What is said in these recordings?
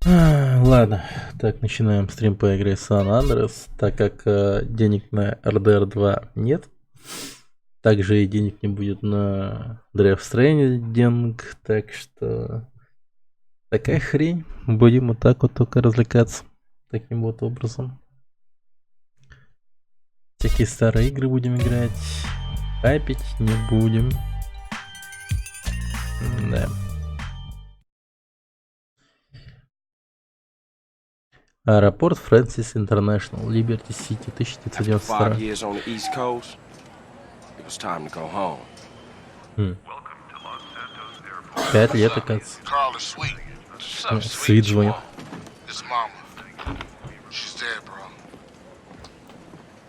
Ладно, так, начинаем стрим по игре San Andreas, так как денег на RDR 2 нет, также и денег не будет на Death Stranding, так что такая хрень, будем вот так вот только развлекаться таким вот образом. Всякие старые игры будем играть, хайпить не будем. Да. Аэропорт Фрэнсис Интернешнл, Либерти Сити, 1992. 5 лет, оказывается. Свит звонит.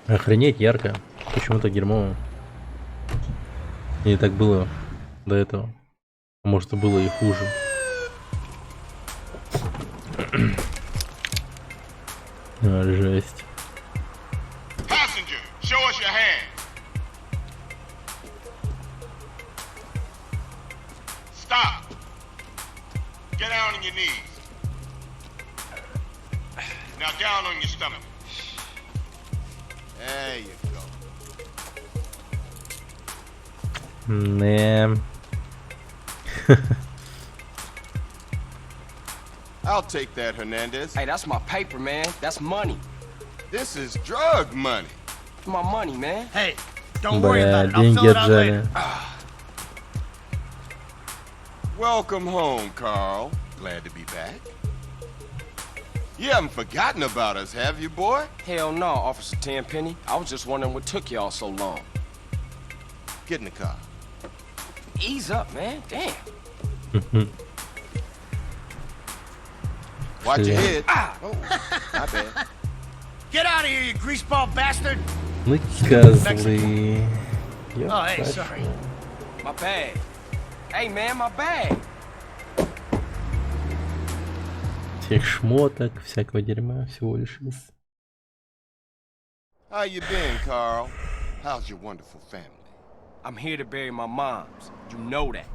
Охренеть ярко. Почему-то дерьмово. И так было до этого. Может, и было и хуже. Жесть. Get down on your knees. Now down on your stomach. There you go. Не. I'll take that, Hernandez. Hey, that's my paper, man. That's money. This is drug money. My money, man. Hey, don't worry Бля, about it. I'll деньги fill it out later. отжали. Welcome home, Carl. Glad to be back. You haven't forgotten about us, have you, boy? Hell no, Officer Tenpenny. I was just wondering what took y'all so long. Get in the car. Ease up, man. Damn. Watch your Yeah. head. Ah! Oh, my bad. Get out of here, you greaseball bastard! Ну, козлы. Oh, hey, sorry. My bag. Hey, man, my bag. Всех шмоток, всякого дерьма, всего лишь из. How you been, Carl? How's your wonderful family? I'm here to bury my moms. You know that.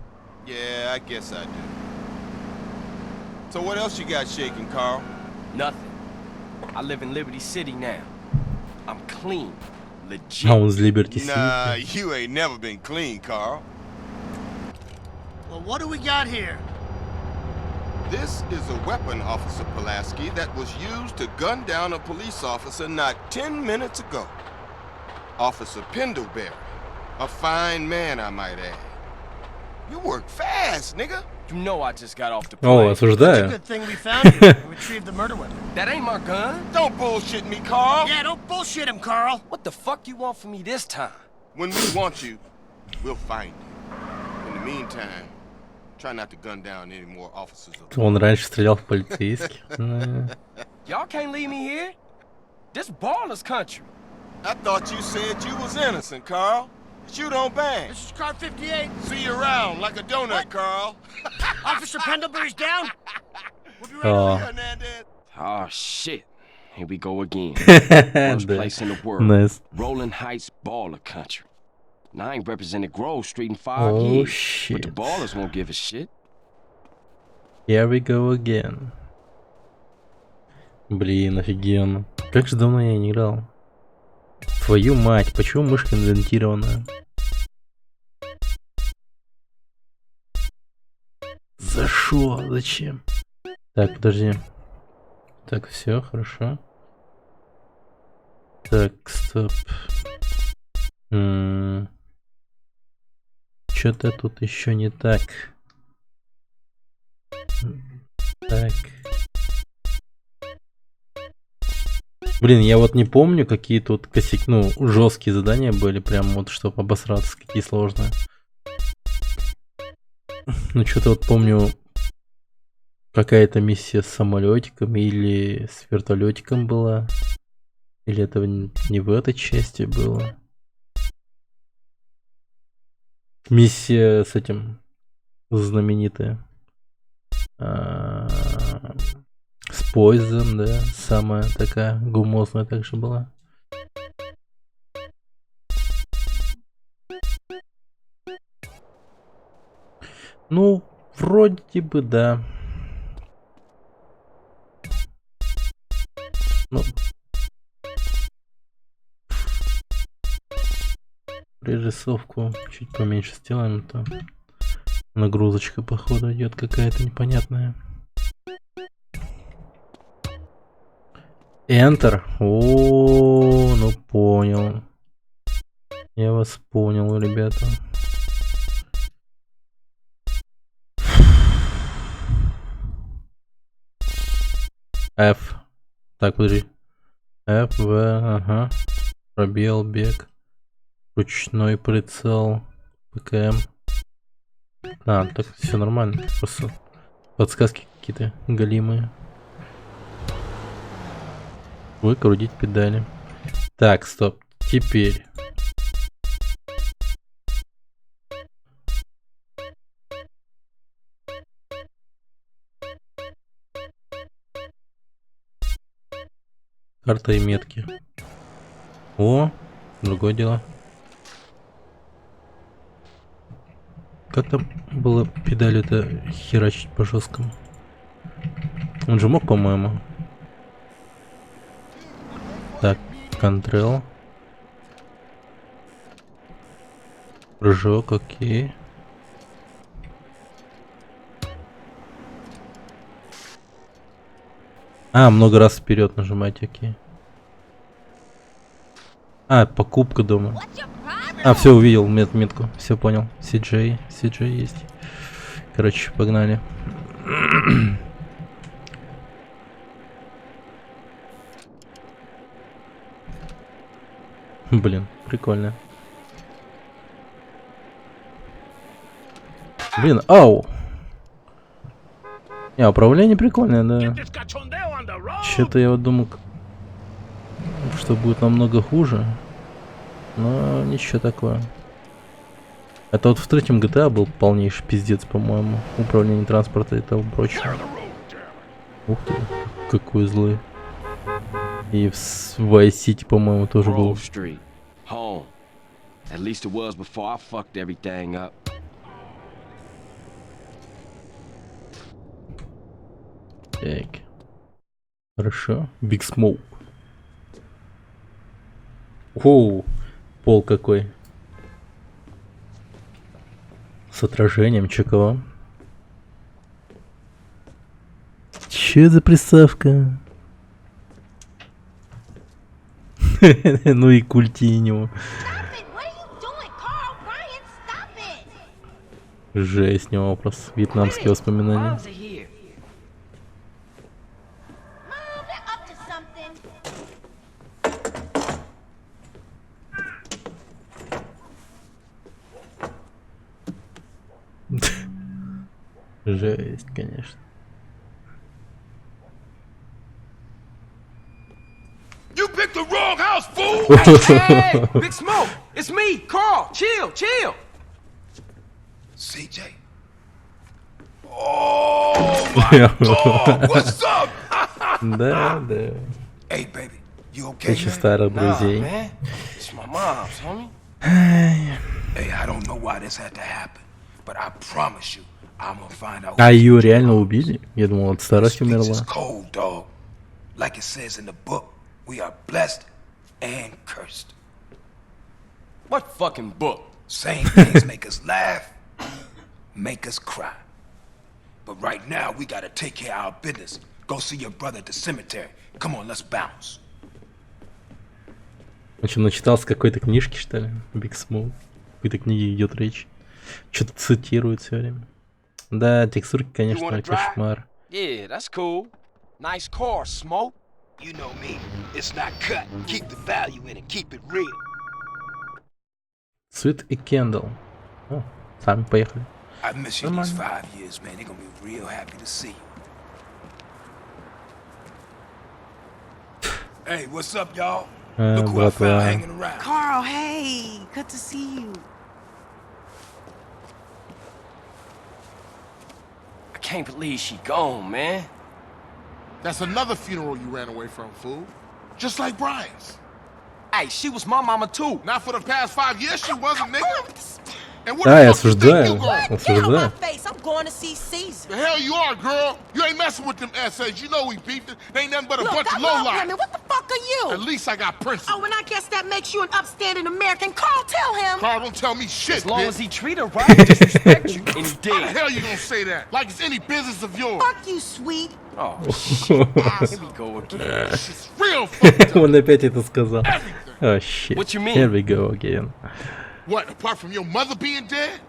Yeah, I guess I do. So what else you got shaking, Carl? Nothing. I live in Liberty City now. I'm clean. А Legit. он из Liberty Nah, City. you ain't never been clean, Carl. Well, what do we got here? This is a weapon, Officer Pulaski, that was used to gun down a police officer not 10 minutes ago. Officer Pendlebury. A fine man, I might add. You work fast, nigga. You know I just got off the О, plane. It's a осуждаю. good thing we found you and retrieved the murder weapon. That ain't my gun. Don't bullshit me, Carl. Yeah, don't bullshit him, Carl. What the fuck you want from me this time? When we want you, we'll find you. In the meantime, try not to gun down any more officers. Он раньше стрелял в полицейских. Y'all can't leave me here. This baller's country. I thought you said you was innocent, Carl. Shoot on bang. This is car 58. See you around like a donut, What? Carl. Officer Pendlebury's down. We'll be right Oh. over. Hernandez. Oh, shit. Here we go again. Worst Да. place in the world. Nice. Rolling Heights baller country. Now I ain't represented Grove Street in 5 Oh, years. But shit. the ballers won't give a shit. Here we go again. Блин, офигенно. Как же давно я не играл. Твою мать, почему мышка инвентирована? За шо? Зачем? Так, подожди. Так, все, хорошо. Так, стоп. Что-то тут еще не так. Так. Блин, я вот не помню, какие тут жесткие задания были, прям вот, чтобы обосраться, какие сложные. Ну, что-то вот помню, какая-то миссия с самолетиком или с вертолетиком была. Или это не в этой части было. Миссия с этим знаменитая. С поездом, да, самая такая гумозная также была. Ну, вроде бы да. Ну. Пририсовку чуть поменьше сделаем, то нагрузочка походу идет какая-то непонятная. Enter. О, ну понял. Я вас понял, ребята. F. Так, подожди. F, V, ага. Пробел, бег. Ручной прицел. ПКМ. А, так все нормально. Просто подсказки какие-то галимые. Выкрутить педали. Так, стоп. Теперь. Карта и метки. О, другое дело. Как там было педали-то херачить по жесткому? Он же мог, по-моему. Так, Ctrl. Прыжок, окей. А, много раз вперед нажимать, окей. А, покупка дома. А, все, увидел метку. Все понял. CJ есть. Короче, погнали. Блин, прикольно. Блин, ау! Не, управление прикольное, да. Что-то я вот думал, что будет намного хуже. Но ничего такое. Это вот в третьем GTA был полнейший пиздец, по-моему. Управление транспорта и того прочего. Ух ты, какой злой. И в Vice City, по-моему, тоже был. Так. Хорошо. Big Smoke. Оу, пол какой. С отражением чекова. Че за приставка? Ну и культиню. Жесть, не вопрос. Вьетнамские воспоминания. Жесть, конечно. You picked the wrong house, fool! Hey, Big Smoke! It's me, Carl! Chill! CJ. Oh my dog! What's up? Да. Hey, baby, you okay? Тысяча старых друзей. Man, it's my mom's, homie. Hey, I don't know why this had to happen, but I promise you, I'm gonna find out. А ее реально убили? Я думал, от старости умерла. It's cold, dog. Like it says in the book, we are blessed and cursed. What fucking book? Same things make us laugh, make us cry. But right now, we gotta take care of our business. Go see your brother at the cemetery. Come on, let's bounce. Он что, начитался какой-то книжки, что ли? Big Smoke. В какой-то книге идет речь. Что-то цитирует все время. Да, текстурки, конечно, кошмар. Yeah, that's cool. Nice car, Smoke. You know me. It's not cut. Keep the value in it. Keep it real. Sweet и Candle. О, сами поехали. I've missed you these 5 years, man. They're gonna be real happy to see you. Hey, what's up, y'all? Look who I found hanging around. Carl, hey, good to see you. I can't believe she gone, man. That's another funeral you ran away from, fool. Just like Brian's. Hey, she was my mama too. Not for the past 5 years she wasn't, nigga. And where Да, the я fuck you think you осуждаю. going? Get out my Осуждаю. face. I'm going to see Caesar. The hell you are, girl. You ain't messing with them essays. You know we beefed it. They ain't nothing but a Look, bunch of I'm not lowlife. women. What the fuck are At you? least I got principles. Oh, and I guess that makes you an upstanding American. Carl, tell him. Carl, don't tell me shit, As long bitch. as he treat her right, disrespect you, and he How the did. hell you gonna say that? Like it's any business of yours. Fuck you, sweet. Oh, shit. Here we go again. It's real fucked up. Он опять это сказал. Everything. Oh shit. What you mean? Here we go again. What, apart from your mother being dead?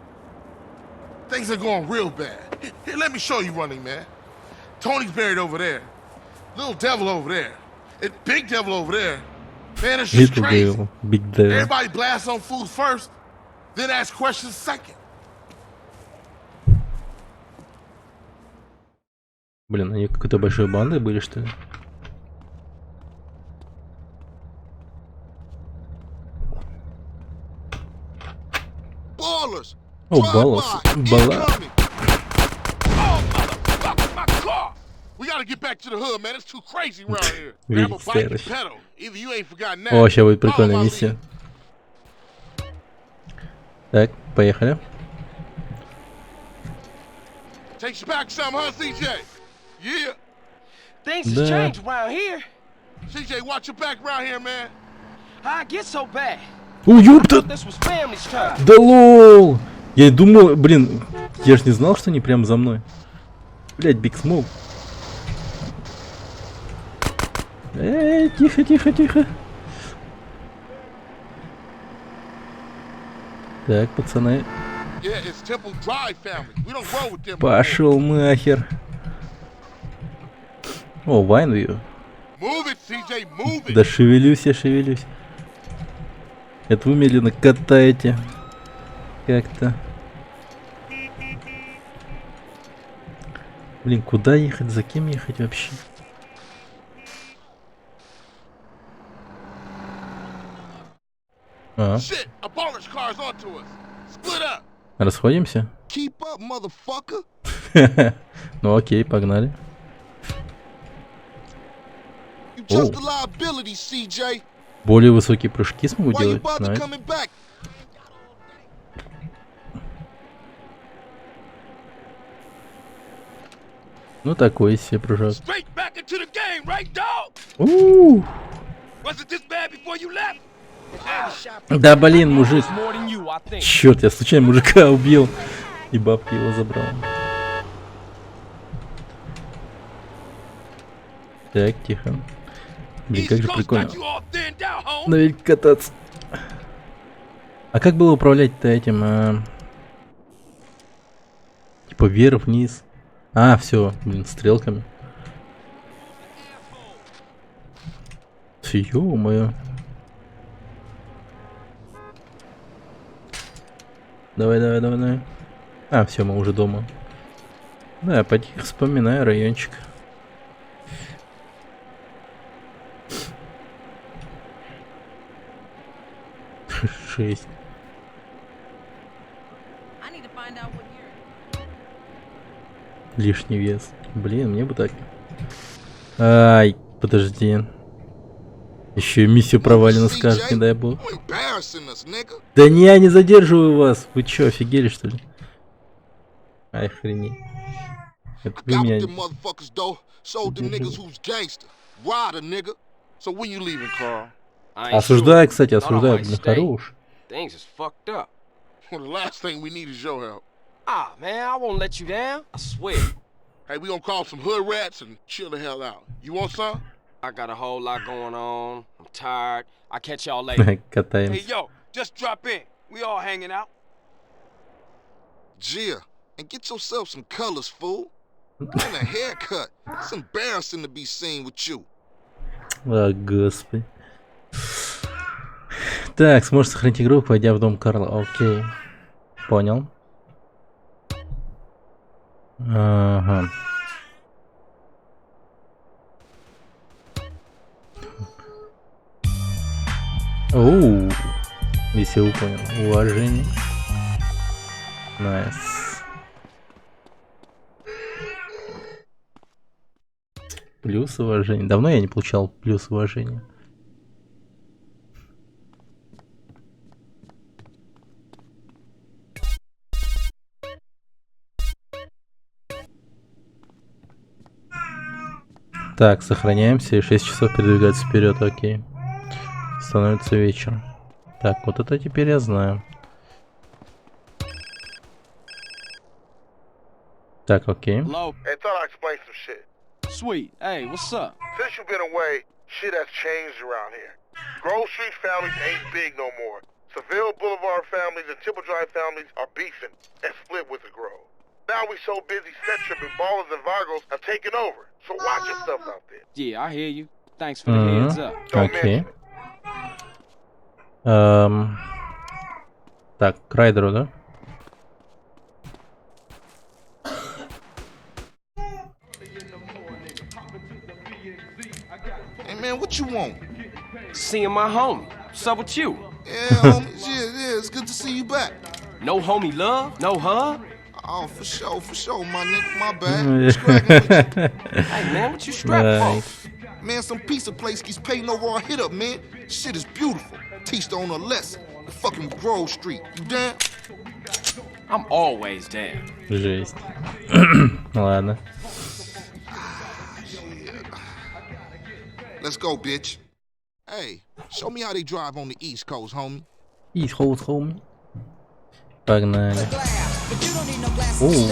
Things are going real bad. Here, let me show you, Running Man. Tony's buried over there. Little Devil over there. And Big Devil over there. Man, it's just Little crazy. Devil, Big Devil. Everybody blasts on food first, then ask questions second. Блин, они какой-то большой бандой были, что ли? Ballers! О, Баллас. Бала. We gotta get back to the hood, man. It's too crazy around here. Grab a Видите, bike and следующий. pedal. Either you ain't forgotten that. О, сейчас будет Follow прикольная my миссия. lead. Так, поехали. Takes you back some, huh, CJ? Yeah. Things has Да. changed around here. CJ, watch your back around here, man. How I get so bad? О, ёпта! This was family's time. Да лол! Я и думал, блин, я ж не знал, что они прям за мной. Блять, Биг Смоук. Тихо, тихо, тихо. Так, пацаны. Yeah, it's Temple Drive family. We don't roll with them. Пошел нахер. О, Вайнвью. Move it, CJ, move it. Да шевелюсь я, шевелюсь. Это вы медленно катаете. Как-то. Блин, куда ехать? За кем ехать вообще? А, Shit, a baller's car's onto us. Split up. расходимся? Keep up, motherfucker. Ну окей, погнали. You just a liability, CJ. Более высокие прыжки смогу делать? Nice. back? Ну такой себе прыжок. Straight back into the game, right, dog? У-у-у. Was it this bad before you left? Да блин, мужик. More than you, I think. Черт, я случайно мужика убил. И бабки его забрал. Так, тихо. Блин, как же прикольно. На велике кататься. А как было управлять-то этим? Типа вверх, вниз. А, все, блин, стрелками. Ё-моё. Давай, давай, давай, давай. А, все, мы уже дома. Да, потихо вспоминаю райончик. Шесть. I need to find out what year. Лишний вес. Блин, мне бы так. Ай, подожди. Еще и миссию провалена, скажет, не дай бог. Да не, я не задерживаю вас. Вы чё, офигели, что ли? Ай, охренеть. Это вы меня... Осуждаю, кстати, осуждаю, блин, хорош. Things is fucked up. Well, the last thing we need is your help. Ah, man, I won't let you down. I swear. Hey, we gonna call some hood rats and chill the hell out. You want some? I got a whole lot going on. I'm tired. I'll catch y'all later. Катаемся. yo, just drop in. We all hanging out. Gia, and get yourself some colors, fool. And a haircut. It's embarrassing to be seen with you. О, господи. Так, сможешь сохранить игру, войдя в дом Карла. Окей. Понял. Ага. Оу. Если я понял. Уважение. Найс. Плюс уважение. Давно я не получал плюс уважения. Так, сохраняемся и 6 часов передвигаться вперед, окей. Становится вечер. Так, вот это теперь я знаю. Так, окей. Hello? Hey, thought I'd explain some shit. Sweet. Hey, what's up? Since you've been away, shit has changed around here. Grove Street families ain't big no more. Seville Boulevard families and Temple Drive families are beefing and split with the Grove. Now we so busy set tripping, ballers and Vargos have taken over. So watch yourself out there. Yeah, I hear you. Thanks for the heads up. Don't Окей. mention it. Так, к Райдеру, да? Hey, man, what you want? Seeing my homie. What's up with you? Yeah, homie. Yeah, it's good to see you back. No homie love? No hug? Oh, for sure, my nigga. My bad. Scragging with you. Hey, man, what you strapped Right. for? Man, some pizza place keeps paying over our hit up, man. Shit is beautiful. Teach the owner a lesson. The fucking Grove Street. You down? I'm always down. Жесть. Ладно. Let's go, bitch. Hey, show me how they drive on the East Coast, homie. East Coast, homie. Погнали. Оу.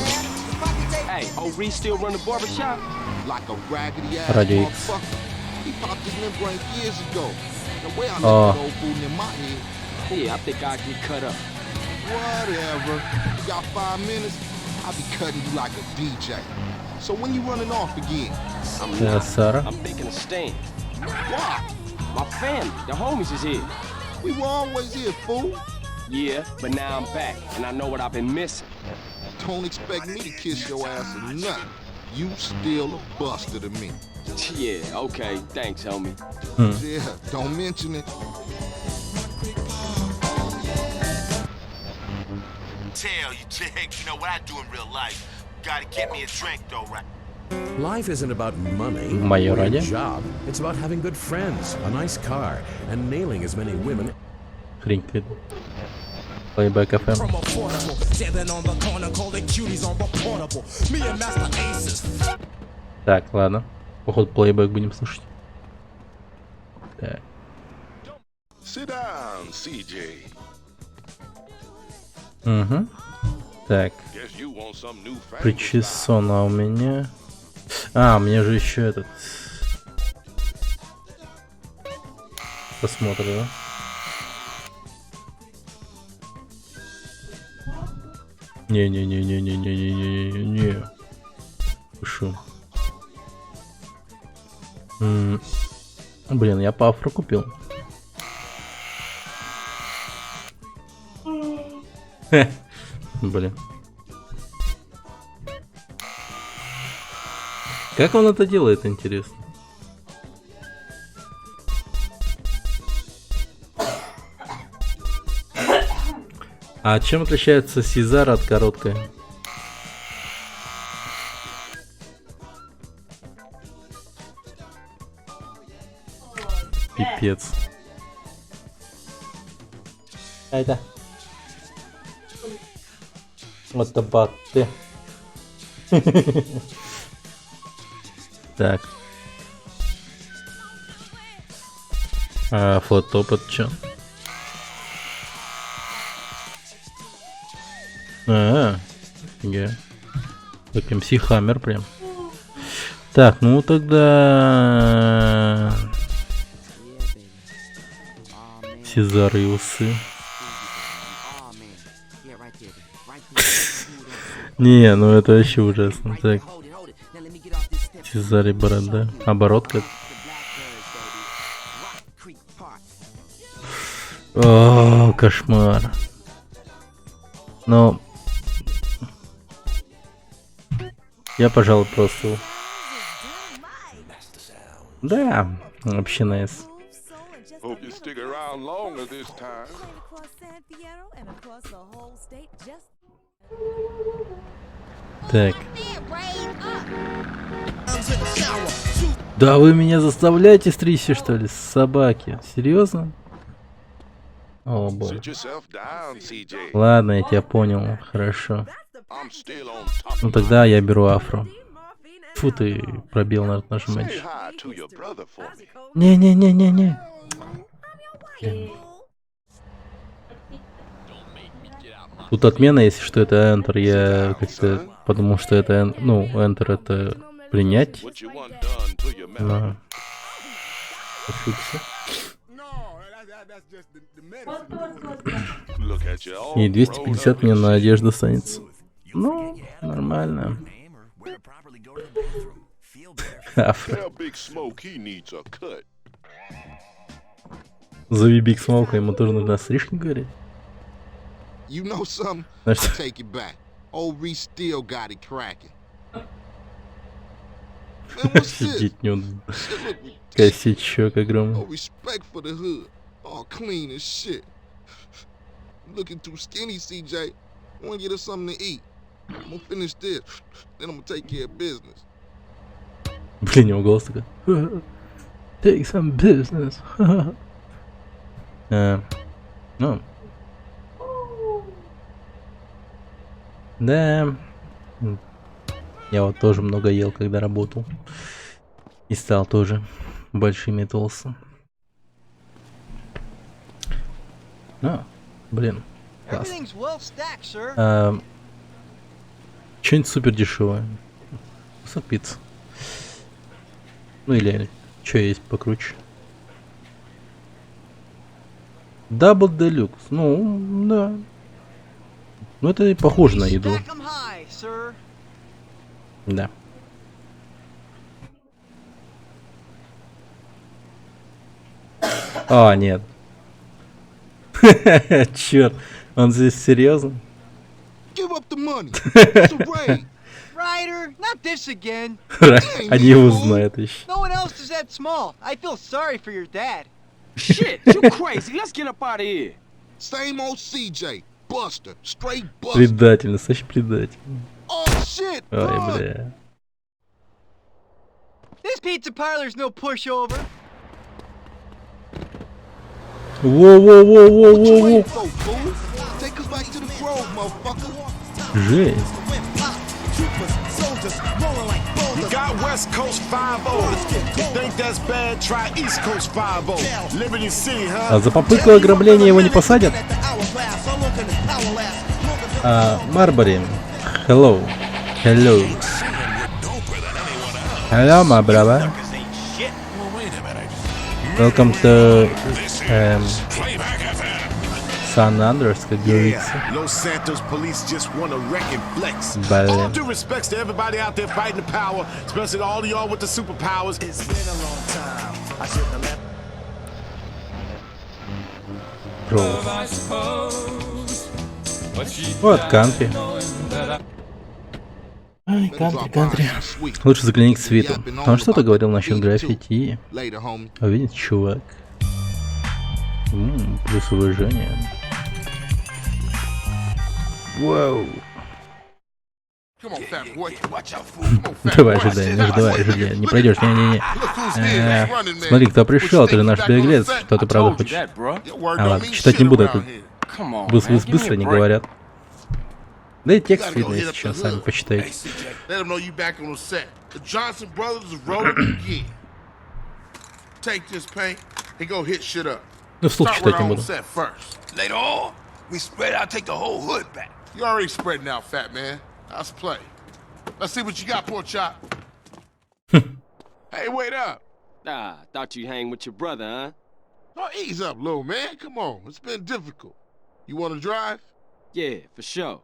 Hey, old Reese still run the barbershop? Like a raggedy ass Radio X. motherfucker. He popped his membrane years ago. The way I Oh. left that old fool in my head. Yeah, I think I'd get cut up. Whatever. You got 5 minutes? I'll be cutting you like a DJ. So when you running off again? I'm Yeah, not. Sarah. I'm thinking of staying. Why? My family, the homies is here. We were always here, fool. Yeah, but now I'm back, and I know what I've been missing. Don't expect me to kiss your ass or nothing. You still a buster to me. Yeah, okay, thanks, homie. Yeah, don't mention it. Tell you, Jake, you know what I do in real life. Gotta get me a drink, though, right? Life isn't about money Мое or a ради. job. It's about having good friends, a nice car, and nailing as many women. Хрень какая-то. Playback FM. From affordable, standing on the corner, calling cuties on reportable. Me and Master Aces. Так, ладно. Походу, плейбэк будем слушать. Так. Sit down, CJ. Угу. Так. Guess you want some new fancy Причесона у меня. А, у меня же еще этот. Посмотрим, да? Не-не-не-не-не-не-не-не-не-не. Пишу. Блин, я по афро купил. Блин. Как он это делает, интересно? А чем отличается Сезар от короткой? Пипец. Это. Вот табаты. Так. А фотопот чё? Офига. Так, МС Хаммер прям. Так, ну тогда... Сезар и усы. Не, ну это вообще ужасно. Так. Сезар и борода. Оборотка. О, кошмар. Но... Я, пожалуй, просто... Да, вообще найс. Hope you stick around longer this time. Так. Да вы меня заставляете стричься, что ли? Собаки. Серьезно? О, боже. Sit yourself down, CJ. Ладно, я тебя понял. Хорошо. I'm still on top. Ну тогда я беру афро. Фу, ты пробил наш матч. Say hi to your brother for me. Не-не-не-не-не. Тут отмена, если что, это Enter. Я как-то подумал, что это, ну, Enter это принять. What you want done to your man. Но... ошибся. Look at you all И grown 250 up мне and на shit. одежду останется. Ну, нормально. Афро. Tell Big Smoke he needs a cut. Зови Биг Смоука, ему тоже нужна стрижка, говорит. You know something? Знаешь, I take it back. Old Reese still got it cracking. Man, what's this? офигеть, не он. Shit look ridiculous. Косячок огромный. No respect for the hood. All clean as shit. Looking too skinny, CJ. Wanna get us something to eat. I'm gonna finish this. Then I'm gonna take care of business. Блин, у него голос такой. Take some business. Ну. Да. Я вот тоже много ел, когда работал. И стал тоже большим и толстым. Ну, блин. Класс. Что-нибудь супер дешевое. Кусок пиццы. Ну или что есть покруче. Дабл делюкс. Ну, да. Ну это похоже на еду. Да. А, нет. Черт, он здесь серьезно? Give up the money. It's a raid. Ryder, not this again. Они его знают еще. No one else is that small. I feel sorry for your dad. Shit, you crazy. Let's get up out of here. Same old CJ. Buster. Straight Buster. Предатель, настоящий предатель. Oh shit. Ой, run. бля. This pizza parlor's no pushover. Воу-воу-воу-воу-воу-воу. Wait for, fool. Take us back to the grove, motherfucker. Жесть. You got West Coast 5-0. Think that's bad? Try East Coast 5-0. Liberty City, huh? А за попытку ограбления его не посадят? Марбори. Hello. Hello. Hello, my brother. Welcome to San Andreas, как говорится. Los Santos police just want to wreck and flex. Блин. All due respects to everybody out there fighting the power, especially to all of y'all with the superpowers. It's been a long time. I shouldn't have left. Вот, кантри. Ай, кантри. Лучше загляни к Свиту. Он что-то говорил насчет граффити. Later, homie. А видите, чувак. Плюс уважение. Вау. Come on, fat boy. Watch out, fool. Come on, fat Давай, boy. ожидай, не ожидай. Не пройдешь, не-не-не. Look who's here. Who's running, man? Смотри, кто пришел, What you ты think наш you back on the беглец. set? Что ты правда хочешь? Your word А don't ладно, mean читать не shit буду, around тут here. Come on, man. Give me быстро a не break. говорят. Да и текст Gotta видно, go hit если up что, the сами hood. почитайте. Let them know you back on the set. The Johnson brothers is rolling again. Take this paint and go hit shit up. Ну, вслух Start with читать our не own буду. set first. Later on, we spread out, take the whole hood back. You already spreading out, fat man. Let's play. Let's see what you got, poor chop. Hey, wait up. Ah, thought you hang with your brother, huh? Oh, ease up, little man. Come on. It's been difficult. You want to drive? Yeah, for sure.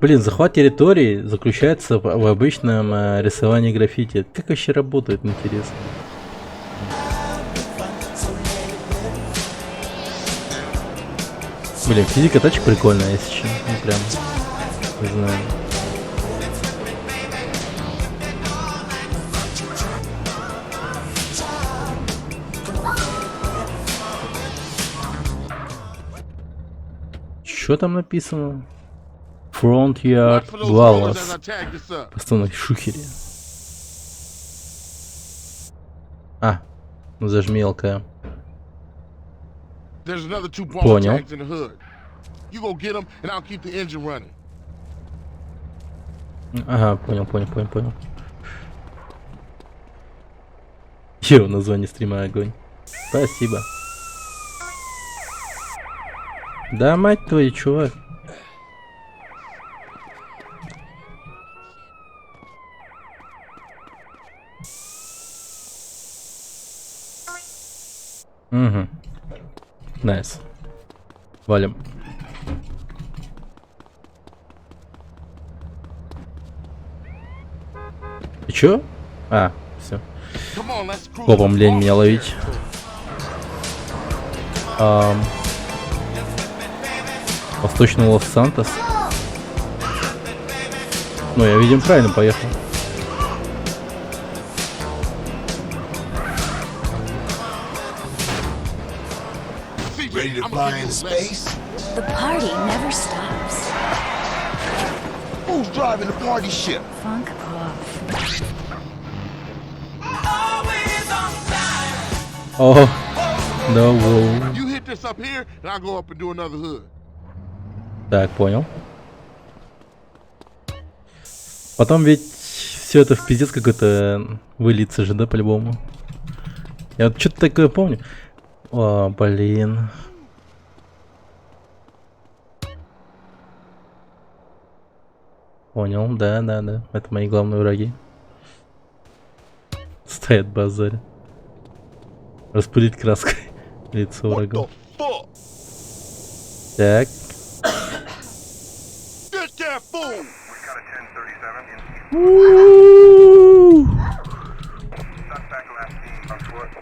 Блин, захват территории заключается в обычном рисовании граффити. Как вообще работает, интересно? Блин, физика тачек прикольная, если честно. Ну, прям, не знаю. Что там написано? Front Yard Watch for those rollers as I Dwellers. tag this up. Постановка шухере. А, ну зажми ЛК. There's another 2 ball Понял. tags in the hood. You go get them, and I'll keep the engine running. Ага, понял. Его название стрима огонь. Спасибо. Да мать твою, чувак. Угу. Найс. Валим. И чё? А, все. Копом лень меня ловить. Восточный Лос-Сантос. Ну, я, видимо, правильно поехал. Ready to fly in space? The party never stops. Who's driving the party ship? Funk off. О, да, You hit this up here, and I'll go up and do another hood. Так, понял. Потом ведь все это в пиздец какой-то выльется же, да, по-любому. Я вот что-то такое помню. О, блин. Понял, да. Это мои главные враги. Стоят базарь. Распылить краской лицо врагов. Так.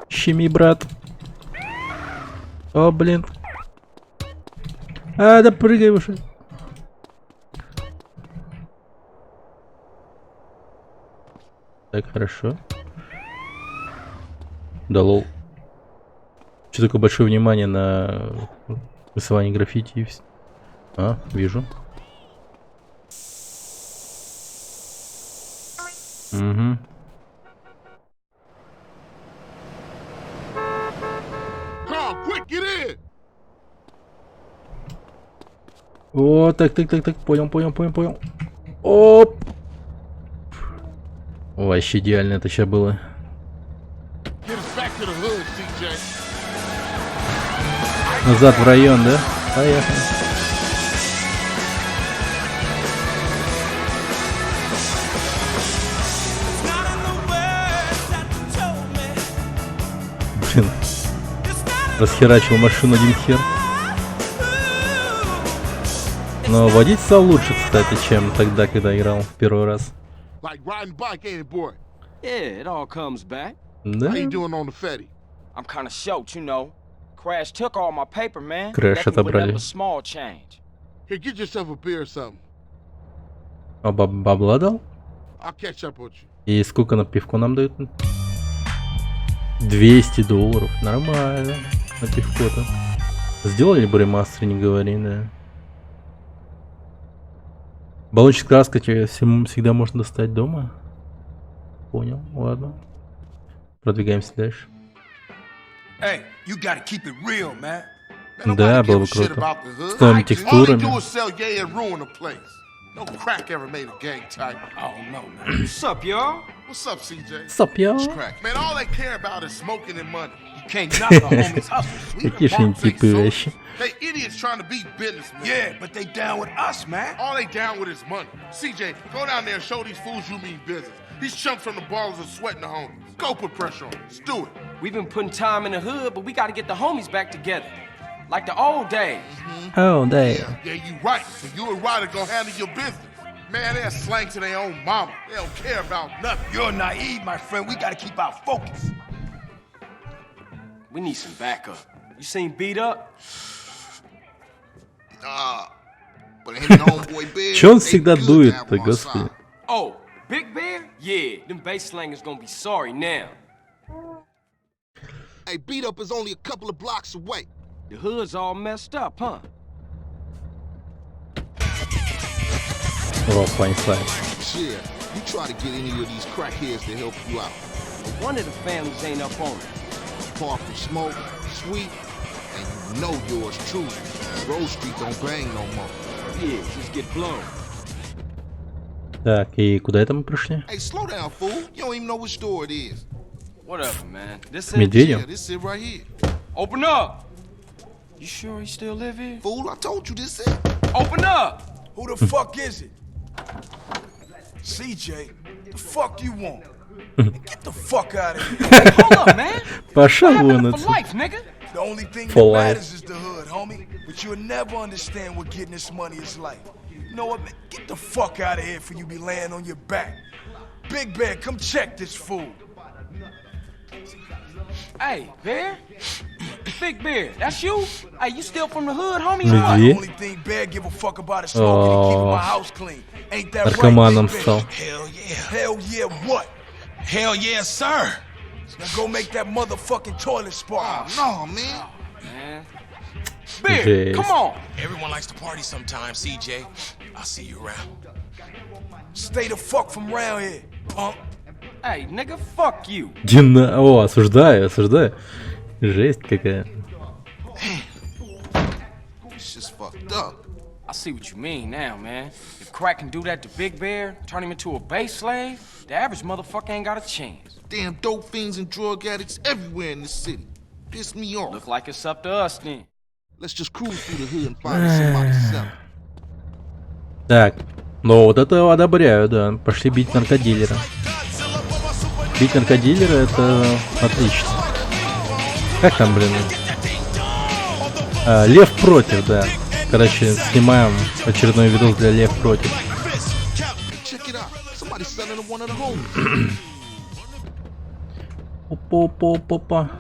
Щеми, брат. О, блин. А, да прыгай уже. Так, хорошо. Да лол. Что такое большое внимание на рисование граффити и все. А, вижу. Угу. О, так, понял. Оп! Вообще идеально это сейчас было. Назад в район, да? Поехали. Блин. Расхерачил машину один хер. Но водить стал лучше, кстати, чем тогда, когда играл в первый раз. Yeah, it all comes back. Да? I'm kind of short, you know. Crash took all my paper, man. Crash отобрали. A small change. Here, get yourself a beer or something. А бабла дал? I'll catch up with you. И сколько на пивко нам дают? $200. Нормально. На пивко-то. Сделали бы ремастер, не говори, да. Баллончик краска всегда можно достать дома. Понял, ладно. Продвигаемся дальше. Hey, you gotta keep it real, man. Да, было бы круто. С новыми текстурами. No crack ever made a gang type. Oh no, man. What's up, y'all? What's up, CJ? Sup, yo? Man, all they care about is smoking and money. You can't knock a homie's hustle, sweet. Какие же они типы вообще. They idiots trying to be businessmen. Yeah, but they down with us, man. All they down with is money. CJ, go down there and show these fools you mean business. These chumps from the ballers are sweating the homies. Go put pressure on them. Let's do it. We've been putting time in the hood, but we got to get the homies back together. Like the old days. Oh, да. Yeah, you right. So you and Ryder gonna handle your business. Man, they're slang to their own mama. They don't care about nothing. You're naive, my friend. We gotta keep our focus. We need some backup. You seen Beat Up? But him and homeboy Big, Чё он всегда дует-то, господи? Oh, Big Bear? Yeah, them bass slangers gonna be sorry now. Hey, Beat Up is only a couple of blocks away. The hood's all messed up, huh? О, понеслась. Shit, you try to get any of these crackheads to help you out. But one of the families ain't up on it. Far from smoke, sweet, and you know yours truly. Rose Street don't bang no more. Yeah, just get blown. Так, и куда это мы пришли? Hey, slow down, fool. You don't even know which door it is. Whatever, man. This С медведем? Yeah, this it right here. Open up. You sure he still live here? Fool, I told you this it. Open up. Who the fuck is it? CJ, the fuck you want? Get the fuck out of here. Hey, hold up, man. Пошел What вон happened for отсюда. life, nigga? The only thing For that life. matters is the hood, homie. But you'll never understand what getting this money is like. You know what, man? Get the fuck out of here for you be laying on your back. Big Bear, come check this fool. Hey, Bear? Big Bear, that's you? Hey, you still from the hood, homie? or Медведь? what? The only thing Bear give a fuck about is smoking and keeping my house clean. Ain't that right, Наркоманом Big Bear? стал. Hell yeah. Hell yeah, what? Hell yeah, sir. Now go make that motherfucking toilet spark. No, man. Man. Bear, Жесть. come on. Everyone likes to party sometimes, CJ. I'll see you around. Stay the fuck from round here, punk. Hey, nigga, fuck you. Дина... О, осуждаю, осуждаю. Жесть какая. It's just fucked up. I see what you mean now, man. If Crack can do that to Big Bear, turn him into a base slave, the average motherfucker ain't got a chance. Damn dope fiends and drug addicts everywhere in this city. Piss me off. Look like it's up to us then. Let's just cruise through the hood and find us somebody to sell. Так, ну вот это одобряю, да. Пошли бить наркодилера. Бить наркодилера это отлично. Как там, блин? Лев против, да. Короче, снимаем очередной видос для Лев против. Check it out. Somebody's selling to one of the homies. Опа-опа-опа.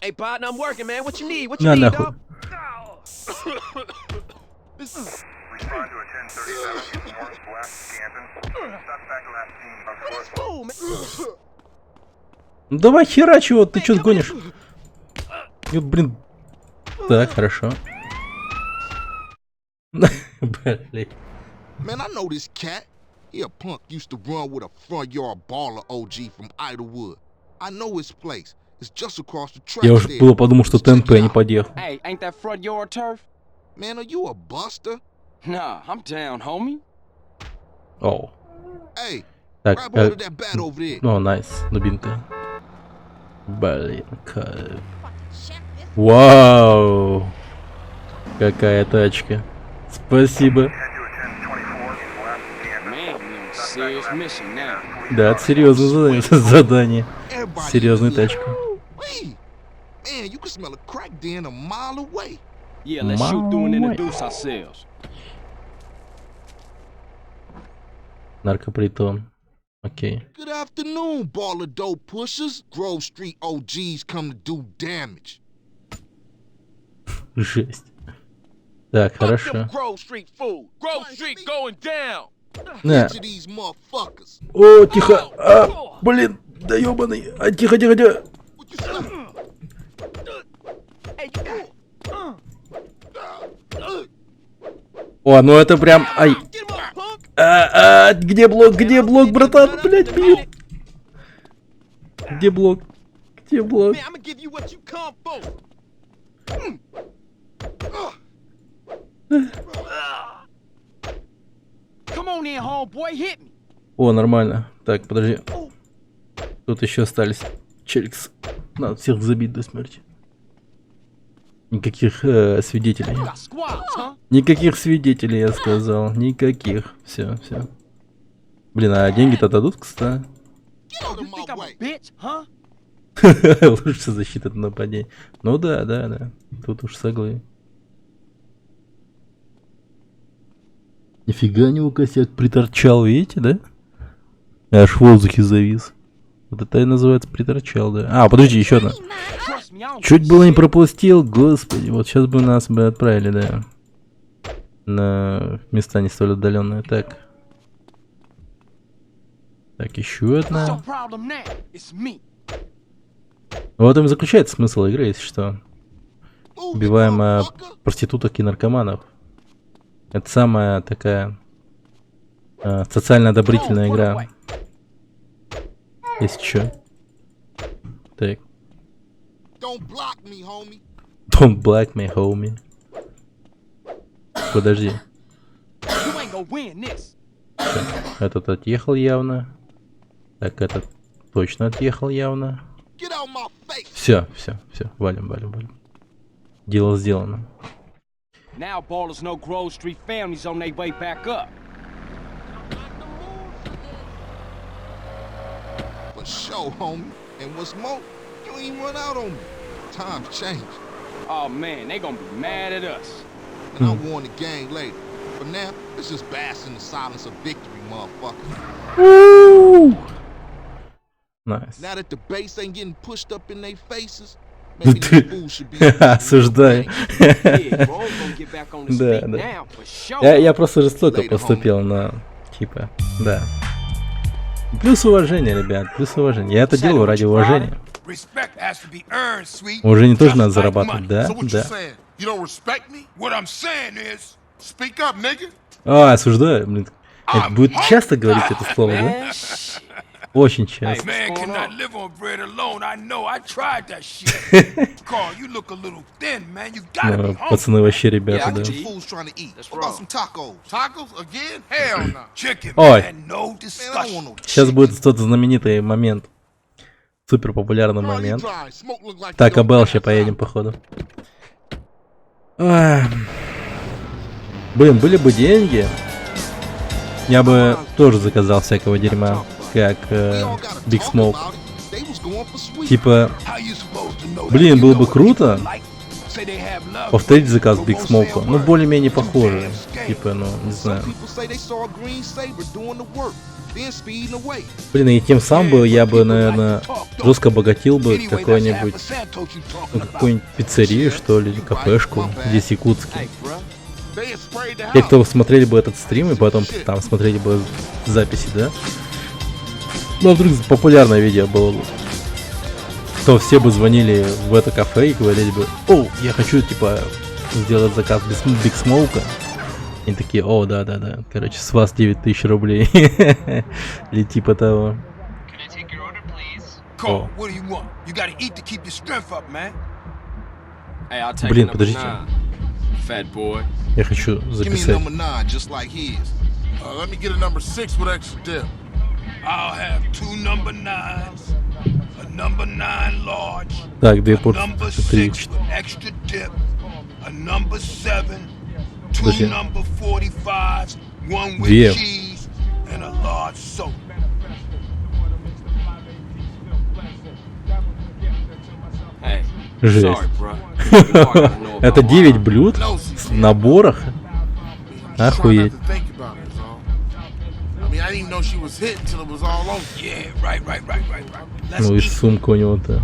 Hey, partner, I'm working, man. What you need? What you На need, нахуй. dog? Respond to a 1037 Northwest Canton. Suspect last seen on foot. Ну давай херач его, ты чё гонишь? Блин. Так, хорошо. Блин. Man, I know this cat. He a punk used to run with a front yard baller OG from Idlewood. I know his place. It's just across the track. Я уже было подумал, что ТНП не подъехал. Hey, ain't that front yard turf? Man, are you a buster? Nah, I'm down, homie. О. Hey, Так, grab hold of that bat over there. о, найс, дубинка. Блин, кайф. Вау! Какая тачка. Спасибо. Head to a 1024 West Canton. Man, we on a serious mission now. Да, это серьезное задание. Everybody Серьезная in the hood. тачка. Wait. Man, you can smell a crack den a mile away. Yeah, let's shoot through and Мамой. introduce ourselves. Наркопритон. Окей. Good afternoon, baller dope pushers. Grove Street OGs come to do damage. Жесть. Так, хорошо. Grove Street fool. Grove Street going down. На. Each of these motherfuckers. О, тихо. Блин, да ёбаный. Тихо, тихо, тихо. What you say? О, ну это прям... Ай. Где блок, братан? Блять, бьют. Где блок? Где блок? Man, I'm gonna give you what you come for. Come on in, homeboy, hit me. О, нормально. Так, подожди. Тут еще остались. Челикс. Надо всех забить до смерти. Никаких свидетелей. Got squads, huh? Никаких свидетелей, я сказал. Никаких. Все, все. Блин, а деньги-то дадут, кстати? Get out You of my think I'm a way. bitch, huh? Лучше защита от нападений. Ну да, да, да. Тут уж соглы. Нифига не косяк приторчал, видите, да? Аж в воздухе завис. Вот это и называется приторчал, да. А, подожди, еще одна. Trust me, I don't Чуть было не пропустил, господи. Вот сейчас бы нас бы отправили, да. На места не столь отдаленные. Так. Так, еще What's your одна. problem now? It's me. В этом и заключается смысл игры, если что. Move it, Убиваем motherfucker. проституток и наркоманов. Это самая такая социально одобрительная игра. Если чё. Так. Don't block me, homie. Don't black me, homie. Подожди. Этот отъехал явно. Так, этот точно отъехал явно. Все, валим. Дело сделано. Now ballers know Grove Street families on their way back up. For sure, homie. And what's more, you ain't run out on me. Times change. Oh man, they gonna be mad at us. And I'll warn the gang later. For now, let's just bask in the silence of victory, motherfucker. Woo! Nice. Now that the bass ain't getting pushed up in their faces, maybe the fools should be... Осуждаю. Yeah, Grove gonna get back on his feet Да. now, for sure. Я просто жестоко поступил, но типа, да. Плюс уважение, ребят, плюс уважение. Я это делаю ради уважения. Respect has to be earned, sweet. Уважение тоже надо зарабатывать, да, So what you да. saying? You don't respect me? What I'm saying is, Speak up, nigga. Осуждаю, блин. Это будет часто говорить это слово, да? Очень часто. man cannot live on bread alone. I know. I tried that shit. Carl, you look a little thin, man. You gotta be hungry. Пацаны вообще ребята, да. Fools trying to eat. What about some tacos? Tacos again? Hell no. Chicken, Ой. man. No discussion. Сейчас будет тот знаменитый момент. Супер популярный момент. Так, Белл, сейчас поедем, походу. Блин, были бы деньги, я бы тоже заказал всякого дерьма, как Big Smoke. Типа, блин, было бы круто повторить заказ Big Smoke, ну более-менее похоже. Типа, ну, не знаю. Блин, и тем самым бы я бы, наверное, жестко обогатил бы какой-нибудь, ну, какую-нибудь пиццерию, что ли, или кафешку здесь в Якутске. Те, кто смотрели бы этот стрим и потом там смотрели бы записи, да? Ну, вдруг популярное видео было бы, то все бы звонили в это кафе и говорили бы: о, я хочу, типа, сделать заказ без Big Smoke. И такие: о, да, короче, с вас 9000 рублей. Или типа того. Carl, what do you want? You gotta eat to keep your strength up, man. Hey, I'll take Блин, number подождите. 9, fat boy. Я хочу Give me a записать. number 9, just like his. Let me get a number 6 with extra dip. I'll have 2 number 9s, a number 9 large, Так, две a порции, number 3, 6 with extra dip, a number 7, 2 Подожди. number 45s, 1 with Две. cheese, and a large soda. Hey, Жесть. sorry, bro. You know I gotta know Это about 9 mine. блюд в наборах. Охуеть. Try not to think about it, is all. I mean, I didn't even know she was hit until it was all over. Yeah, right. Let's Ну и eat. сумка у него-то.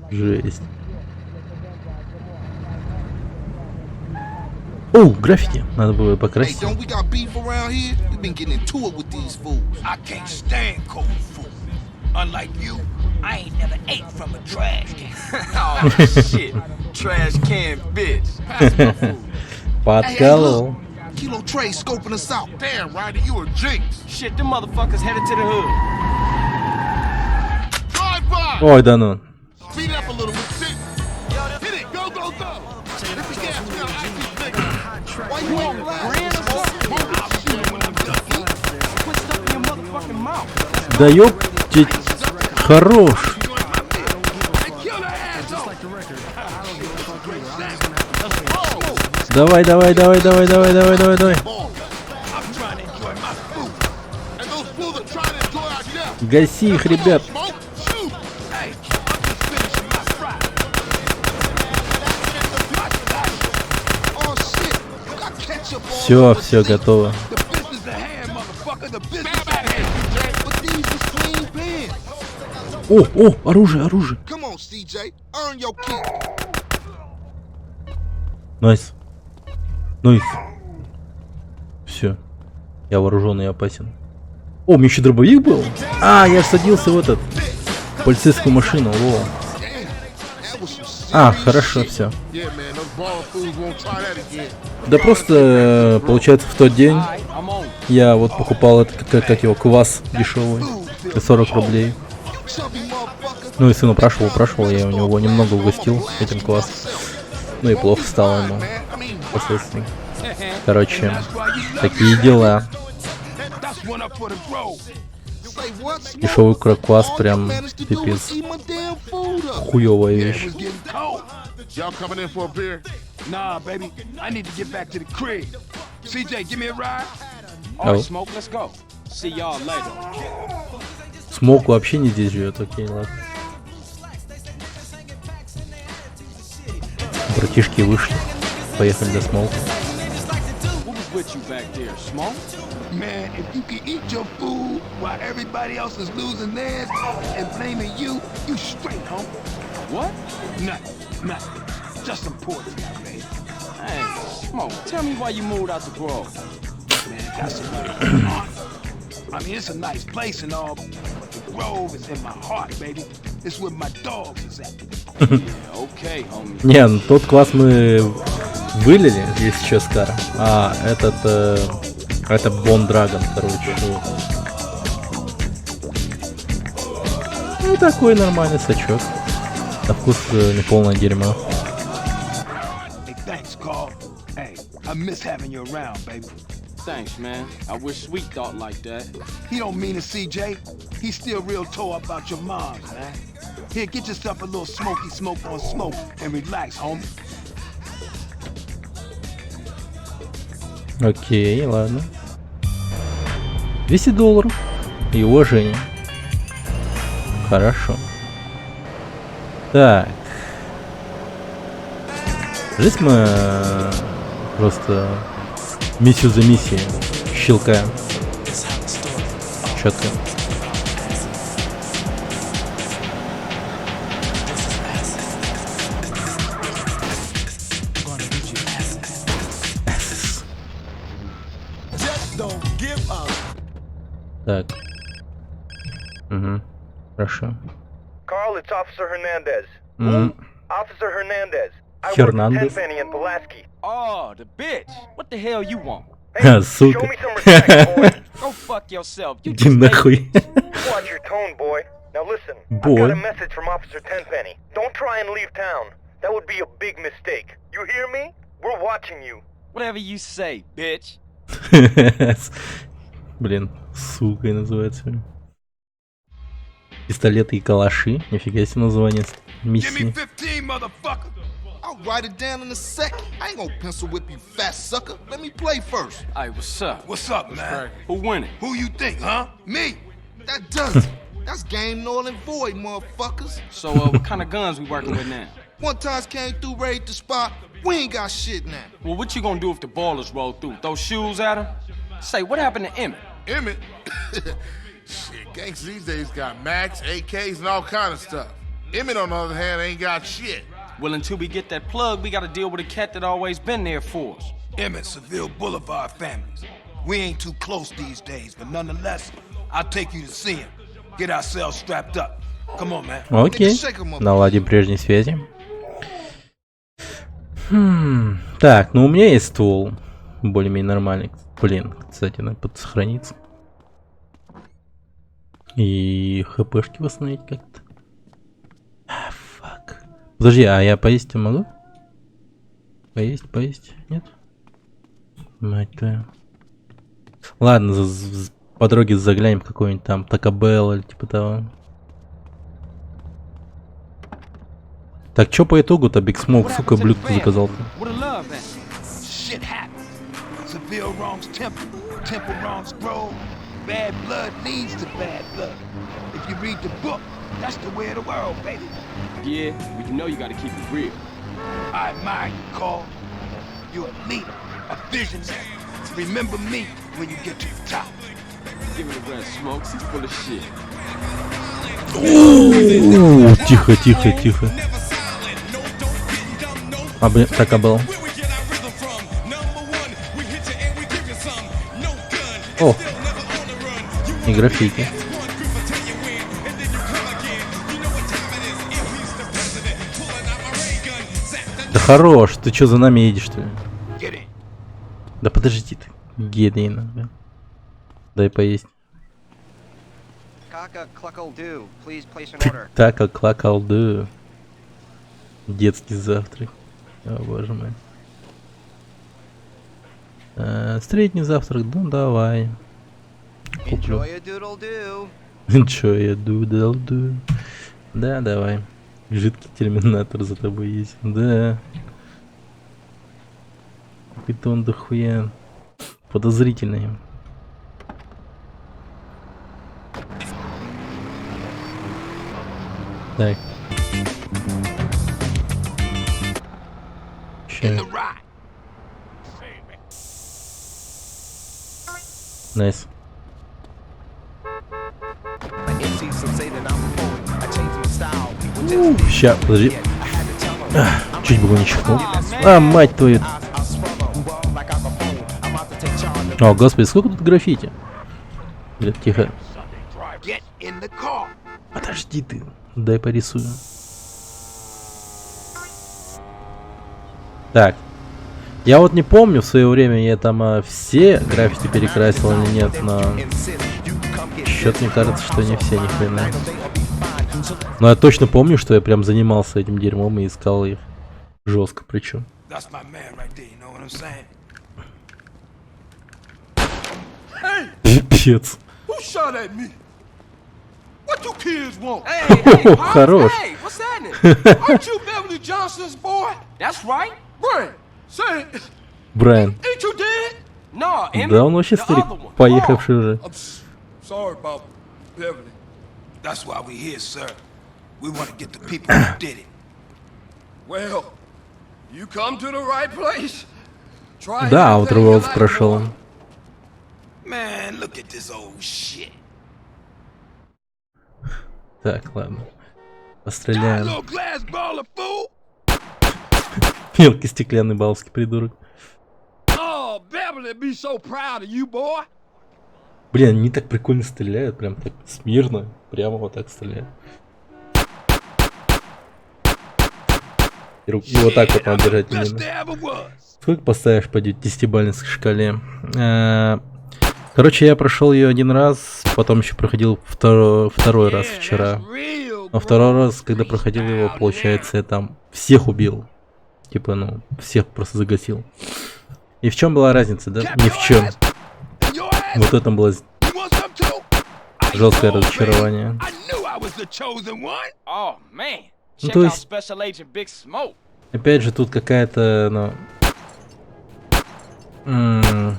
Жесть. О, граффити. Надо было Hey, покрасить. don't we got beef around here? We've been getting into it with these fools. I can't stand cold food. Unlike you, I ain't never ate from a trash can. Oh shit, trash can bitch. Pass my food. Подколол. Kilo Trey scoping us out. Damn, Ryder, you a jinx. Shit, them motherfuckers headed to the hood. Drive by. Ой, да ну. Speed it up a little bit. Shit. Hit it. Go. Hit the gas pedal. Nigga. Why you ain't Grand or something? Put stuff in your motherfucking mouth. Да ёптить. Хорош. Давай. And those fools are trying to enjoy our death. Гаси их, ребят. Smoke, shoot. Oh shit, you got ketchup all over Все, the sink. готово. The business at hand, motherfucker. The business at hand. But these was clean pins. О, оружие. Come on, CJ, earn your keep. Найс. Все. Я вооружен и опасен. О, у меня еще дробовик был? Я садился в этот полицейскую машину. Во. That was some serious Хорошо, shit. все. Yeah, man, those baller fools won't try that again. Да просто, получается, в тот день I'm on. я вот покупал это, как его, квас дешевый. За 40 рублей. Chubby motherfucker. Ну и сын упрашивал, я у него немного угостил этим квасом. Ну и плохо стало ему Man, I mean, впоследствии. Короче, такие дела. That's one up for the grove. Say what? Дешевый кроквас прям Managed to do пипец. was eat my damn food up. Хуёвая It вещь. was getting cold. Y'all coming in for a beer? Nah, baby. I need to get back to the crib. CJ, give me a ride. All right, Oh. Smoke, let's go. See y'all later. Смок вообще не здесь живет, окей, ладно. Братишки вышли. Поехали до Смоука. Who was with you back there, Smoke? Man, if you can eat your food while everybody else is losing theirs and blaming you, you straight, homie. What? Nothing. Just some ports now, baby. Hey, Smoke, tell me why you moved out the Grove. Man, that's a I mean, it's a nice place and all, but the Grove is in my heart, baby. It's where my dogs is at. Yeah, okay, homie. Не, ну тот класс мы вылили, если что, Скар. А, этот... это Бон Драгон, короче. Ну, такой нормальный сачок. На вкус не полное дерьмо. Hey, thanks, Carl. Hey, I miss having you around, baby. Thanks, man. I wish Sweet thought like that. He don't mean it, CJ. He's still real tore about your moms, man. Here, get yourself a little smoky smoke on smoke and relax, homie. Окей, ладно. $200 и уважение. Хорошо. Так. Здесь мы просто миссию за миссией щелкаем. Четко. Так. Угу. Хорошо. Carl, it's Officer Hernandez. Officer Hernandez. I work Hernandez? for Tenpenny in Pulaski. Oh, the bitch. What the hell you want? Hey, show Сука. me some respect, boy. Go fuck yourself. You Иди just нахуй. Watch your tone, boy. Now listen, I've Boy. got a message from Officer Tenpenny. Don't try and leave town. That would be a big mistake. You hear me? We're watching you. whatever you say, bitch. Блин, сукой называется. Пистолеты и калаши. Нифига себе название Give me миссии. 15, motherfucker. I'll write it down in a second. I ain't gonna pencil whip you, fat sucker. Let me play first. Hey, what's up? What's up, man? Who winning? Who you think, huh? Me. That does it. That's game null and void, motherfuckers. So, what kind of guns we working with now? One time came through, raided the spot. We ain't got shit now. Well, what you gonna do if the ballers roll through? Throw shoes at them? Say, what happened to Emmett? Emmett? Shit, gangsters these days got Max, AKs, and all kind of stuff. Emmett, on the other hand, ain't got shit. Well, until we get that plug, we gotta deal with a cat that always been there for us. Emmett, Seville Boulevard families. We ain't too close these days, but nonetheless, I'll take you to see him. Get ourselves strapped up. Come on, man. Окей. Наладим прежние связи. Так, ну у меня есть ствол. Более-менее нормальный. Блин, кстати, надо подсохраниться. И хпшки восстановить как-то. Фак. Подожди, а я поесть могу? Поесть? Нет? Мать твою. Ладно, по дороге заглянем в какой-нибудь там Taco Bell или типа того. Так, чё по итогу-то Big Smoke, сука, блюдко заказал-то? Shit happened. Seville wrongs Temple. Temple wrongs Grove. Bad blood leads to bad blood. If you read the book, that's the way of the world, baby. Yeah, but you know you gotta keep it real. I admire you, Carl. You're a leader, a visionary. Remember me when you get to the top. Give it a rest, Smokes. He's full of shit. Тихо. А, блин, Taco Bell. О, и граффити. Да хорош, ты чё за нами едешь, что ли? Да подожди ты, гедина, да. Дай поесть. Так, клакалду. Детский завтрак. О, боже мой. Средний завтрак, ну давай. Куплю. Enjoy a doodle-doo. Enjoy a doodle-doo. Да, давай. Жидкий терминатор за тобой есть. Да. Какой-то он дохуя подозрительный. Так. Ща. Найс. Ща, подожди. Чуть было не чихнул. А, мать твою. О, господи, сколько тут граффити. Блядь, тихо. Подожди ты. Дай порисую. Так. Я вот не помню, в свое время я там все граффити перекрасил или нет, но... Что-то мне кажется, что не все, ни хрена. Но я точно помню, что я прям занимался этим дерьмом и искал их. Жестко причем. Пипец. What you kids want? Hey, Хорош. hey, what's happening? Aren't you Beverly Johnson's boy? That's right. Brian, say, Брайан. ain't you dead? No, Emmett, Да он вообще the старик, other one. поехавший уже. I'm sorry about Beverly. That's why we're here, sir. We want to get the people who did it. Well, you come to the right place. Try Да, everything Outer you Worlds like, прошел. boy. Man, look at this old shit. Так, ладно. Постреляем. Little glass baller, fool. Мелкий стеклянный балский придурок. Oh, Beverly be so proud of you, boy. Блин, они так прикольно стреляют, прям так смирно. Прямо вот так стреляют. И вот так вот надо держать именно. Сколько поставишь по 10-бальной шкале? Короче, я прошел ее один раз, потом еще проходил второй раз вчера. А второй раз, когда проходил его, получается, я там всех убил. Типа, ну, всех просто загасил. И в чем была разница, да? Ни в чем. Вот это было жесткое разочарование. Oh man, Ну, check то out есть, Special Agent Big Smoke. опять же, тут какая-то, ну...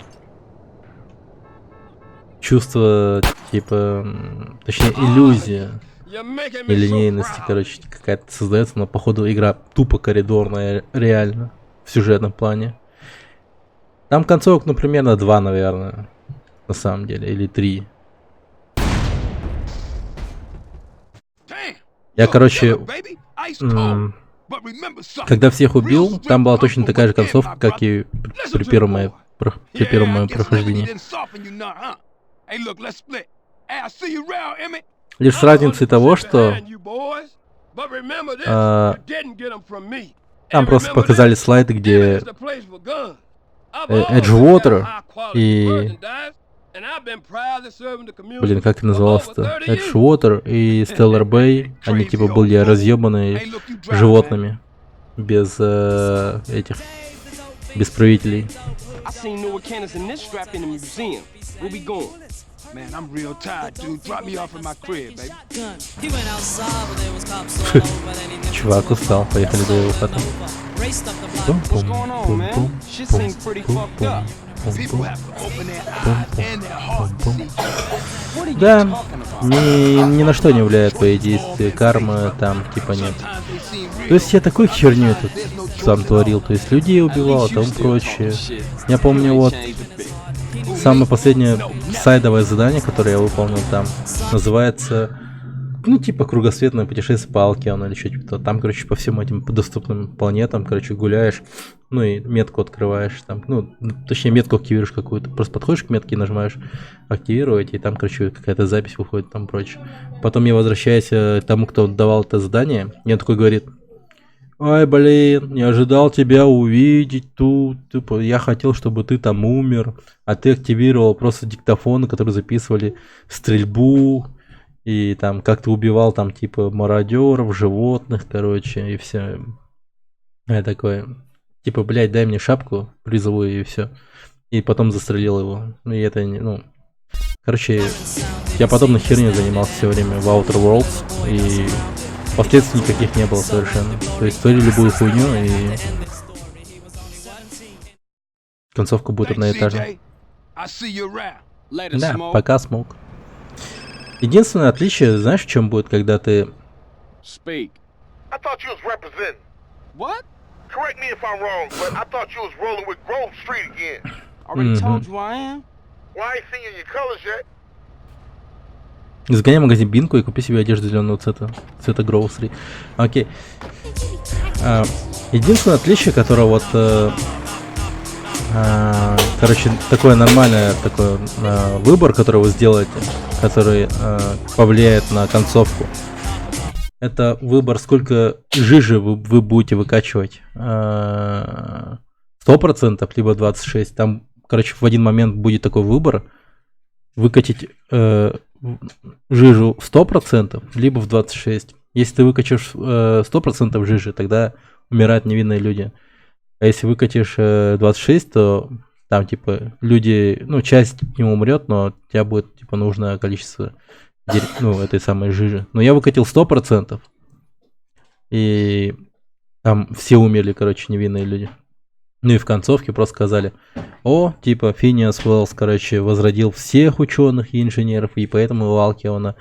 чувство, типа... Точнее, иллюзия нелинейности, короче, какая-то создается, но походу игра тупо коридорная, реально, в сюжетном плане. Там концовок, ну, примерно 2, наверное, на самом деле, или 3. Я, короче, когда всех убил, там была точно такая же концовка, как и при первом моем прохождении. Лишь с разницей того, что там просто показали слайды, где Edgewater и... Блин, как это называлось-то? Edgewater и Stellar Bay, они типа были разъебаны животными. Без этих... без правителей. Man, I'm real tired, dude. Drop me off at my crib, baby. Чувак устал, поехали до его хаты. Да, ни на что не влияет твои действия, карма там типа нет. То есть я такой херню тут сам творил, то есть людей убивал и тому прочее. Я помню вот самое последнее сайдовое задание, которое я выполнил там, называется, ну, типа, кругосветное путешествие по Алкиону или что-то. Там, короче, по всем этим доступным планетам, короче, гуляешь, ну, и метку открываешь, там, ну, точнее, метку активируешь какую-то. Просто подходишь к метке, нажимаешь активировать, и там, короче, какая-то запись выходит, там, прочее. Потом я возвращаюсь к тому, кто давал это задание, и он такой говорит: ой, блин, не ожидал тебя увидеть тут, типа, я хотел, чтобы ты там умер, а ты активировал просто диктофоны, которые записывали стрельбу, и там как ты убивал там типа мародеров, животных, короче, и все. Я такой, типа, блядь, дай мне шапку призовую, и все. И потом застрелил его. И это не, ну... Короче, я подобной херней занимался все время в Outer Worlds, и последствий никаких не было совершенно. То есть творили любую хуйню, и концовка будет одноэтажной. Да, пока смог. Единственное отличие, знаешь, в чем будет, когда ты... Speak. I thought you was representing. What? Correct me if I'm wrong, but I thought you was rolling with Grove Street again. Already told you I am. Well, I ain't seen you in your colors yet. Сгоняй в магазин Бинку и купи себе одежду зеленого цвета Grove Street. Окей. Единственное отличие, которое вот... короче, такое нормальное такой выбор, который вы сделаете, который повлияет на концовку. Это выбор, сколько жижи вы будете выкачивать. 100%, либо 26%. Там, короче, в один момент будет такой выбор. Выкатить жижу в 100%, либо в 26%. Если ты выкачешь 100% жижи, тогда умирают невинные люди. А если выкатишь 26, то там, типа, люди, ну, часть не умрет, но у тебя будет, типа, нужное количество этой самой жижи. Но я выкатил 100%, и там все умерли, короче, невинные люди. Ну и в концовке просто сказали: о, типа, Финиас Уэллс, короче, возродил всех ученых и инженеров, и поэтому у Алкиона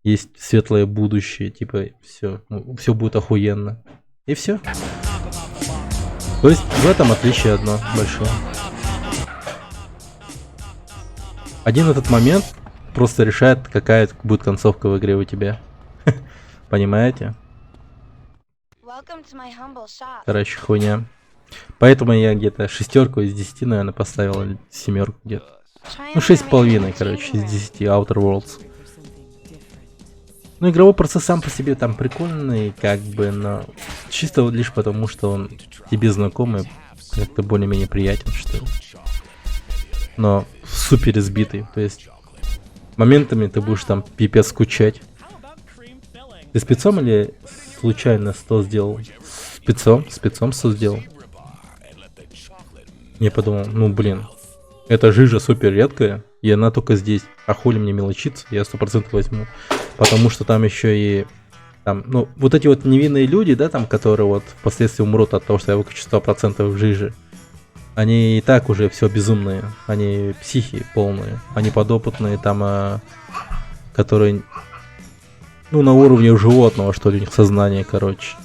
есть светлое будущее, типа, все будет охуенно. И все. То есть в этом отличие одно большое. Один этот момент просто решает, какая будет концовка в игре у тебя. Понимаете? Короче, хуйня. Поэтому я где-то 6 из 10, наверное, поставил, или 7 где-то. Ну, 6,5, короче, из 10 Outer Worlds. Ну, игровой процесс сам по себе там прикольный, как бы, но чисто вот лишь потому, что он тебе знакомый, как-то более-менее приятен, что ли. Но супер избитый, то есть моментами ты будешь там пипец скучать. Ты спецом или случайно 100 сделал? Спецом 100 сделал. Я подумал, ну блин, эта жижа супер редкая, и она только здесь. А хули мне мелочиться, я 100% возьму. Потому что там еще и там, ну, вот эти вот невинные люди, да, там, которые вот впоследствии умрут от того, что я выкачу 100% жижи. Они и так уже все безумные. Они психи полные. Они подопытные там, которые, ну, на уровне животного, что ли, у них сознание, короче.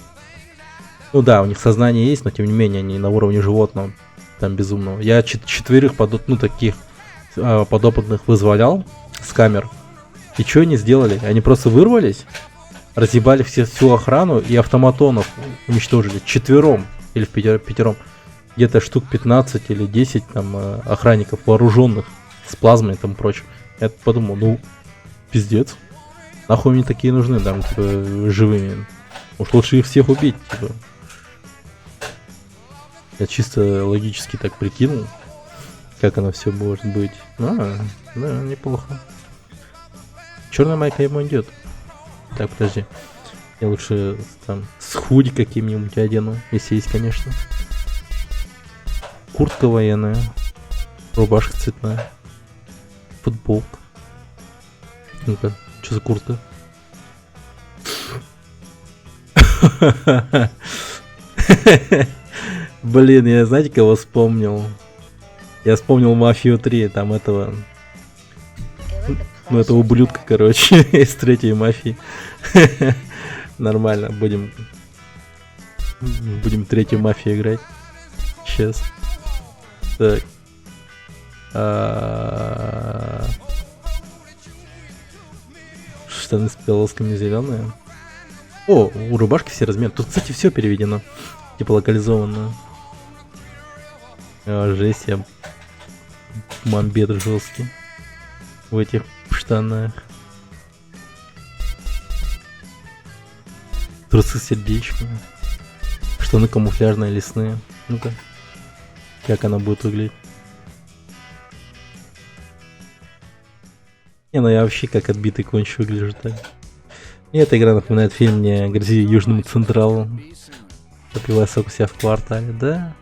Ну да, у них сознание есть, но тем не менее они на уровне животного, там, безумного. Я 4 таких подопытных вызволял с камер. И что они сделали? Они просто вырвались, разъебали всю охрану и автоматонов уничтожили. 4 или 5. Где-то штук 15 или 10 там охранников вооруженных с плазмой и тому прочим. Я подумал, ну, пиздец. Нахуй мне такие нужны, там, типа, живыми. Уж лучше их всех убить, типа. Я чисто логически так прикинул, как оно все может быть. Да, неплохо. Черная майка ему идет. Так, подожди. Я лучше там с худи каким-нибудь одену, если есть, конечно. Куртка военная. Рубашка цветная. Футболка. Ну-ка, что за куртка? Блин, я знаете, кого вспомнил? Я вспомнил Мафию 3, там этого... Ну, это ублюдка, короче, из 3-й мафии. Нормально, будем 3-ю мафию играть. Сейчас. Так. Штаны с полосками зеленые. О, у рубашки все размеры. Тут, кстати, все переведено. Типа локализованно. Жесть, я мамбет жесткий. В этих штанах. Трусы с сердечками. Штаны камуфляжные, лесные. Ну-ка. Как она будет выглядеть? Не, ну я вообще как отбитый конч выгляжу так. И эта игра напоминает фильм «Не грози Южному Централу». Попивая сок у себя в квартале, да?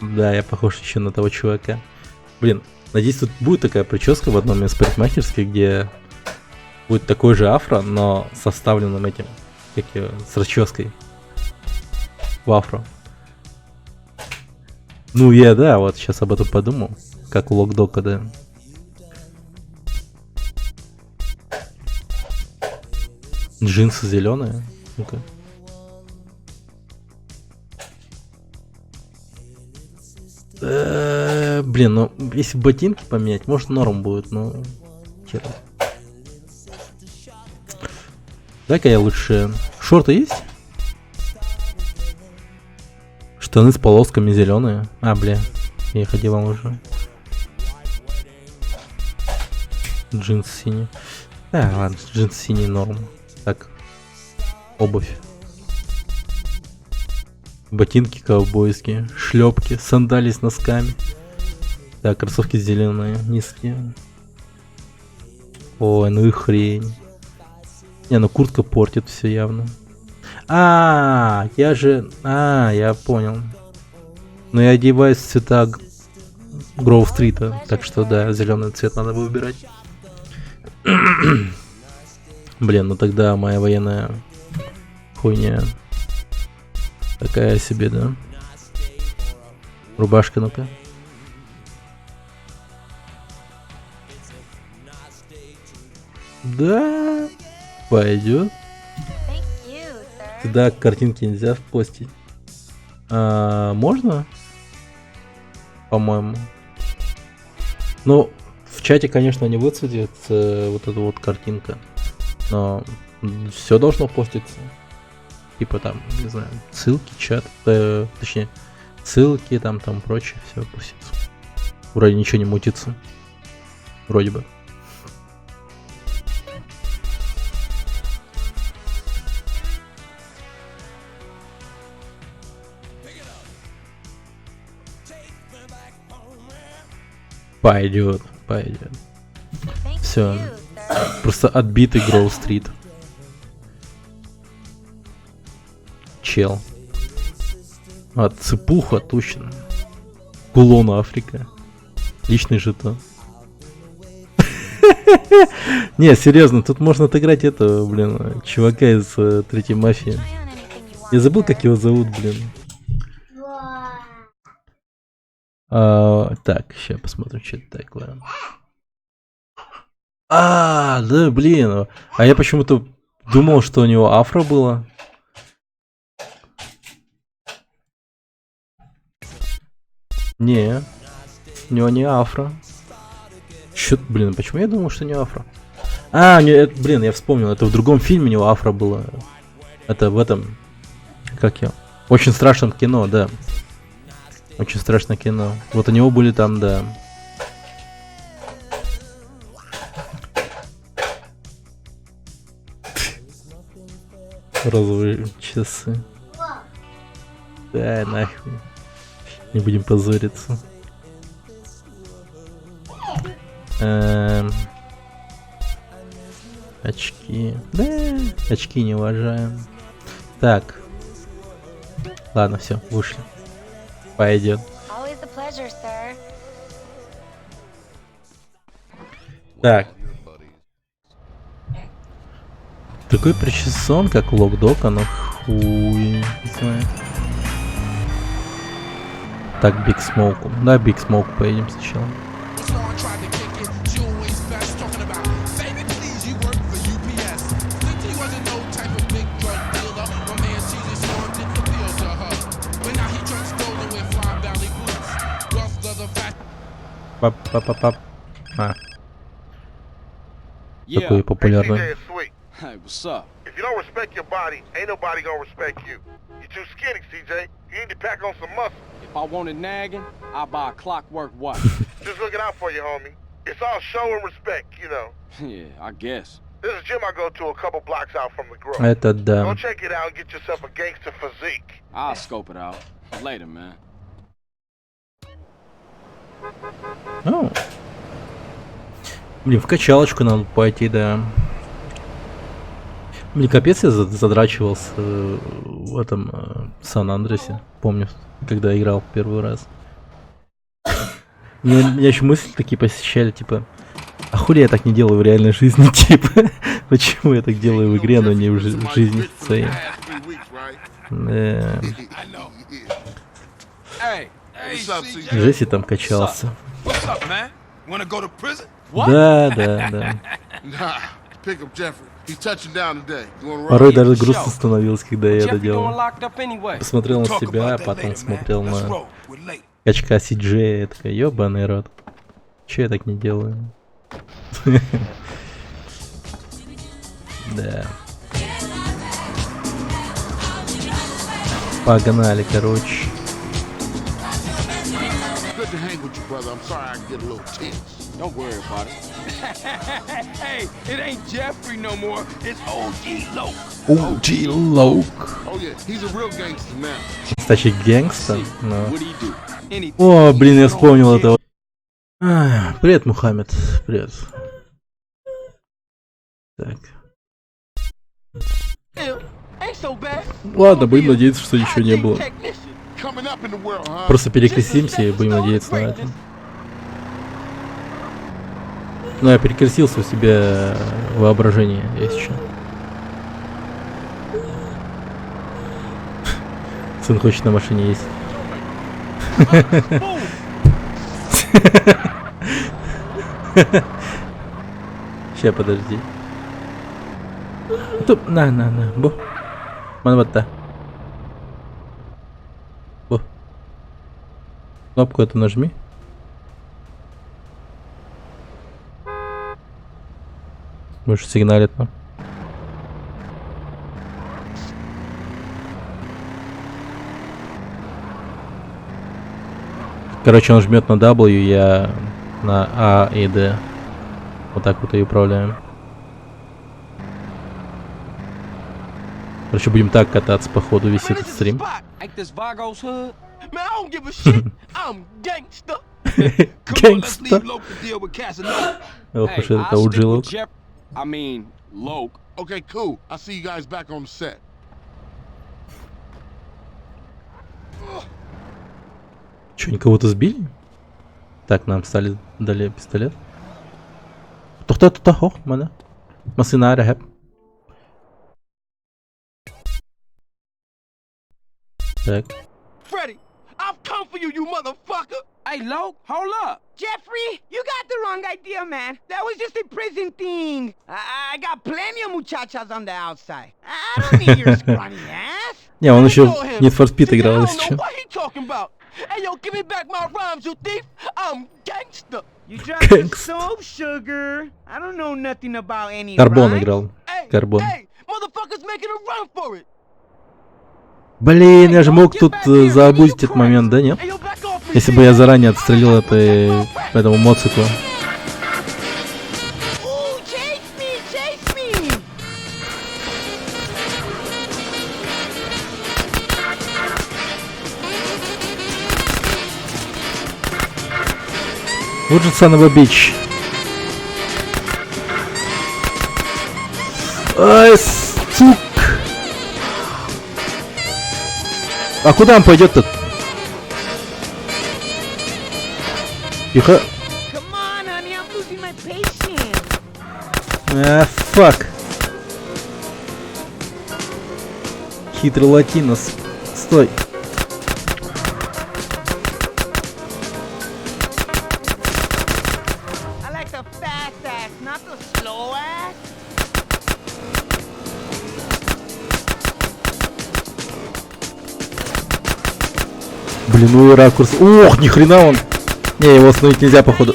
Да, я похож еще на того чувака. Блин, надеюсь, тут будет такая прическа в одном из парикмахерских, где будет такой же афро, но со вставленным этим, как его, с расческой в афро. Ну, я, да, вот сейчас об этом подумал, как у Локдока, да. Джинсы зеленые. Ну-ка. Блин, ну если ботинки поменять, может норм будет, но хер. Дай-ка я лучше. Шорты есть? Штаны с полосками зеленые. А, бля, я их одевал уже. Джинсы синие. А, ладно, джинсы синие норм. Так, обувь. Ботинки ковбойские, шлепки, сандали с носками. Так, кроссовки зеленые, низкие. Ой, ну и хрень. Не, ну куртка портит все явно. Я понял. Но я одеваюсь в цвета Гроув-стрита, так что да, зеленый цвет надо выбирать. Блин, ну тогда моя военная хуйня такая себе, да? Рубашка, ну-ка. Да, пойдет. Туда картинки нельзя постить. Можно? По-моему. Ну, в чате, конечно, не выцветится вот эта вот картинка. Но все должно поститься. Типа там, не знаю, ссылки, чат, точнее, ссылки, там прочее, все постится. Вроде ничего не мутится. Вроде бы. Пойдет, пойдет. Все. Просто отбитый Гроув-стрит. Чел. Цепуха, точно. Кулон Африка. Личный жетон. Не, серьезно, тут можно отыграть этого, блин, чувака из Третьей мафии. Я забыл, как его зовут, блин. Так, сейчас посмотрим, что это такое. Да, блин. А я почему-то думал, что у него афро было. Не, у него не афро. Чё, блин, почему я думал, что не афро? Блин, я вспомнил, это в другом фильме у него афро было. Это в этом, как я? Очень страшном кино, да. Очень страшное кино. Вот у него были там, да. Розовые часы. Да, нахуй. Не будем позориться. Очки. Да, очки не уважаем. Так. Ладно, все, вышли. Пойдет. Так. Такой причесон, как Локдок, оно хуй не знаю. Так, Биг Смоуку. Да, Биг Смоук поедем сначала. Пап. Такой популярный. Hey, what's up? If you don't respect your body, ain't nobody gonna respect you. You're too skinny, CJ. You need to pack on some muscle. If I wanted nagging, I'd buy a clockwork watch. Just looking out for you, homie. It's all show and respect, you know. Yeah, I guess. There's a gym I go to a couple blocks out from the Grove. Это да. Go check it out and get yourself a gangster physique. I'll scope it out. Later, man. Блин, в качалочку надо пойти, да. Блин, капец я задрачивался в этом Сан-Андресе. Помню, когда играл в первый раз. Меня еще мысли такие посещали, типа, а хули я так не делаю в реальной жизни, типа, почему я так делаю в игре, но не в жизни своей. Джесси там качался. Да. Порой даже грустно становилось, когда я это делал. Посмотрел на себя, а потом смотрел на качка CJ, я такой, ёбаный рот. Че я так не делаю? Да. Погнали, короче. Don't worry about it. Hey, it ain't Jeffrey no more. It's OG Loke. OG Loke. Oh yeah, he's a real gangster now. Кстати, гангстер. Но... О, блин, я вспомнил этого. Привет, Мухаммед. Привет. Так. Ладно, будем надеяться, что ничего не было. Просто перекрестимся и будем надеяться на это. Ну, я перекрестился у себя воображение, если что. Сын хочет на машине ездить. Ща, подожди. Тут, на, бо. Манвата. Бо. Кнопку эту нажми. Может, сигналит нам. Короче, он жмет на W, я на A и D. Вот так вот и управляем. Короче, будем так кататься, походу, весь этот стрим. Гангста. Ох уж это OG Loke. I mean, Loke. Okay, cool. I'll see you guys back on the set. Че, никого-то сбили? Так, нам дали пистолет. О, мана. Масына рэп. Так. Freddy, I've come for you, you motherfucker. Hey, Loke, hold up. Jeffrey, you got the wrong idea, man. That was just a prison thing. I got plenty of muchachas on the outside. I don't need your scrawny ass. Не, он еще в Need for Speed играл, если что. Hey, yo, give me back my rhymes, you thief. I'm gangster. You dropped the soap, sugar. I don't know nothing about any Карбон играл. Карбон. Hey, motherfuckers making a run for it. Блин, я же мог тут заобузить этот момент, да нет? Если бы я заранее отстрелил этому моциклу. Вот же son of a bitch. Ай, сук. А куда он пойдет-то? Тихо. Фак. Хитрый латинос. Стой. Блин, ну и ракурс. Ох, ни хрена он. Не, его остановить нельзя, походу.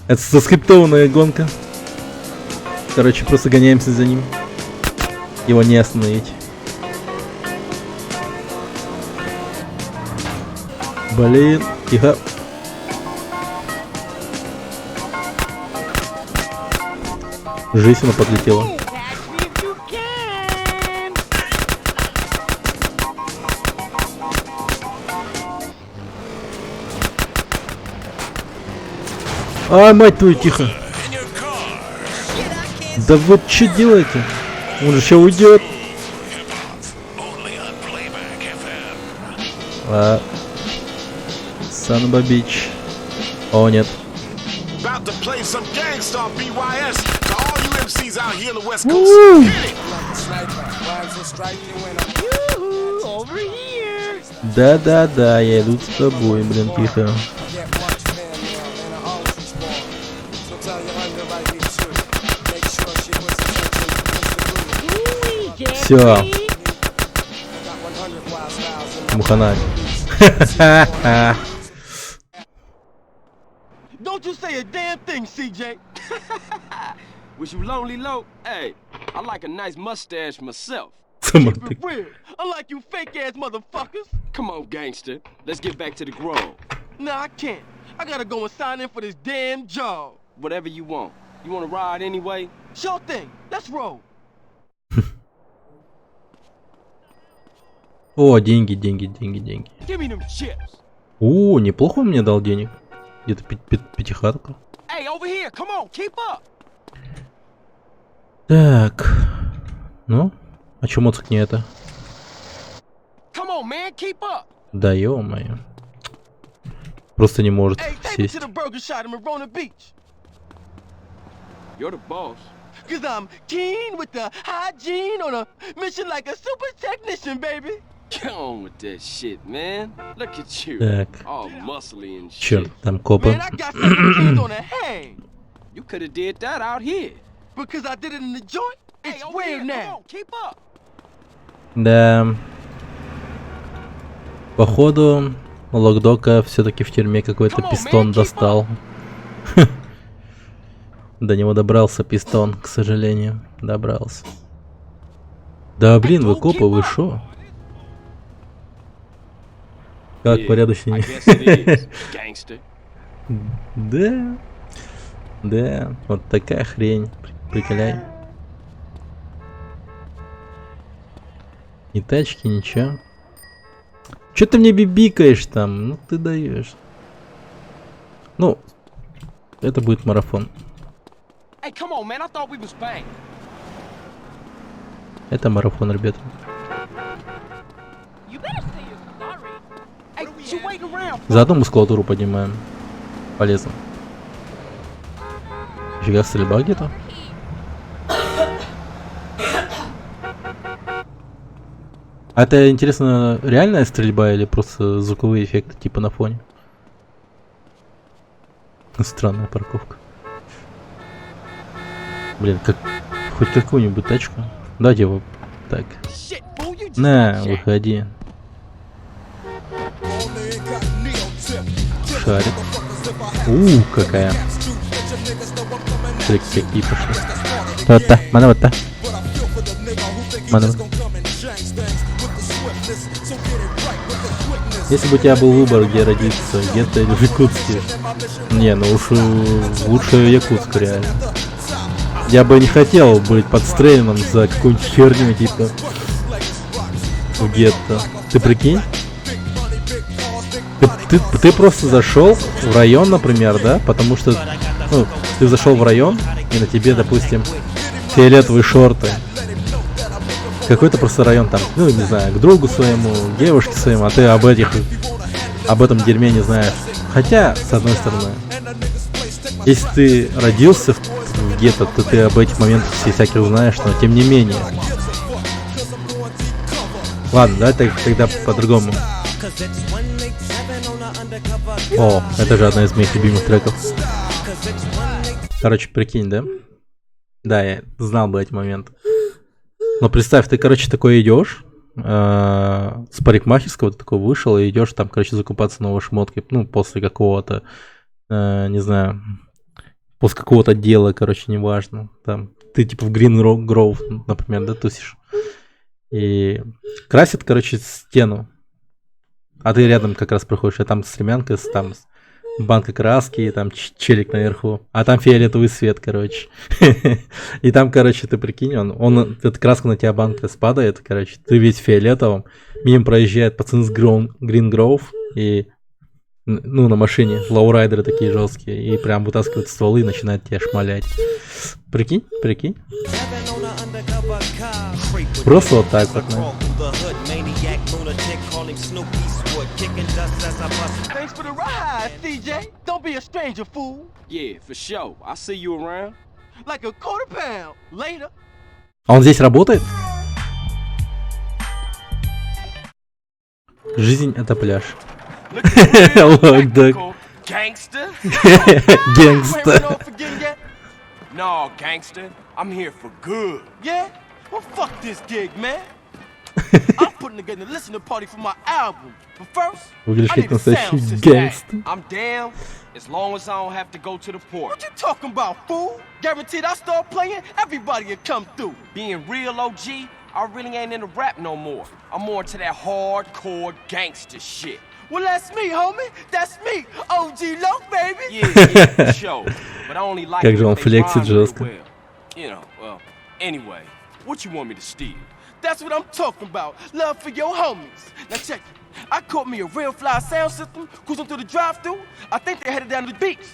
Это заскриптованная гонка. Короче, просто гоняемся за ним. Его не остановить. Блин, тихо. Жизнь она подлетела. Ай, мать твою, тихо. Да вы что делаете? Он же сейчас уйдет. Санба Бич. О, нет. About to play some Gangstar BYS to all you MCs out here on the West Coast. Hit it! Over here. Да-да-да, я иду с тобой, блин, пиха. Все. Мухана. Don't you say a damn thing, CJ. Was you lonely, low? Hey, I like a nice mustache myself. Keep it real, unlike you fake-ass motherfuckers. Come on, gangster. Let's get back to the Grove. Nah, I can't. I gotta go and sign in for this damn job. Whatever you want. You want to ride anyway? Sure thing. Let's roll. О, деньги, деньги, деньги, деньги. Give me them chips. О, неплохо он мне дал денег. Где-то пятихатка. Hey, over here. Come on, keep up. Так. Ну, а чё моцик не это? Come on, man, keep up. Да ё-моё. Просто не может Hey, take me сесть. to the burger shot in Marona Beach. You're the boss. Cause I'm keen with the hygiene on a mission like a super technician, baby. Get on with that shit, man. Look at you. Так. All muscly and shit. Черт, там копы. Man, I got some keys on a hang. You could have did that out here. Because I did it in the joint, it's Hey, over weird here. Come now. on, keep up. Да. Походу, Локдока все-таки в тюрьме какой-то пистон достал. До него добрался пистон, к сожалению. Добрался. Да блин, вы копы, вы шо? Как порядочнее. Да. Да, вот такая хрень. Приколяй. Ни тачки, ничего. Чё ты мне бибикаешь там? Ну ты даешь. Ну, это будет марафон. Hey, come on, man. I thought we was bang. Это марафон, ребята. Hey, what you waiting around? Заодно мускулатуру поднимаем. Полезно. Фига, стрельба где-то. А это, интересно, реальная стрельба или просто звуковые эффекты типа на фоне? Странная парковка. Блин, как хоть какую-нибудь тачку. Дайте его. Так. На, выходи. Шарик. Какая. Смотри, какие пошли. Вот-то, мана-вот-то. Мана. Если бы у тебя был выбор, где родиться, где-то или в Якутске. Не, ну уж лучше Якутск, реально. Я бы не хотел быть подстреленным за какую-нибудь херню, типа в гетто. Ты прикинь? Ты просто зашел в район, например, да? Потому что, ну, ты зашел в район, и на тебе, допустим, фиолетовые шорты. Какой-то просто район там, ну, не знаю, к другу своему, к девушке своему, а ты об этом дерьме не знаешь. Хотя, с одной стороны, если ты родился в гетто, то ты об этих моментах все всякие узнаешь, но тем не менее. Ладно, давай тогда по-другому. О, это же одна из моих любимых треков. Короче, прикинь, да? Да, я знал бы эти моменты. Но представь, ты, короче, такой идешь, с парикмахерского ты такой вышел и идешь там, короче, закупаться новой шмоткой, ну, после какого-то, не знаю, после какого-то дела, короче, неважно. Там, ты типа в Green Grove, например, да, тусишь. И красит, короче, стену. А ты рядом как раз проходишь, а там стремянка, там банка краски, и там челик наверху, а там фиолетовый свет, короче. И там, короче, ты прикинь, эта краска на тебя банка спадает, короче, ты весь фиолетовым, мимо проезжает пацан с Green Grove, и, ну, на машине, лоурайдеры такие жесткие, и прям вытаскивают стволы и начинают тебя шмалять. Прикинь, прикинь. Просто вот так вот, Thanks for the ride, CJ. Don't be a stranger, fool. Yeah, for sure. I'll see you around. Like a quarter pound. Later. А он здесь работает? Жизнь это пляж. Локдог. Gangster? Гангста. No, gangster. I'm here for good. Yeah? Well, fuck this gig, man. I'm putting together a listening party for my album. But first, Выглядишь I как need a sound настоящий system. гангста. I'm down as long as I don't have to go to the port. What you talking about, fool? Guaranteed I start playing, everybody will come through. Being real OG, I really ain't into rap no more. I'm more into that hardcore gangster shit. Well, that's me, homie. That's me. OG Loc, baby. Yeah, for sure. But I only like Как же it он if they флексит rhyme real жестко. well. You know, well, anyway, what you want me to steal? That's what I'm talking about. Love for your homies. Now check it. I caught me a real fly sound system cruising through the drive-thru. I think they headed down to the beach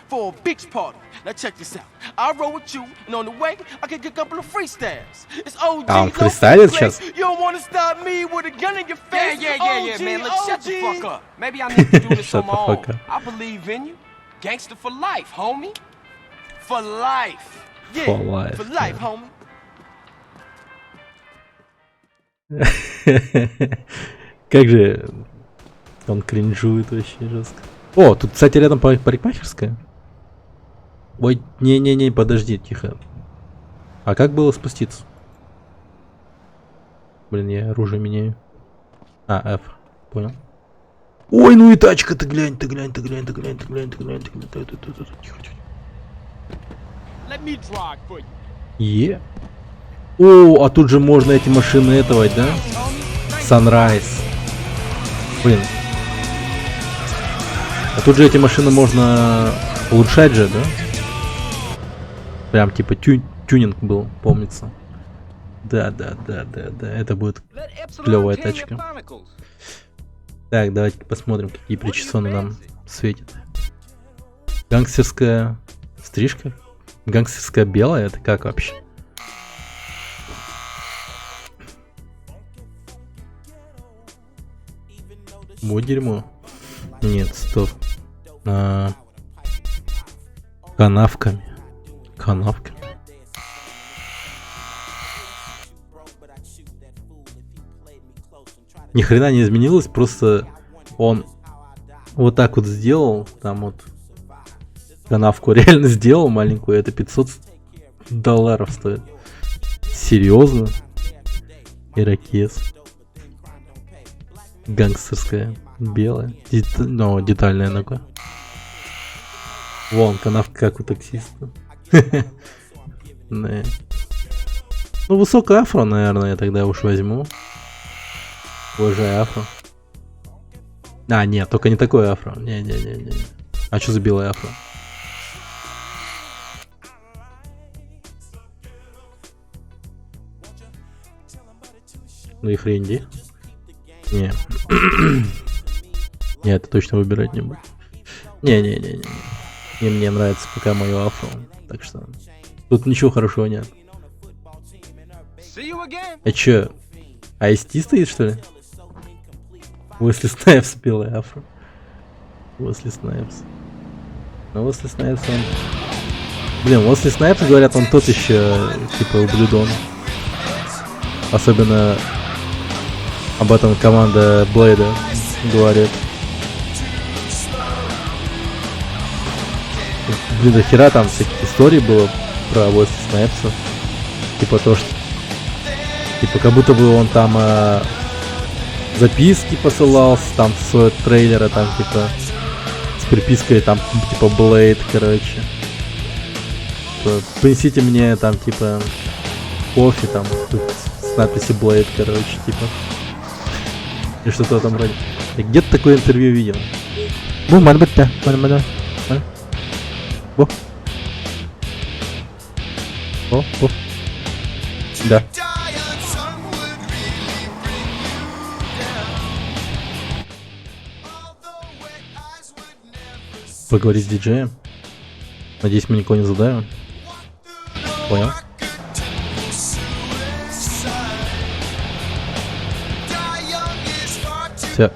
for a beach party. Now check this out. I roll with you, and on the way, I can get a couple of freestyles. It's OG. А он Loc фристайлит Place. сейчас? You don't want to stop me with a gun in your Yeah, face. yeah, man. Let's shut the OG. fuck up. Maybe I need to do this Shut on my the own. fuck up. I believe in you. Gangster for life, homie. For life. Yeah, For life, for life, yeah. homie. Как же он кринжует вообще жестко. О, тут, кстати, рядом парикмахерская. Ой, не-не-не, подожди, тихо. А как было спуститься? Блин, я оружие меняю. А, F, понял. Ой, ну и тачка, ты глянь. Тихо, тихо. Е. О, а тут же можно эти машины этого, да? Sunrise. Блин. А тут же эти машины можно улучшать же, да? Прям типа тюнинг был, помнится. Да. Это будет клевая тачка. Так, давайте посмотрим, какие причесоны нам светят. Гангстерская стрижка. Гангстерская белая, это как вообще? Вот дерьмо. Нет, стоп. Канавками. Ни хрена не изменилось, просто он вот так вот сделал, там вот канавку реально сделал маленькую, это $500 стоит. Серьезно? Ирокез. Гангстерская, белая, детальная нога. Вон, канавка как у таксиста. Ну, высокая афро, наверное, я тогда уж возьму. Уважаю афро. А, нет, только не такое афро. Не. А что за белое афро? Ну и хренди. Не. Не, это точно выбирать не буду. Не. И мне нравится пока мое афро. Так что тут ничего хорошего нет. А чё? IST стоит, что ли? Wesley Snipes белый афро. Wesley Snipes. Ну, Wesley Snipes он... Блин, Wesley Snipes, говорят, он тот еще типа ублюдон. Особенно об этом команда Блейда говорит. Блин, до хера там всяких историй было про Wesley Snipes. Типа то, что... Типа как будто бы он там записки посылал, там своего трейлера, там типа с припиской там типа Blade, короче. Принесите мне там типа кофе там с надписью Blade, короче, типа. И что-то там вроде. Я где-то такое интервью видел. Ну, может быть, да. О. Да. Поговорить с диджеем. Надеюсь, мы никого не задавим. Понял? Все.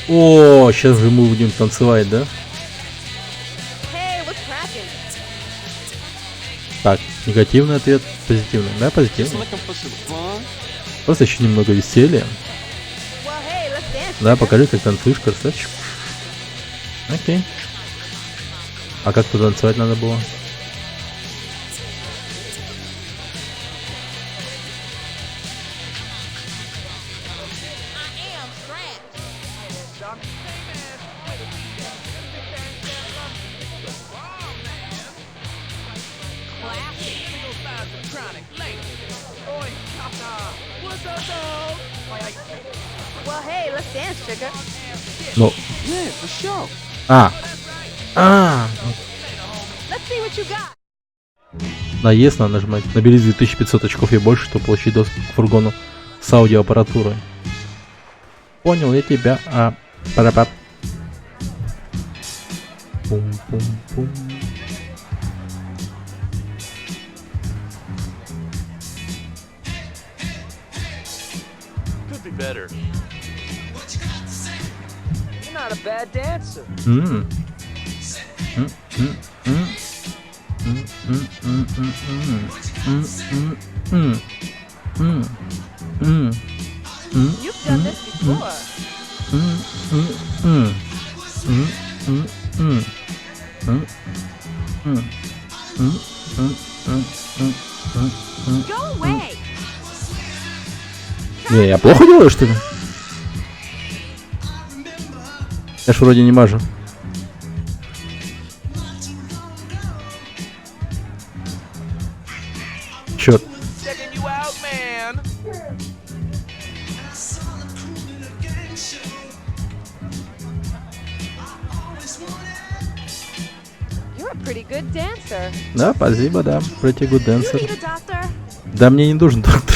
О, сейчас же мы будем танцевать, да? Hey, what's cracking? Так, негативный ответ, позитивный. Да, позитивный. Просто еще немного веселья. Well, hey, let's dance. Да, покажи, как танцуешь, красавчик. Окей. А как тут танцевать надо было? Well, hey, let's dance, sugar. Ну. Yeah, for sure. А. Let's see what you got. На ЕС надо нажимать. Набери 2500 очков и больше, чтобы получить доступ к фургону с аудиоаппаратурой. Понял я тебя. Парапап. Пум-пум-пум. Could be better. You're not a bad dancer. You've done this before. Go away. Не, я плохо делаю, что ли? Я ж вроде не мажу. Черт. Checking you out, man. You're a pretty good dancer. Да, спасибо, да. Pretty good You dancer. need a doctor? Да мне не нужен доктор.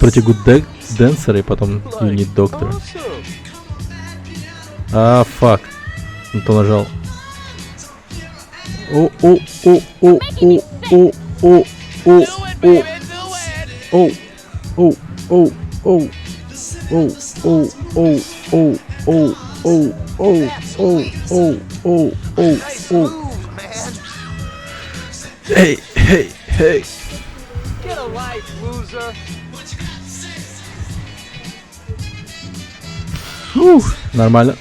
Pretty good dancer и потом you need doctor. А, фак. Не то нажал. О. Эй. Get a life, loser. Нормально.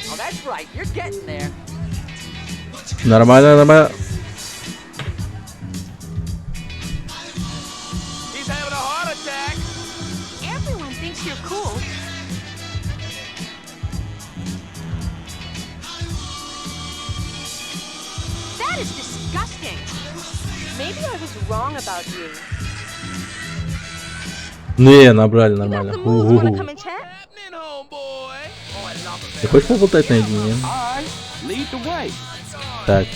Oh, that's right. You're getting there. Нормально. He's having a heart attack. Everyone thinks you're cool. That is disgusting. Maybe I was wrong about you. Не, набрали You got нормально. some moves. Wanna come and chat? Ты хочешь поболтать наедине? Alright, lead the way. Так.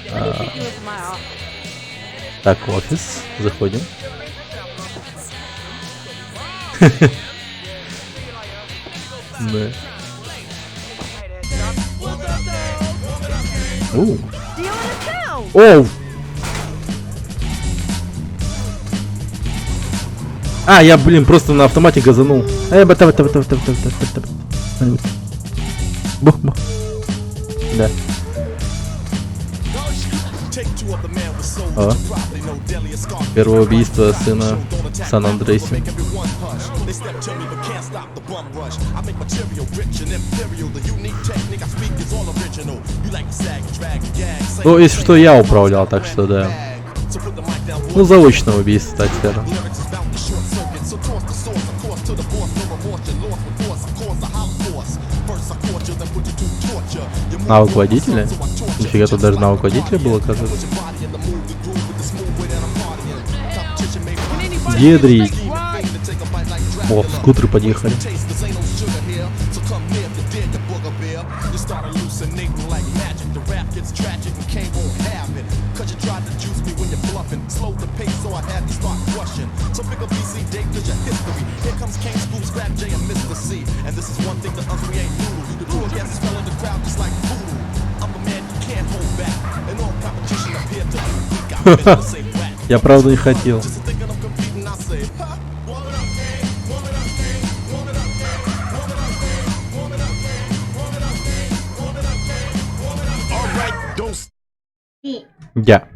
Let me take you into my office. Так, офис. Заходим. Да. Оу. Do you wanna down? Оу. А, я, блин, просто на автомате газанул. Бух. Да. О. Первое убийство сына Сан-Андреасе. Ну, если что, я управлял, так что да. Ну, заочное убийство, так скажем. Навык водителя? Нифига, тут даже навык водителя было, оказывается. Ядрить. О, скутеры подъехали. Я правда не хотел. Я.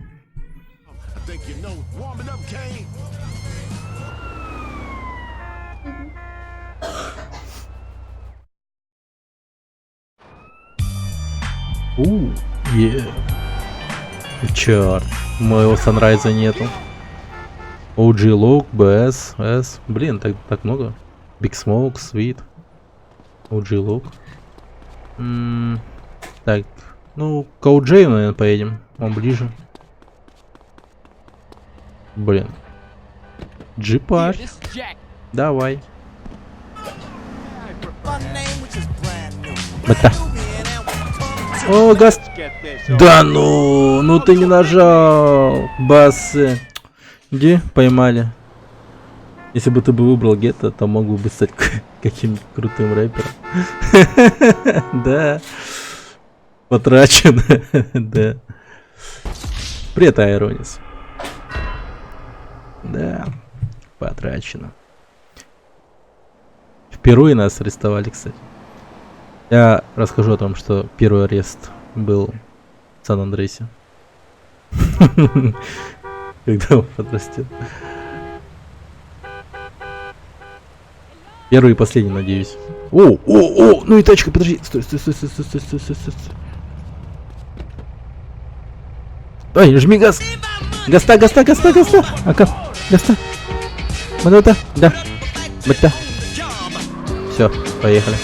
Черт, моего санрайза нету. OG Look, BS, S. Блин, так много. Big Smoke, Sweet. OG Look. Так, ну, к OJ, наверное, поедем. Он ближе. Блин. Джипаж. Давай. Это. О, газ. Да ну ты не нажал. Басы. Иди, поймали. Если бы ты бы выбрал Гетто, то мог бы стать каким-нибудь крутым рэпером. Да. Потрачено. Да. Привет, Айронис. Да. Потрачено. Впервые нас арестовали, кстати. Я расскажу о том, что первый арест был в Сан-Андреасе. Когда он подрастет. Первый и последний, надеюсь. О, ну и тачка, подожди. Стой. Ой, жми газ. Гаста. Ака, гаста. Манута, да. Бата. Все, поехали.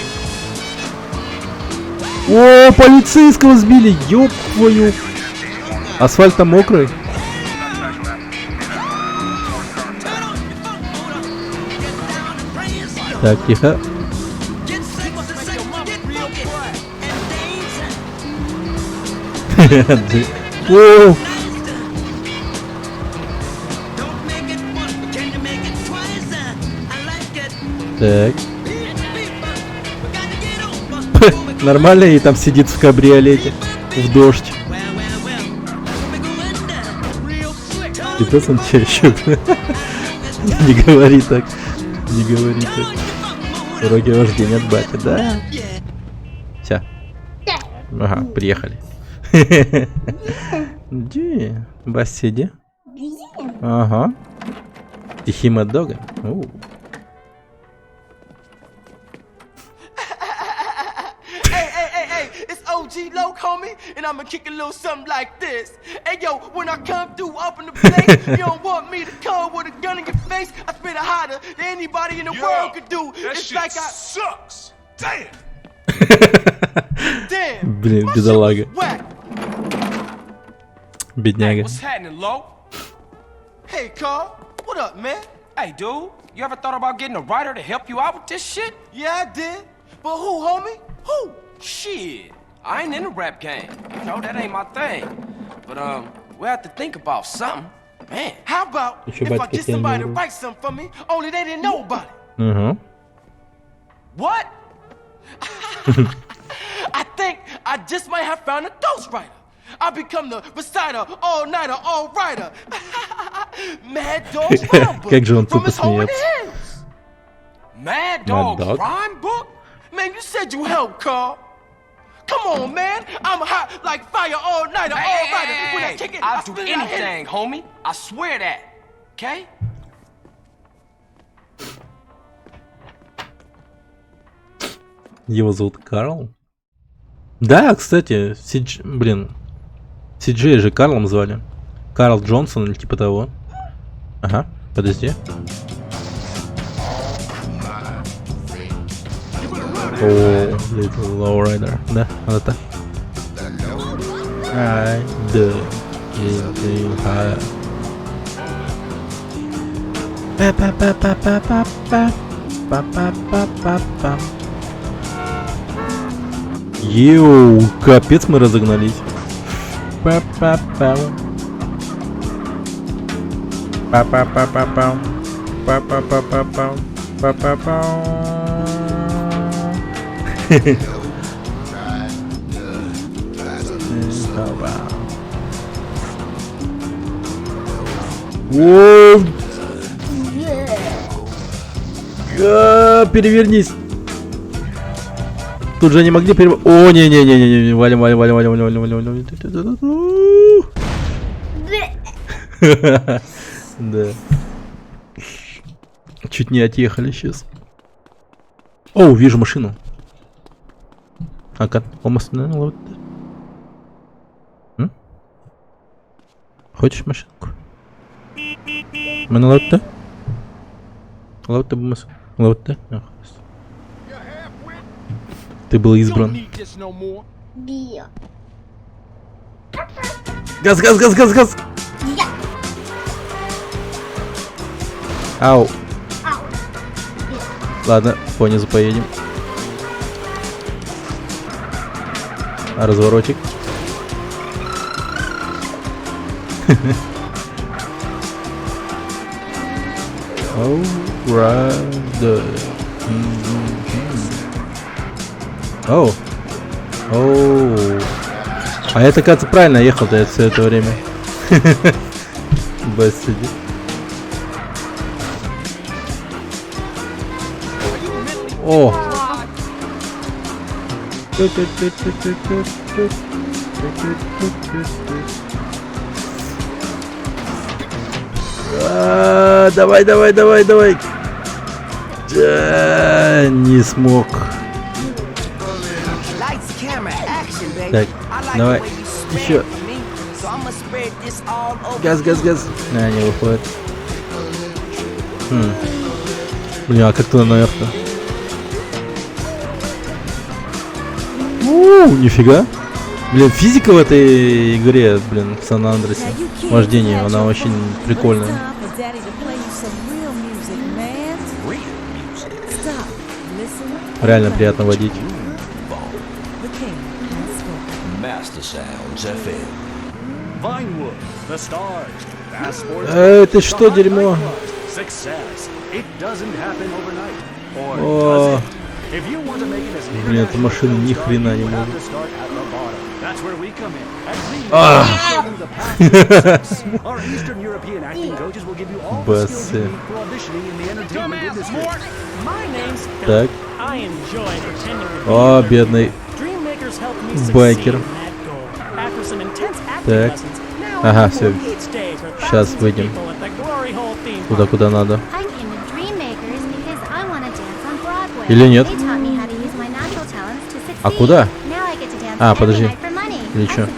О, полицейского сбили, ёб твою. Асфальт там мокрый. Так, тихо. О! Так. Нормально и там сидит в кабриолете в дождь. И то он чаще. Не говори так. Не говори так. Уроки вождения от бати, да? Все. Ага, приехали. Ди, Басиди. Ага. Тихий мат-дога. OG Loc, homie, and I'ma kick a little something like this. Hey yo, when I come through up in the place, you don't want me to come with a gun in your face. I spit it hotter than anybody in the world could do. It's like I sucks. Damn. Damn. Блин, бедолага. Бедняга. What's happening, Lo? Hey, Carl. What up, man? Hey, dude. You ever thought about getting a writer to help you out with this shit? Yeah, I did. But who, homie? Who? Shit. I ain't in the rap game. No, that ain't my thing. But, we have to think about something. Man. How about if I get somebody to write something for me, only they didn't know about it? Mm-hmm. What? I think I just might have found a ghostwriter. I become the reciter, all-nighter, all-writer. Mad Dog's rhyme book Как же он from тупо his home in the смеется. hills. Mad Dog's Dog? rhyme book? Man, you said you helped, Carl. Come on, man. I'm hot like fire, all-nighter, all-writer. When I kick it, I'll I do spit it, I hit it. anything, homie. I swear that. Okay? Его зовут Карл? Да, кстати, Си-Джей же Карлом звали. Карл Джонсон или типа того. Ага, подожди. О, Little Lowrider. Да, вот это. I do it higher. Па-па-па-па-па-па-па-па-па-па. Йоу, капец, мы разогнались. Па-па-пау. Па-па-па-па-пау. Па-па-па-па-пау. Па-па-пау. Воу. Перевернись. Тут же не могли перевернуть. О, не-не-не-не-не. Валим. Да. Чуть не отъехали сейчас. О, вижу машину. Ака, almost вот. Хочешь машинку? Мене ловте? Ловте бумас. Ловте? Ты был избран. Газ, газ, газ, газ, газ! Ау. Ладно, понизу поедем. Разворотик. Оу. Оу. А я, кажется, правильно ехал-то я все это время. Бас сидит. О! Давай, давай, давай, давай. Да, не смог. Так, давай. Еще. Газ, газ, газ. А, не выходит. Блин, а как туда наверх-то? Нифига. Блин, физика в этой игре, блин, в Сан-Андреасе. Вождение, она очень прикольная. Реально приятно водить. Это что, дерьмо? О, блин, эта машина ни хрена не может. Басы. Так. О, бедный байкер. Так. Ага, все. Сейчас выйдем. Туда, куда надо. Или нет? А куда? А, подожди. Или что?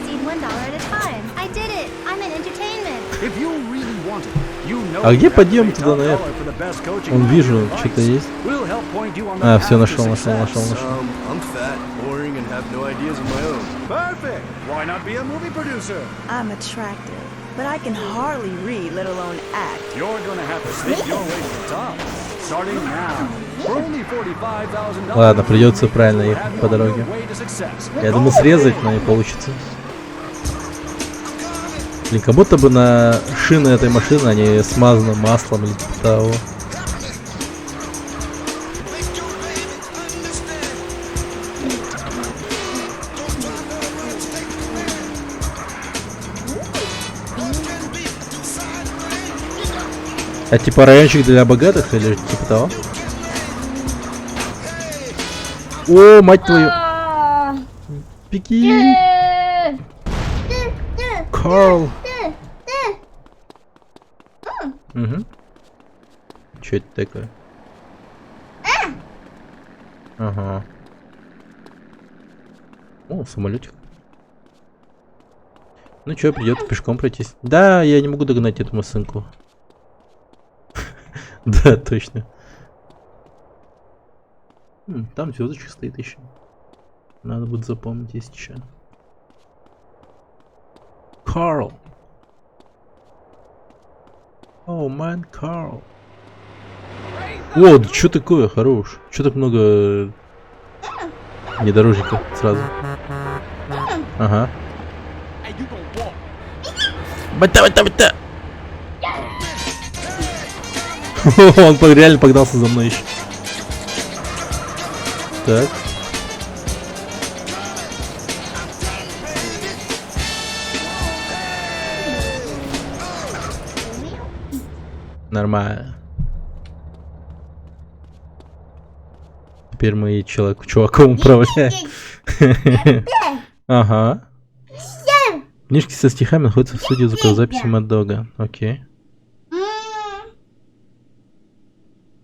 А где подъем туда наверх? Он вижу, что-то есть. А, все, нашел. But I can hardly read, let alone act. You're gonna have to speak your way to the top. Starting now. For only $45,000. Ладно, придется правильно ехать по дороге. Я думаю срезать, но не получится. Блин, как будто бы на шины этой машины они смазаны маслом или типа того. А типа райончик для богатых или типа того? О, мать твою! Беги! Карл! Угу. Че это такое? Ага. О, самолетик. Ну чё, придется пешком пройтись. Да, я не могу догнать эту машинку. Да, точно. Там звездочка стоит еще. Надо будет запомнить, есть еще. Карл. О, мэн, Карл. О, да что такое, хорош. Что так много внедорожников сразу? Ага. Бата. Он реально погнался за мной еще. Так. Нормально. Теперь мы чуваком управляем. Ага. Книжки со стихами находятся в студии звукозаписи Mad Dog'а. Окей.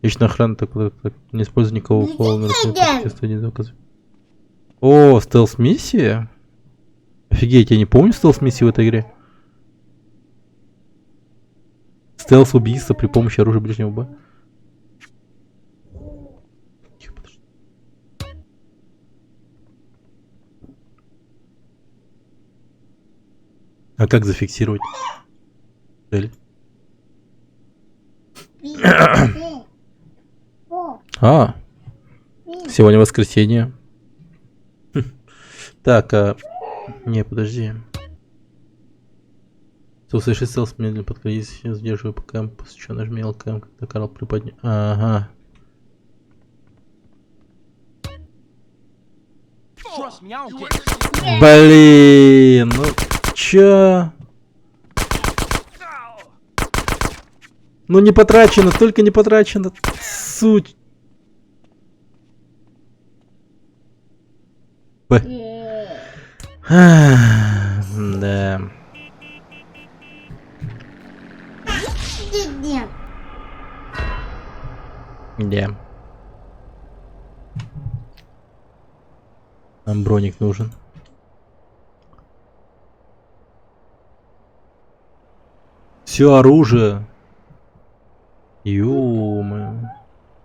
Личная охрана так не использует никого полного в студии звукозаписи. О, стелс-миссия? Офигеть, я не помню стелс-миссии в этой игре. Стелс-убийство при помощи оружия ближнего боя. А как зафиксировать цель? А, сегодня воскресенье. Так, не, подожди. Услышишь стелс, медленно подходить, задерживаю ПКМ, после чего нажми ЛКМ, когда Карл приподнял. Ага. Блин, ну чё? Ну не потрачено, только не потрачено. Суть. Да. Да. Нам броник нужен. Все оружие. Ё-моё.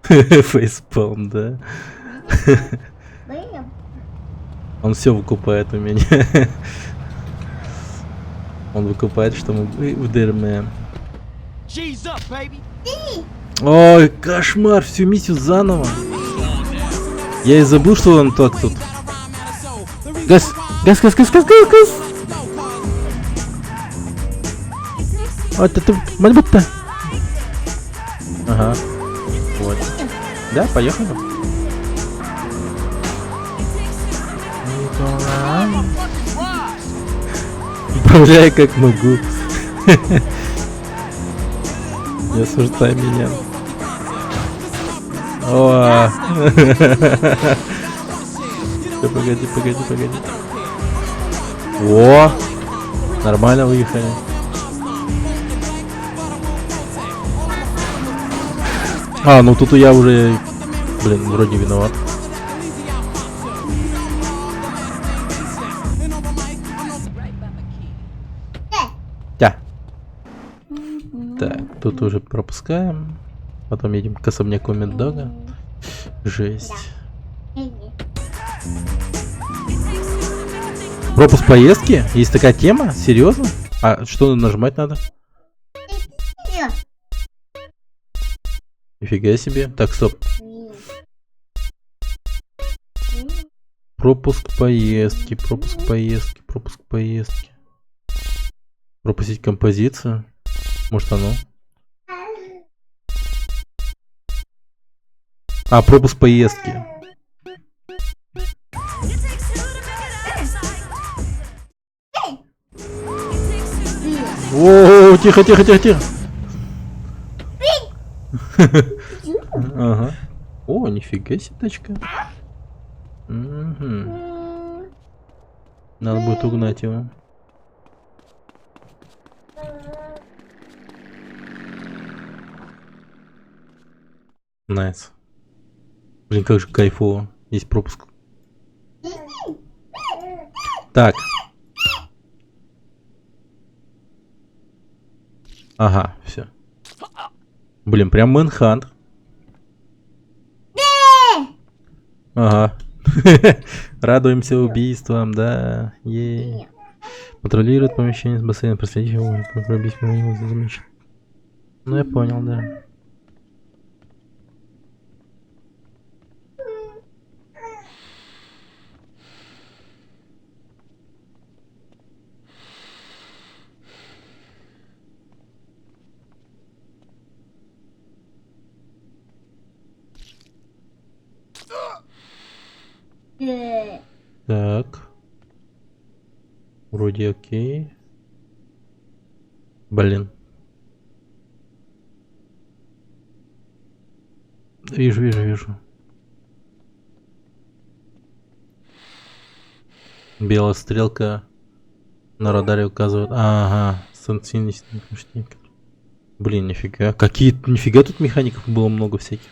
Фейспалм, да. Он все выкупает у меня. Он выкупает, что мы ударим. Ой, кошмар, всю миссию заново. Я и забыл, что он так тут. Газ, газ, газ, газ, газ, газ, газ. Вот это мальбутта. Ага. Вот. Да, поехали. Управляю как могу. Не осуждай меня. О. Погоди, погоди, погоди. О, нормально выехали. А, ну тут я уже, блин, вроде виноват. Да. Так, тут уже пропускаем. Потом едем к особняку Mad Dog'а. Жесть. Пропуск поездки? Есть такая тема? Серьезно? А что нажимать надо? Нифига себе. Так, стоп. Пропуск поездки, пропуск поездки, пропуск поездки. Пропустить композицию. Может оно? А, пропуск поездки. О, тихо, тихо, тихо, тихо. Ага. О, нифига себе тачка. Угу. Надо будет угнать его. Найс. Блин, как же кайфово. Есть пропуск. Так. Ага, все. Блин, прям Мэнхант. Ага. Радуемся убийствам, да. Ей. Патрулирует помещение с бассейном. Проследить его. Пробить его замечательно. Ну, я понял, да. Так. Вроде окей. Блин. Вижу, вижу, вижу. Белая стрелка На радаре указывают. Ага, станционный помощник. Блин, нифига. Нифига тут механиков было много всяких.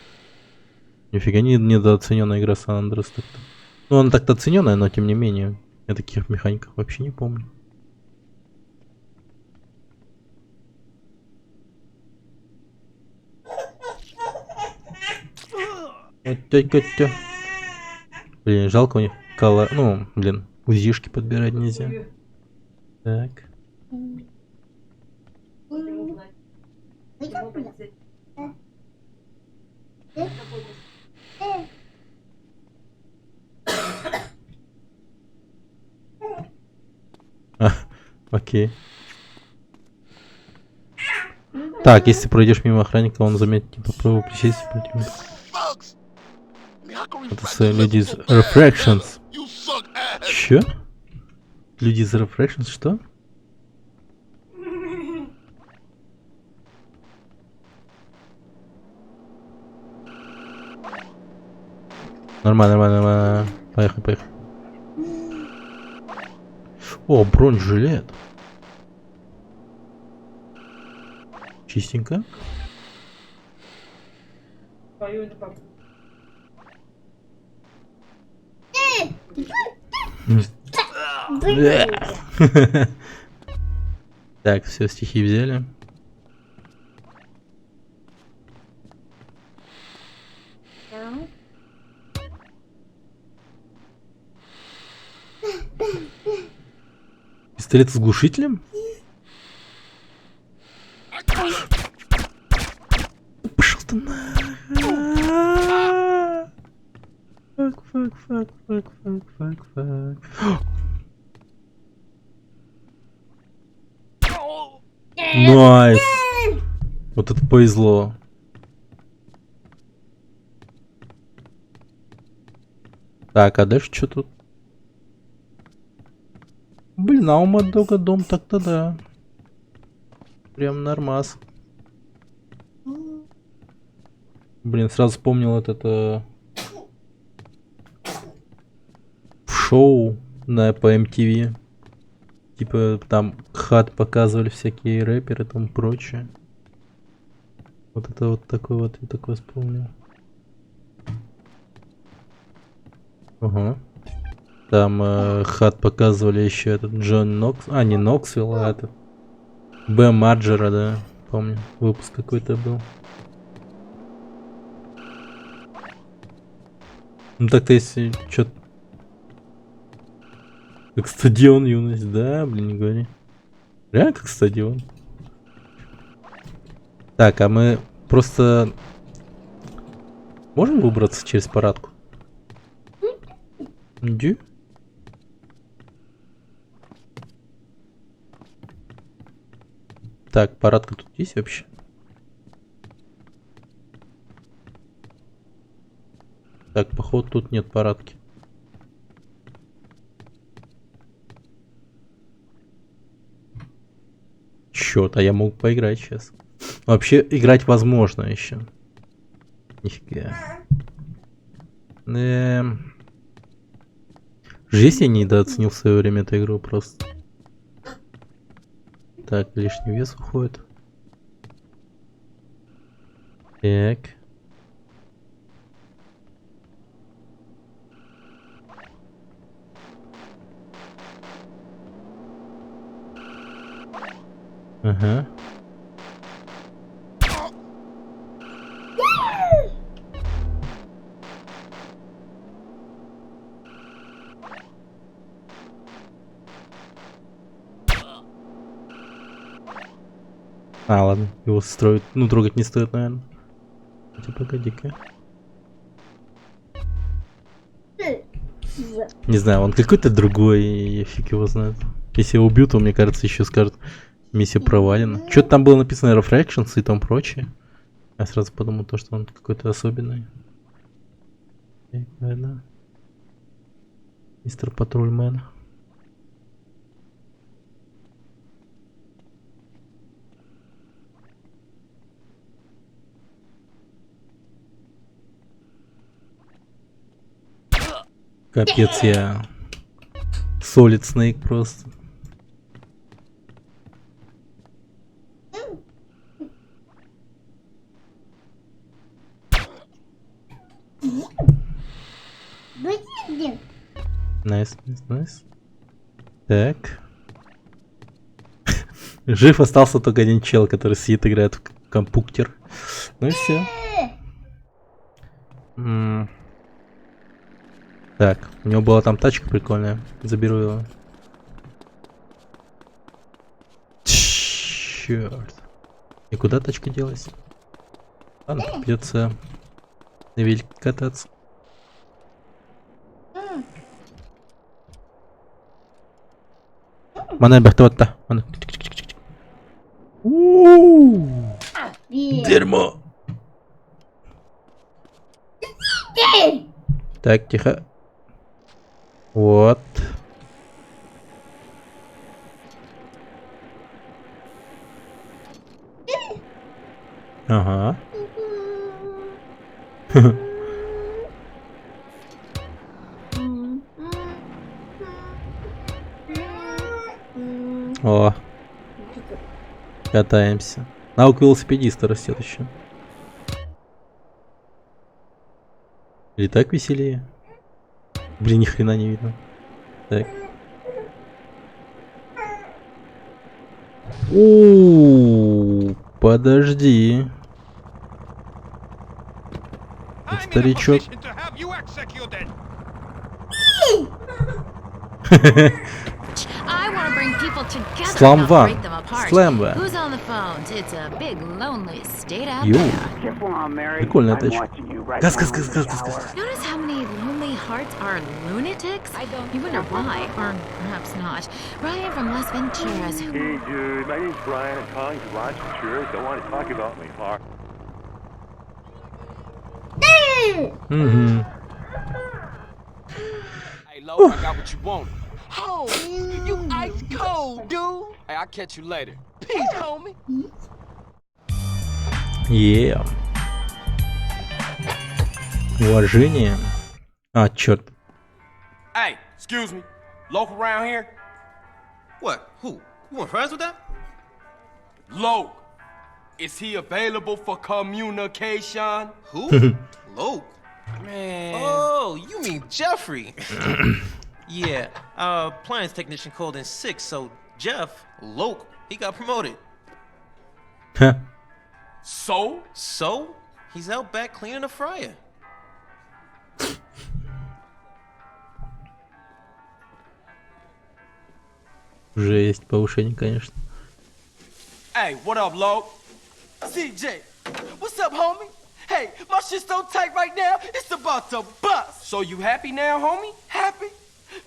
Нифига недооцененная игра San Andreas так-то. Ну, она так-то оцененная, но тем не менее. Я таких механиков вообще не помню. Блин, жалко у них ну, блин, УЗИшки подбирать нельзя. Так. Окей. Так, если пройдешь мимо охранника, он заметит, типа, попробуй присесть против него. Это люди из Refractions. Чё? Люди из Refractions, что? Нормально. Поехали. О, бронежилет. Чистенько. Так, все, стихи взяли. Пистолет с глушителем? Пошел ты на. Фак. Найс. Вот это повезло. Так, а дальше что тут? Блин, а у Маддога дом так-то да. Прям нормас. Блин, сразу вспомнил это шоу по MTV. Типа там хат показывали всякие рэперы и тому прочее. Вот это вот такой вот, я такой вспомнил. Ага. Там хат показывали еще этот Джон Нокс. А, не Ноксвилл, а этот Бэм Марджера, да. Помню, выпуск какой-то был. Ну так-то если что-то... Как стадион юность, да, блин, не говори. Реально как стадион. Так, а мы просто... Можем выбраться через парадку? Иди. Так, парадка тут есть вообще? Так, походу тут нет парадки. Чёрт, а я могу поиграть сейчас. Вообще, играть возможно еще. Нифига. Жизнь я недооценил в свое время эту игру просто. Так, лишний вес уходит. Так. Ага. А, ладно, его строят. Ну, трогать не стоит, наверное. Хотя, погоди-ка. Не знаю, он какой-то другой, я фиг его знает. Если его убьют, то, мне кажется, еще скажут, миссия провалена. Что-то там было написано Refractions и там прочее. Я сразу подумал, то, что он какой-то особенный. Ладно. Мистер Патрульмен. Капец, я Solid Snake просто. Найс. Так. Жив остался только один чел, который сидит, играет в компьютер. Ну и все. Так, у него была там тачка прикольная. Заберу его. Черт. И куда тачка делась? Ладно, придется на велике кататься. Mana бахтовата. Дерьмо. Так, тихо. Вот. Ага. О, катаемся. Навык велосипедиста растет еще. Или так веселее? Блин, ни хрена не видно. Так. Подожди. Старичок. Сламва. Слэмва. Йоу. Прикольная тачка. Газ. Notice how many lonely hearts are lunatics? You wonder why, or perhaps not. Brian from Las Venturas. Hey, dude, my name's Brian. I'm calling from Las Venturas. Don't want to talk about my car. Hey, Lo, I got what you want. Oh, you ice cold, dude. Hey, I'll catch you later. Peace, homie. Yeah. Уважение. А, черт. Hey, excuse me. Local around here? What? Who? You want friends with that? Loke. Is he available for communication? Who? Loke. Man. Oh, you mean Jeffrey. Yeah, our appliance technician called in sick, so Jeff, Loke, he got promoted. So? So? He's out back cleaning the fryer. Уже есть повышение, конечно. Hey, what up, Loke? CJ, what's up, homie? Hey, my shit's so tight right now, it's about to bust. So you happy now, homie? Happy?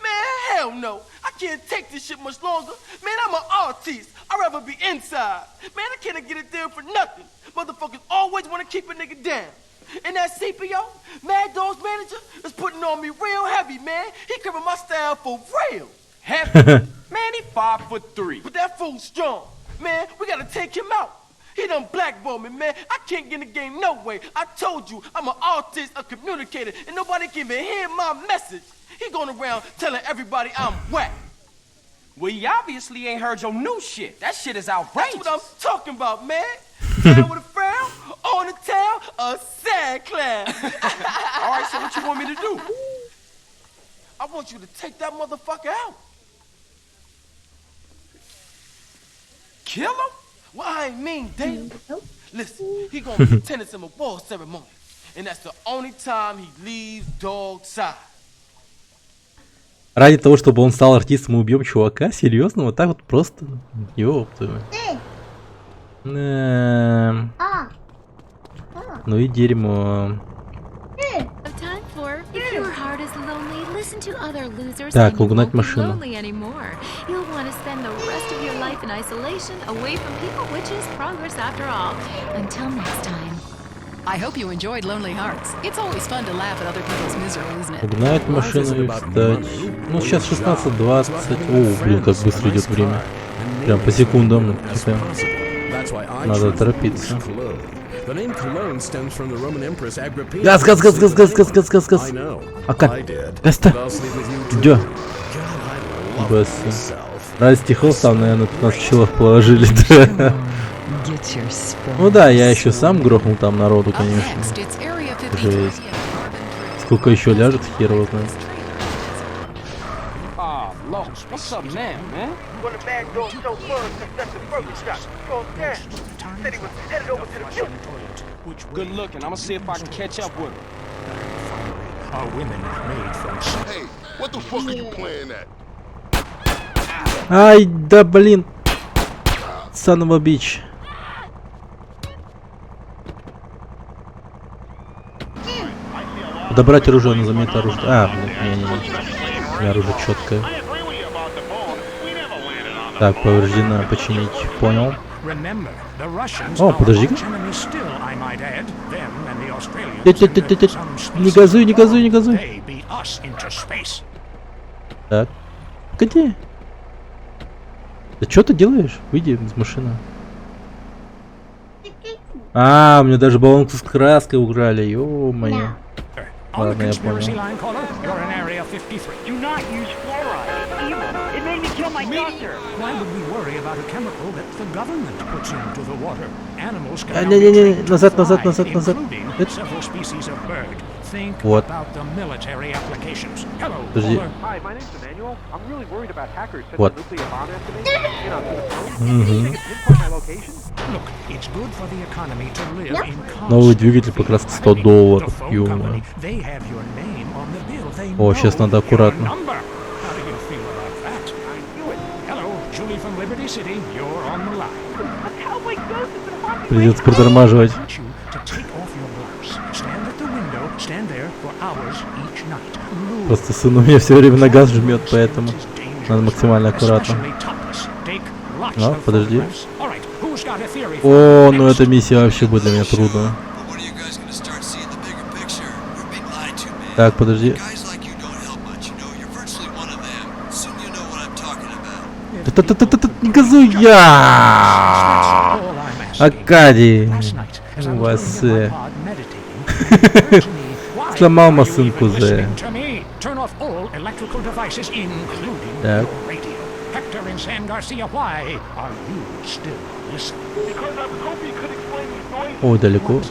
Man, hell no. I can't take this shit much longer. Man, I'm an artiste. I'd rather be inside. Man, I can't get it there for nothing. Motherfuckers always want to keep a nigga down. And that CPO, Mad Dog's manager, is putting on me real heavy, man. He covering my style for real. Heavy? Man, he 5'3". But that fool's strong. Man, we gotta take him out. He done blackballed me, man. I can't get in the game no way. I told you, I'm an artist, a communicator, and nobody can even hear my message. He going around telling everybody I'm whack. Well, he obviously ain't heard your new shit. That shit is outrageous. That's what I'm talking about, man. Down with a frown, on the tail, a sad clown. All right, so what you want me to do? I want you to take that motherfucker out. Kill him? Well, I ain't mean damn. Listen, he gonna be attendance in my ball ceremony. And that's the only time he leaves dog's side. Ради того, чтобы он стал артистом, мы убьем чувака? Серьезно? Вот так вот просто? Ёпта. Ну и дерьмо. Так, угнать машину. I hope you enjoyed Lonely Hearts. It's always fun to laugh at other people's misery, isn't it? Угнать машину и встать. Ну, сейчас 16:20. О, блин, как быстро идет время. Прям по секундам. Надо торопиться. Газ. А как? Газ-то? Где? Бас. Ради стихов там, наверное, 15 человек положили. Да. Ну да, я еще сам грохнул там народу, конечно. Жесть. Сколько еще ляжет, хер его знает. Lord, what's up now, man? When the bad dog so fun, that's the first shot. Oh, damn. Said he was headed over to the future. Good looking. I'm gonna see if I can catch up with him. Are women made from... Hey, what the fuck are you playing at? Ай, да блин. Son of a bitch. Подобрать оружие, он заменит оружие. А, блин, не-не-не. У меня оружие четкое. Так, повреждено, починить. Понял. О, подожди. Не газуй, не газуй, не газуй. Так. Погоди. Да что ты делаешь? Выйди из машины. А, мне даже баллонку с краской украли, ё-моё. Ладно, я понял. Не-не-не, назад, назад, назад, назад. Вот. Подожди. Вот. Новый двигатель покраска $100. Ё-моё. О, сейчас надо аккуратно. Придется притормаживать. Просто сын у меня все время на газ жмет, поэтому надо максимально аккуратно. А, подожди. О, ну эта миссия вообще будет для меня трудная. Так, подожди. Не газуй я! Акадий! У вас... Сломал машинку, Зе. Так. О, далеко.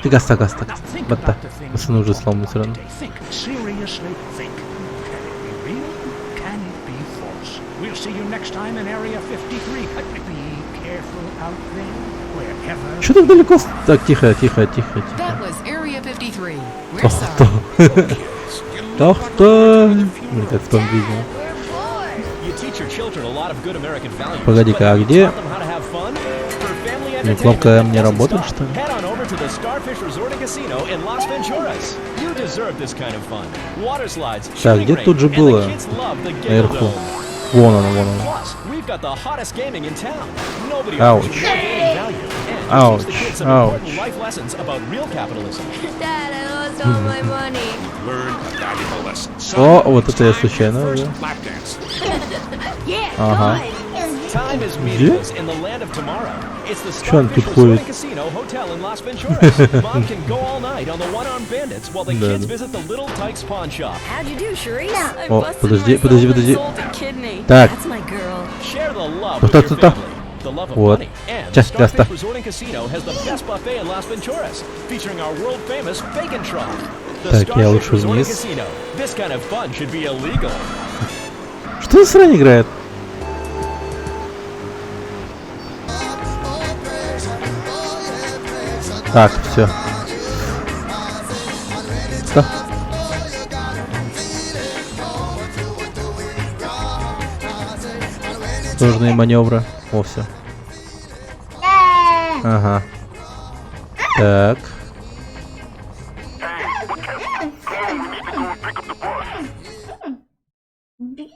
Ты гаста. Бата. Машина уже сломана все равно. Что так далеко? Так, тихо. Мне как в том видео. Погоди-ка, а где? Кнопка не работает, что ли? Так, где тут же было? Наверху. Вон оно. Ауч. О, вот это я случайно уже. Ага. Где? Че он тут ходит? О, подожди. Так. Стоп. Вот. Сейчас, гаста. Так, я лучше вниз. Что за срань играет? Так, все. Сложные маневры. О, все. Ага. Так.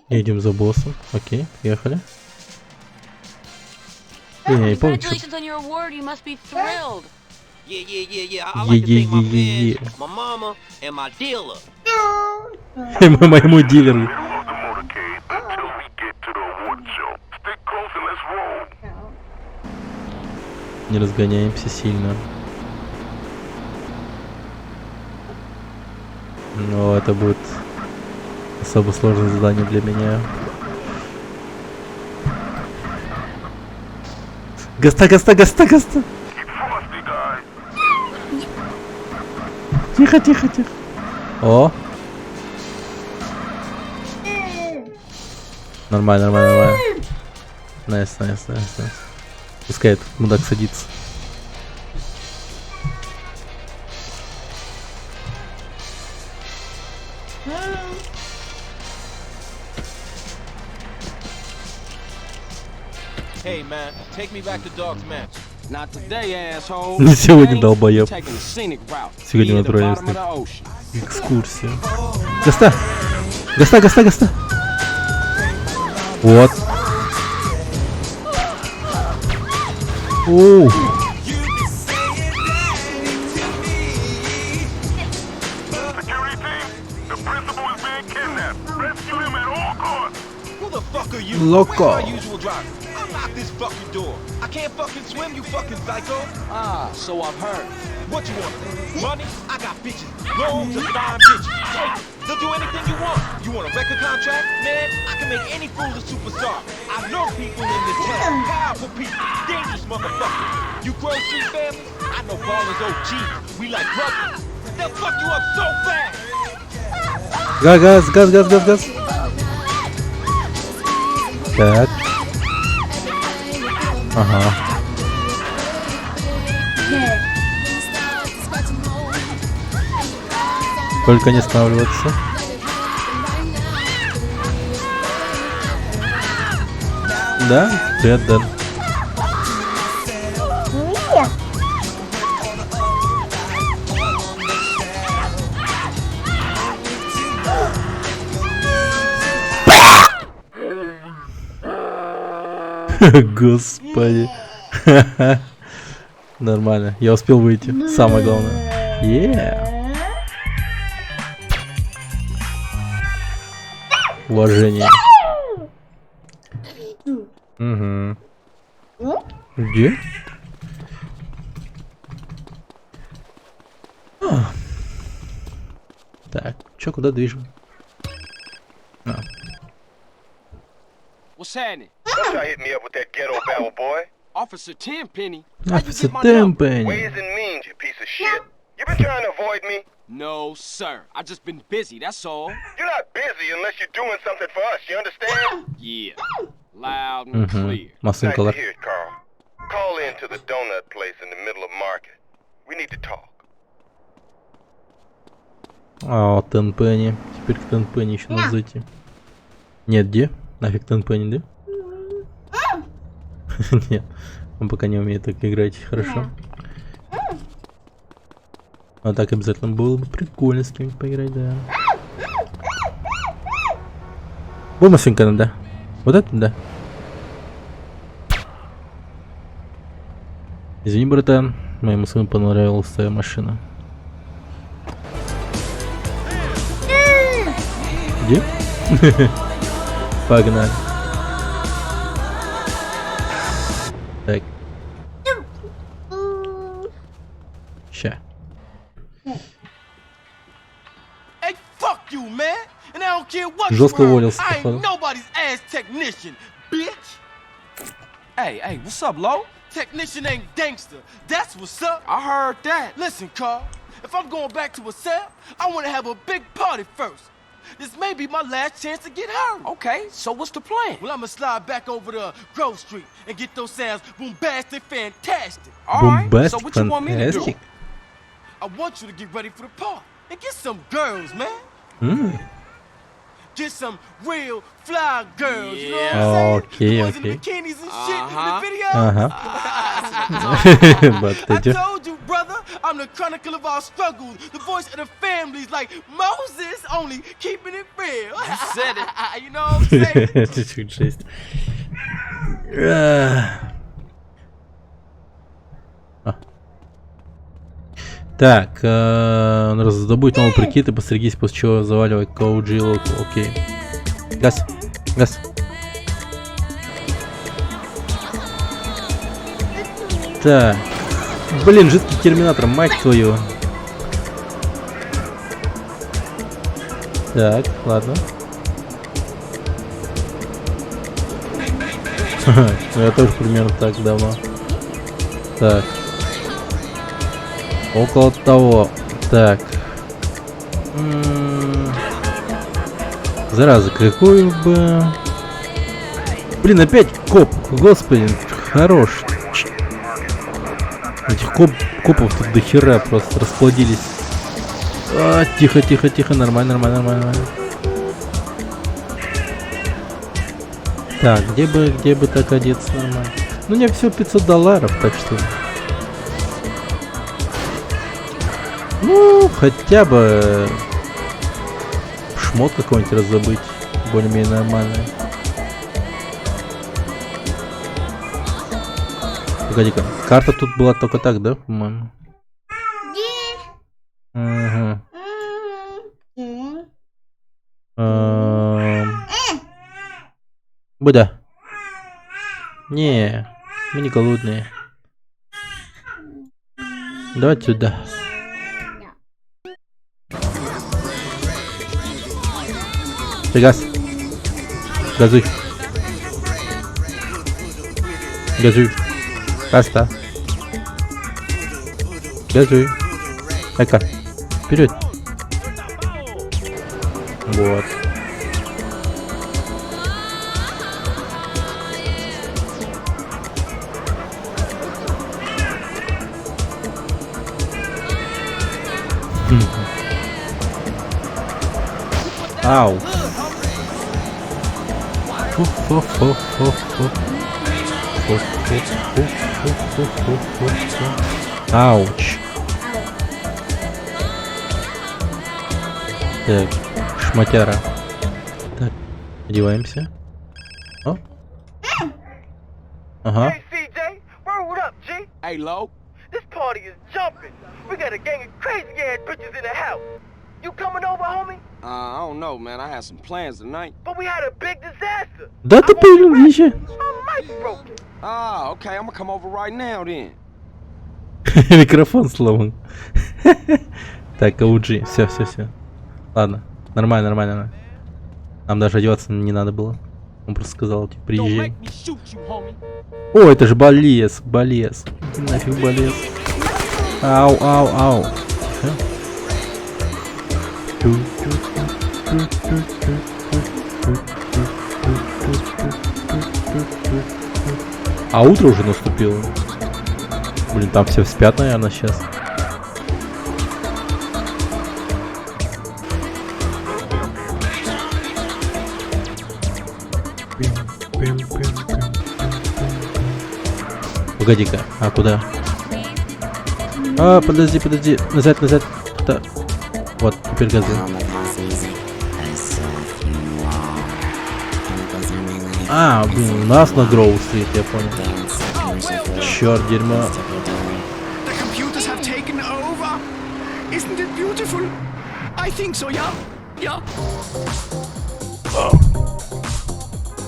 Едем за боссом. Окей, ехали. Я не помню, что... Моему дилеру. Не разгоняемся сильно. Но это будет особо сложное задание для меня. Гаста. Тихо. О. Нормально, нормально, нормально. Найс, найс, найс, найс. Пускай этот мудак садится. Hey man, take me back to Dog's Match. Not today, asshole. Не сегодня, долбоёб. Taking the scenic route. Сегодня Via мы the отправились bottom of на the ocean. экскурсию. Гаста! Гаста, гаста, гаста! Вот. Оу. Loco. Unlock this fucking door. I can't fucking swim, you fucking psycho. Ah, so I've heard. What you want? Money? I got bitches. Loads of fine bitches. Take it. They'll do anything you want. You want a record contract? Man, I can make any fool a superstar. I know people in this town. Powerful people. Dangerous motherfuckers. You Grove Street family? I know ballers OGs. We like brothers. They'll fuck you up so fast. Газ, газ, газ, газ, газ. Так. Ага. Только не останавливаться. Да? Привет, Дэн. Господи. Нормально. Я успел выйти. Самое главное. Уважение. Угу. Где? Так, чё, куда движем? What's happening? Don't try hit me up with that ghetto babble, boy. Officer Tenpenny. Officer Tenpenny. Ways and means, you piece of shit. You been trying to avoid me? No, sir. I just been busy, that's all. You're not busy unless you're doing something for us, you understand? Yeah. Loud and clear. Nice to hear it, Carl. Call in to the donut place in the middle of market. We need to talk. А, Tenpenny. Теперь к Tenpenny еще надо зайти. Нет, где? Нафиг Tenpenny, да? Нет, он пока не умеет так играть хорошо. А так обязательно было бы прикольно с кем-нибудь поиграть, да. О, машинка надо. Вот это да. Извини, братан, моему сыну понравилась твоя машина. Где? Погнали. Так. Ща. Hey, fuck you, man. And I don't care what Жестко you уволился, I ain't походу. nobody's ass technician, bitch. Hey, what's up, Lo? Technician ain't gangster. That's what's up. I heard that. Listen, Carl. If I'm going back to a cell, I want to have a big party first. This may be my last chance to get hurt. Okay, so what's the plan? Well, I'ma slide back over to Grove Street and get those sounds bombastic, fantastic. Alright, so what you want me to do? I want you to get ready for the party and get some girls, man. Get some real fly girls, you know what I'm saying? Okay, the ones okay. in the bikinis and shit in the video. I told you, brother, I'm the chronicle of our struggles, the voice of the families, like Moses, only keeping it real. You said it. You know what I'm saying? Чуть-чуть жесть. Так, раздобудь новый прикид и постригись, после чего заваливай Коуджи Локу. Окей. Газ. Газ. Так. Блин, жидкий терминатор, мать твою. Так, ладно. Я тоже примерно так давно. Так. Около того. Так. Зараза, какую бы... Блин, опять коп. Господи, хорош. Этих копов тут до хера просто расплодились. А, тихо, тихо, тихо, нормально, нормально, нормально. Так, где бы так одеться нормально? Ну, у меня всего $500, так что... Ну, хотя бы... Шмот какой-нибудь раздобыть. Более-менее нормальный. Погоди-ка, карта тут была только так, да, по-моему? Ага. Буда. Не, мы не голодные. Давай сюда. Газ. Газуй. Газуй. Раста. Газуй. Эка. Вперед. Вот. Ау. Ауч. Так, шматяра. Так, одеваемся. О. Ага. Hey, CJ, word up, G. Hey, Lo. This party is jumping. We got a gang of crazy ass bitches in the house. You coming over, homie? I don't know, man. I had some plans tonight. But we had a big disaster. Да ты появился. My mic broken. Ah, okay. I'm gonna come over right now then. Микрофон сломан. Так, OG. Все. Ладно. Нормально, нормально. Нам даже одеваться не надо было. Он просто сказал, типа, приезжай. О, это же балес. Нафиг балес. Ау. Тихо. А утро уже наступило. Блин, там все спят, наверное, сейчас. Погоди-ка, а куда? А, подожди. Назад. Туда. Вот, теперь газы. А, блин, у нас на Гроу-стрит, я понял. Черт, дерьмо. Isn't it beautiful? I think so, yeah.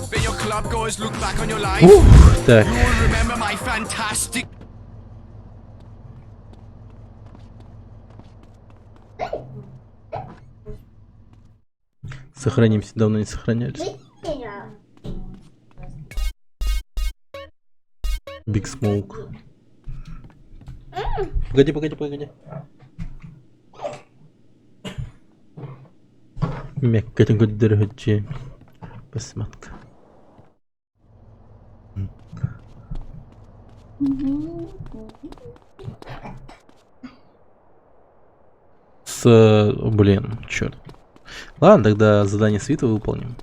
When your club goers look back on your life, так. you will remember my fantastic. Сохранимся, давно не сохранялись. Big Smoke. Погоди. Мягкая дорогая. Посмотка. Блин, черт. Ладно, тогда задание свита выполним.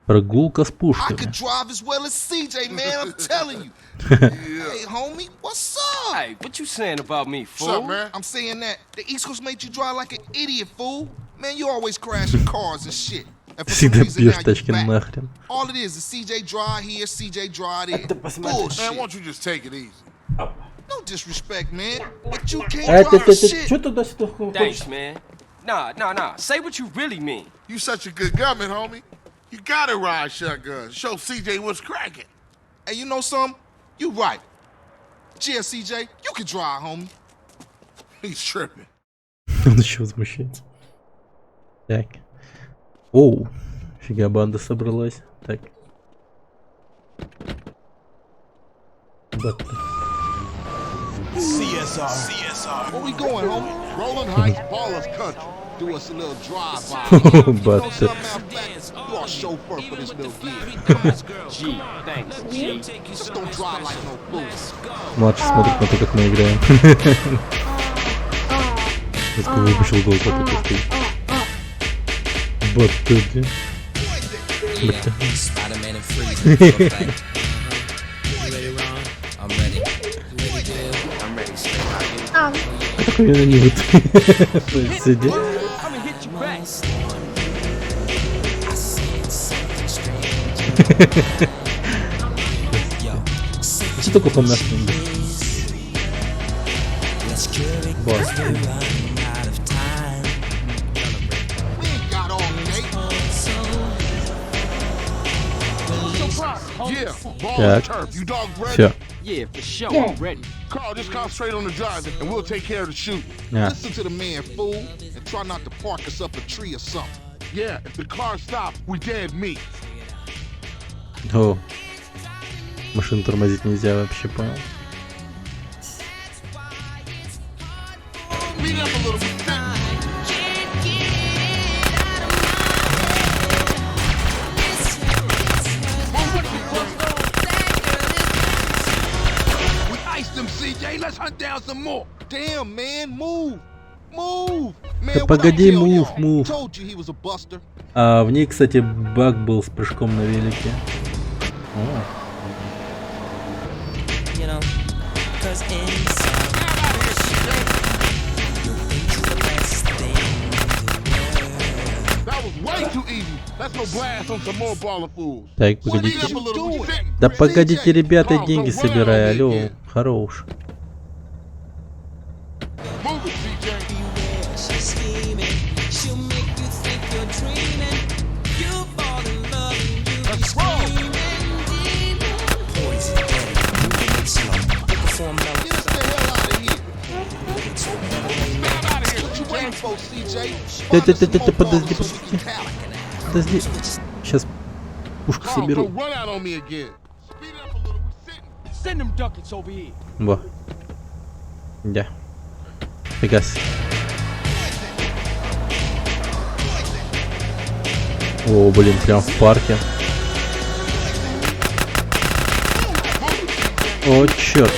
Прогулка с пушками. I could drive as well as CJ, man, I'm telling you. Hey, homie, what's up? Hey, what you saying about me, fool? What's up, man? I'm saying that the East Coast made you drive like an idiot, fool. Man, you always crashing cars and shit. And for some Всегда reason бьешь now тачки you back. нахрен. All it is CJ drive here, CJ drive there. Bullshit. Man, why don't you just take it easy? No disrespect, man, but you can't Эй, drive shit. Что туда-сюда Thanks, хочешь? man. Nah. Say what you really mean. You such a good gunman, homie. You gotta ride shotgun. Show CJ what's cracking. Hey, you know something? You right. Yeah, CJ, you can drive, homie. He's tripping. Он еще возмущается. Так. Оу. Фига, банда собралась. Так. CSR. Where we going, homie? Rolling Heights, Ballers Country. Do us a little drive-by. But You are chauffeur for this little gig. Gee, thanks. Gee. Just don't drive like no fool. младший смотрит на то, как мы играем. Резко выпущил голос от этой стоит. Батуди. Такой я не вот сидит. Что такое помягче? Басты. Так, все. Yeah, for sure. I'm ready. Carl, just concentrate on the driving, and we'll take care of the shooting. Listen to the man, fool, and try not to park us up a tree or something. Yeah, if the car stops, we dead meat. О, машину тормозить нельзя, вообще понял. Speed up a little bit. CJ, let's hunt down some more. Damn, man, move. Move. Да погоди, move. А в ней, кстати, баг был с прыжком на велике. О. Так, погодите. Да погодите, ребята, деньги собирай, алло, хорош. Подожди. Сейчас пушку соберу. Во. Да. Пегас. О, блин, прям в парке. О, черт.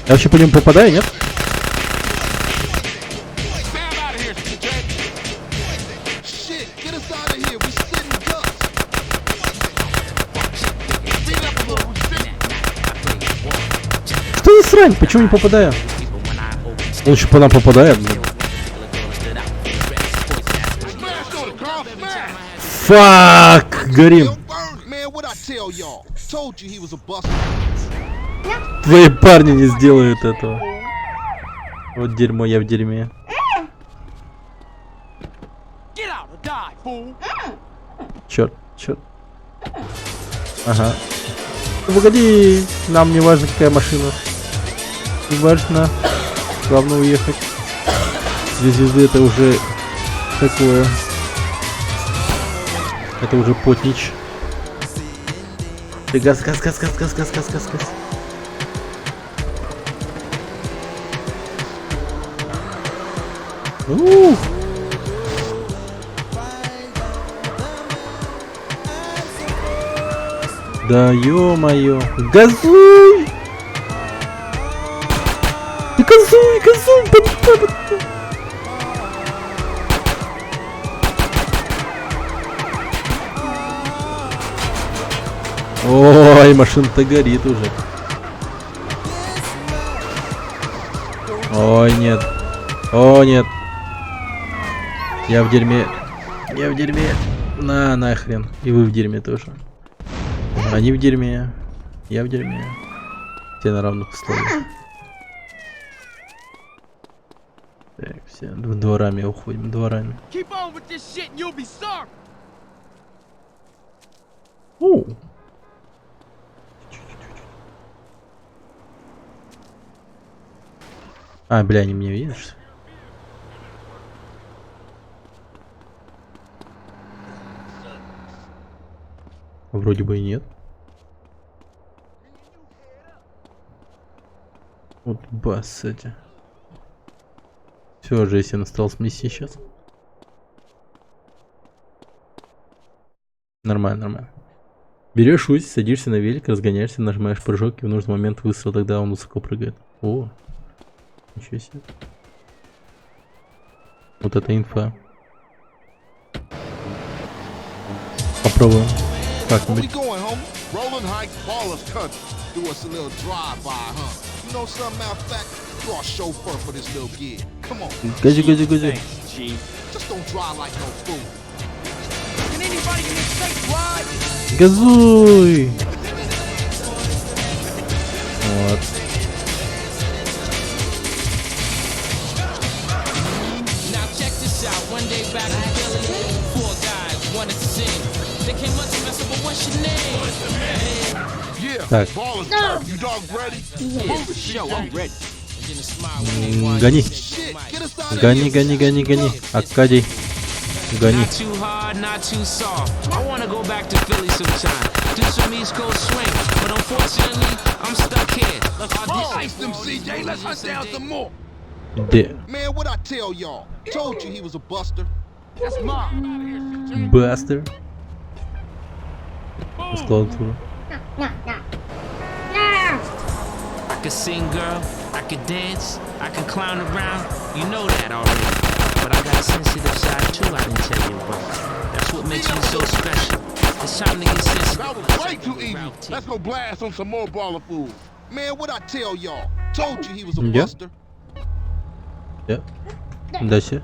Я вообще по нему попадаю, нет? Что за срань? Почему не попадаю? Он еще по нам попадает, блин. Фак! Горим. Твои парни не сделают этого. Вот дерьмо, я в дерьме. Черт. Ага. Ну, погоди, нам не важно какая машина. Не важно. Главное уехать. 2 звезды это уже такое. Это уже потнич. Газ. Да ё-моё. Газуй! Ты газуй! Ой, машина-то горит уже. Ой, нет. О, нет. Я в дерьме. Нахрен. И вы в дерьме тоже. Они в дерьме. Я в дерьме. Все на равных условиях. Так, все. Дворами уходим, дворами. А, бля, они меня видишь? вроде бы и нет. Вот бас эти. Все, Джесси настал с миссией сейчас. Нормально, нормально. Берешь УЗИ, садишься на велик, разгоняешься, нажимаешь прыжок и в нужный момент выстрел, тогда он высоко прыгает. О, ничего себе. Вот это инфа. Попробуем. Как-нибудь. Rolling Heights Ballers Country. Do us a little drive-by, huh? You know something, matter of fact, you are chauffeur for this little gig. Come on. Гази, гази, гази. Just don't drive like no fool. Can anybody in this state ride? Газуй! Вот. Now check this out. One day back in Philly, 4 guys wanted to sing. They came up to mess up, but what's your name? Yeah, Так. Ballers Country. You dog ready? Move it, show, I'm ready. Гони. Гони, гони, гони, гони. Аркадий. Гони. Not too hard, not too soft. I wanna go back to Philly sometime. Do some East Coast swing, but unfortunately, I'm stuck here. Ice them, CJ. Let's hunt down some more. Где? Man, what I tell y'all? Told you he was a buster. That's mine. Бастер. Складываю. I could sing, girl. I could dance. I can clown around. You know that already. But I got a sensitive side too. I didn't tell you about. That's what makes me so special. It's time to get sensitive. That was way too easy. Let's go blast on some more baller food. Man, what I tell y'all? Told you he was a Yeah. buster. Yeah. Дальше.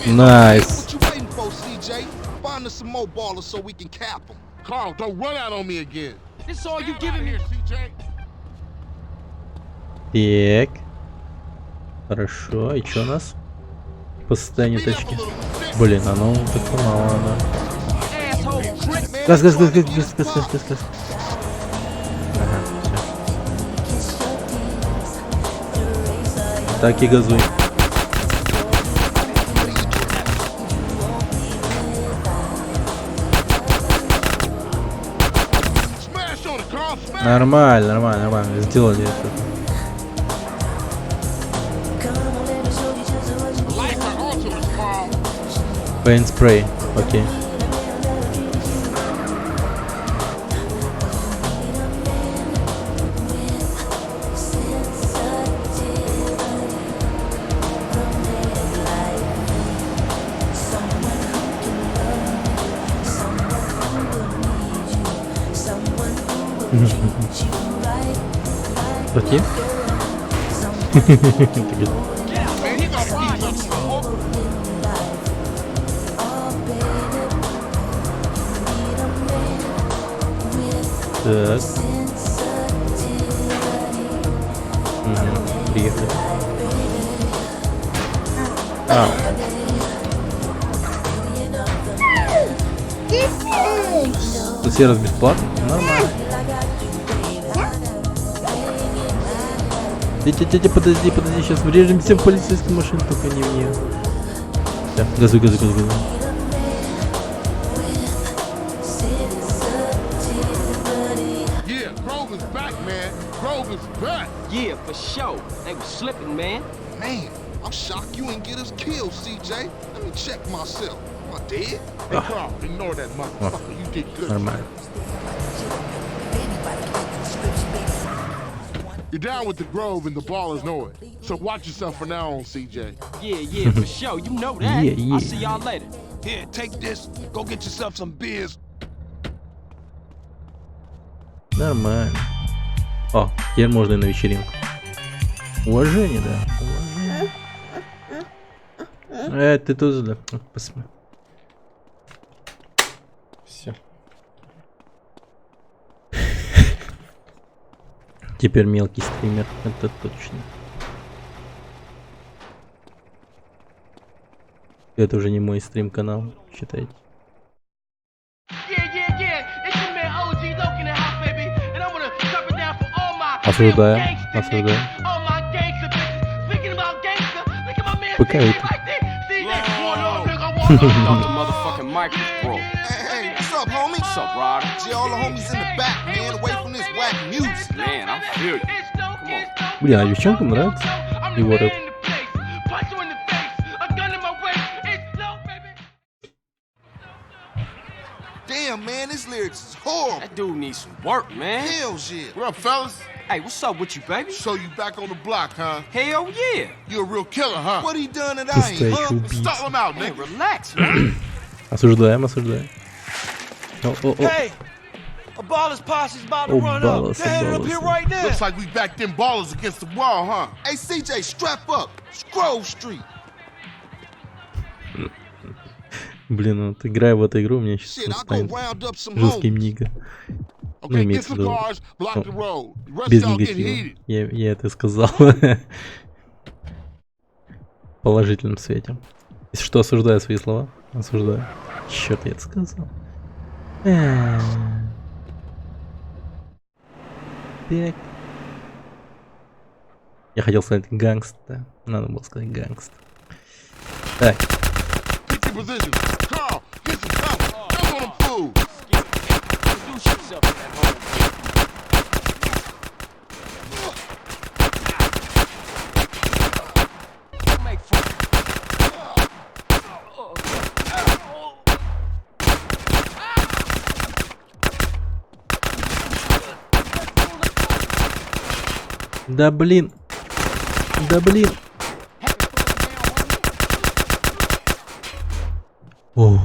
Nice. What you waiting for, CJ? Find us some more ballers so we can cap them. Carl, don't run out on me again. This all you giving me? CJ. Так. Хорошо. И что у нас? По состоянию тачки. Блин, оно так мало, да. Газ, газ, газ, газ, газ, газ, газ, газ, газ. Ага, всё. Так и газуй. Нормально, нормально, нормально. Сделали это. Paint spray. Окей. Окей. Так. Приехали. Тут сервис бесплатно? Нормально. Подожди, сейчас врежемся в полицейскую машину, только не в нее. Да, газуй, газуй, газуй, газуй. Yeah, Grove is back, man. Grove is back. Yeah, for sure. They was slipping, man. Man, I'm shocked you ain't get us killed, CJ. Let me check myself. Am I dead? Hey, Carl, ignore that motherfucker. You did good. Нормально. You're down with the Grove and the ballers know it. So watch yourself from now on, CJ. Yeah, for sure. You know that. Yeah. I'll see y'all later. Here, take this. Go get yourself some beers. Нормально. О, теперь можно и на вечеринку. Уважение, да. Уважение. Ты тоже, да. Посмотри. Все. Теперь мелкий стример, это точно. Это уже не мой стрим-канал, считайте. Осуждаю, осуждаю. ПК это. Thought the motherfucking mic was broke. Hey, what's up, homie? What's up, Ryder? See all the homies in the back, man, away from this whack music. Man, I feel you. Come on. Блин, а девчонкам нравится его рэп. Damn, man, this lyrics is horrible. That dude needs some work, man. Hell shit. What up, fellas? Hey, what's up with you, baby? So you back on the block, huh? Hell yeah. You a real killer, huh? What he done that I ain't, huh? Stall him out, Hey, nigga. relax, man. Осуждаем, осуждаем. О. Hey, a baller's posse's about to Oh, run ballers, up. They're headed up ballers. here right now. Looks like we backed them ballers against the wall, huh? Hey, CJ, strap up. Scrove Street. Блин, вот играя в эту игру, у меня сейчас Shit, I'll go станет round up some жестким homies. нига. Ну, Okay, get имеется в some виду, cars, block the road. The rest без y'all get негатива. heated. Я это сказал. В положительном свете. Если что, осуждаю свои слова. Осуждаю. Черт, я это сказал. Так. Я хотел сказать гангста. Надо было сказать гангста. Так. Get your position. Carl, get some cover. Jump on them fools. Introduce yourself to that whole Don't make fun. Да блин. Да блин. О.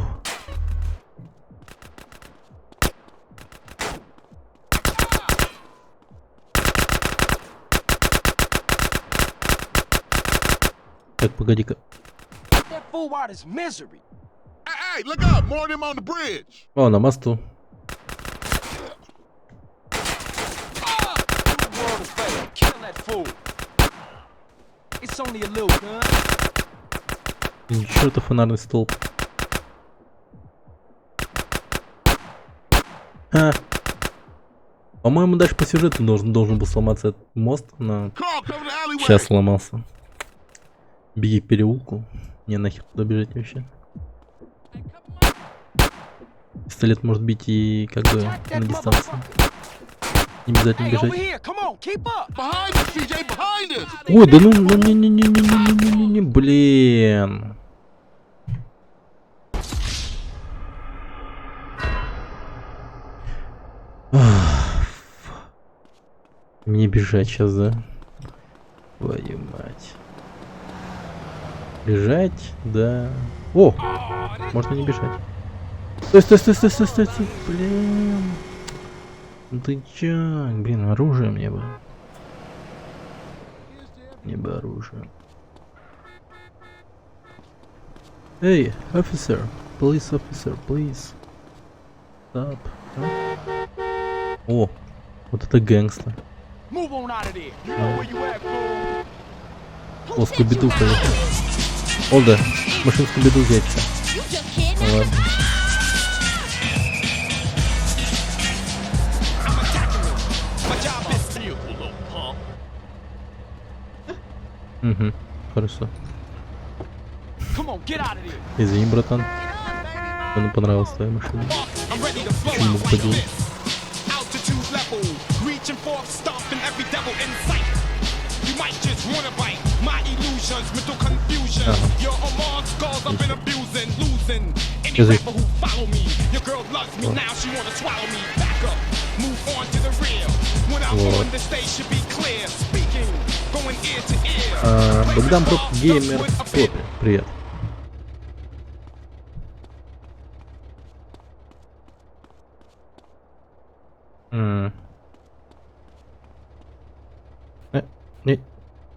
Так, погоди-ка. That fool out his misery. Hey, look up. More of them on the bridge. О, на мосту. World is better. Kill that fool. It's only a little gun. Чертов фонарный столб. А. По-моему, дальше по сюжету должен был сломаться этот мост, но сейчас сломался. Беги к переулку. Не нахер туда бежать вообще. Пистолет может бить и как бы на дистанции. Не обязательно бежать. Ой, да ну не, блин. Мне бежать сейчас, да? Твою мать. Бежать, да. О! Можно не бежать. Стой. Блин. Ну ты чё? Блин, оружие мне бы. Мне бы оружие. Эй, officer. Police officer, please. Stop. О, вот это гэнгста. О, Скуби-Ду поехал. О, да. Машин Скуби-Ду взять-то. Ну, ладно. Угу, хорошо. Извини, братан. Мне понравилась твоя машина. Почему мог поделать? Язык. Вот. Богдан Проб Геймер Поппи. Привет.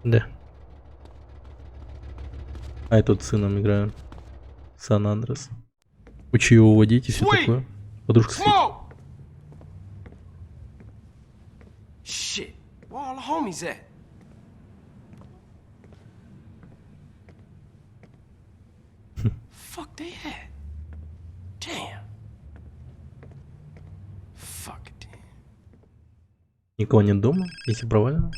Да. А я тут с сыном играю. Сан-Андрес. Учу его водить и все такое. Подружка спит. Shit, where all the homies at? Fuck they at? Damn. Fuck it. Никого нет дома, если провалено.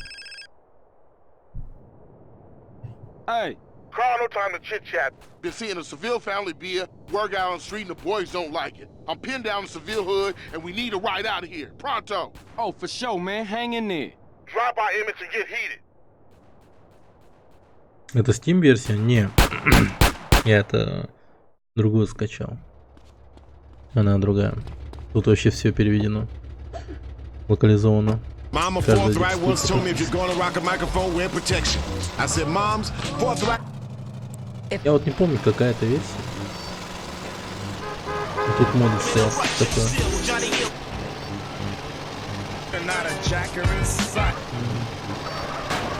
Hey, Carl, no time to chit-chat. Been seeing a Seville family beer, work out on the street, and the boys don't like it. I'm pinned down in Seville hood, and we need a ride out of here. Pronto. Oh, for sure, man. Hang in there. Drop our image and get heated. Это Steam версия? Не. Я это другую скачал. Она другая. Тут вообще все переведено. Локализовано. Mama forthright once told me if you're gonna rock a microphone, wear protection. I said, Mom's forthright. Я вот не помню, какая это версия. Тут мод стоял такой.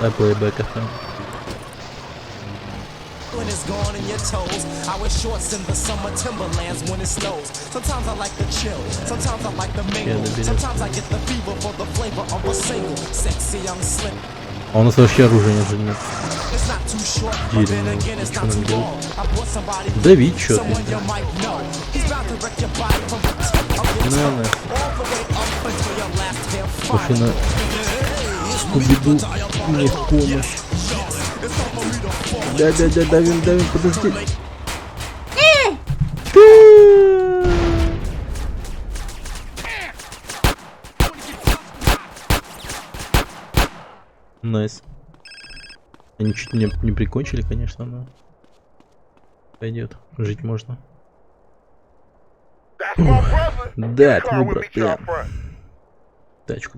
Дай плейбэк FM. When it's gone in your toes, I wear shorts in the summer timberlands when it snows. Sometimes I like the chill, sometimes I like the mingle. Sometimes I get the fever for the flavor of a single. Sexy young slim. А у нас вообще оружия нет. It's not too short, but then again it's not too long. I bought somebody, Давид что-то. someone you might know. He's bound to wreck your body from the top of your toe all the way up until your last hair fall. Машина Скуби-Ду мне в помощь. Да, давим, подожди. Найс. Они чуть не прикончили, конечно, но пойдет. Жить можно. Да, это мой брат. Тачку.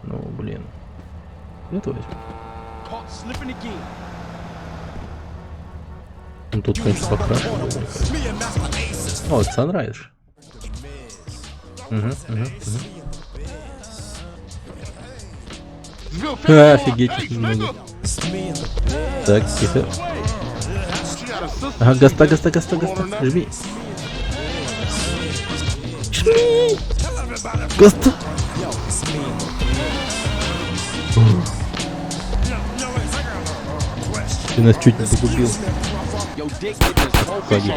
Ну, блин. Это возьму. Ну, тут, конечно, покрашен. О, это Sunrise. Офигеть, много. Так, тихо. Ага, гаста. Жми. Гаста. Ты нас чуть не погубил. Погоди.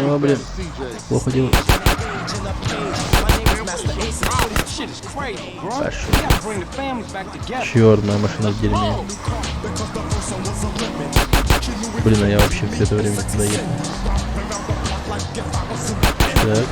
О, блин. Плохо дело. Черт, моя машина в дерьме. Блин, а я вообще все это время туда ехал. Так.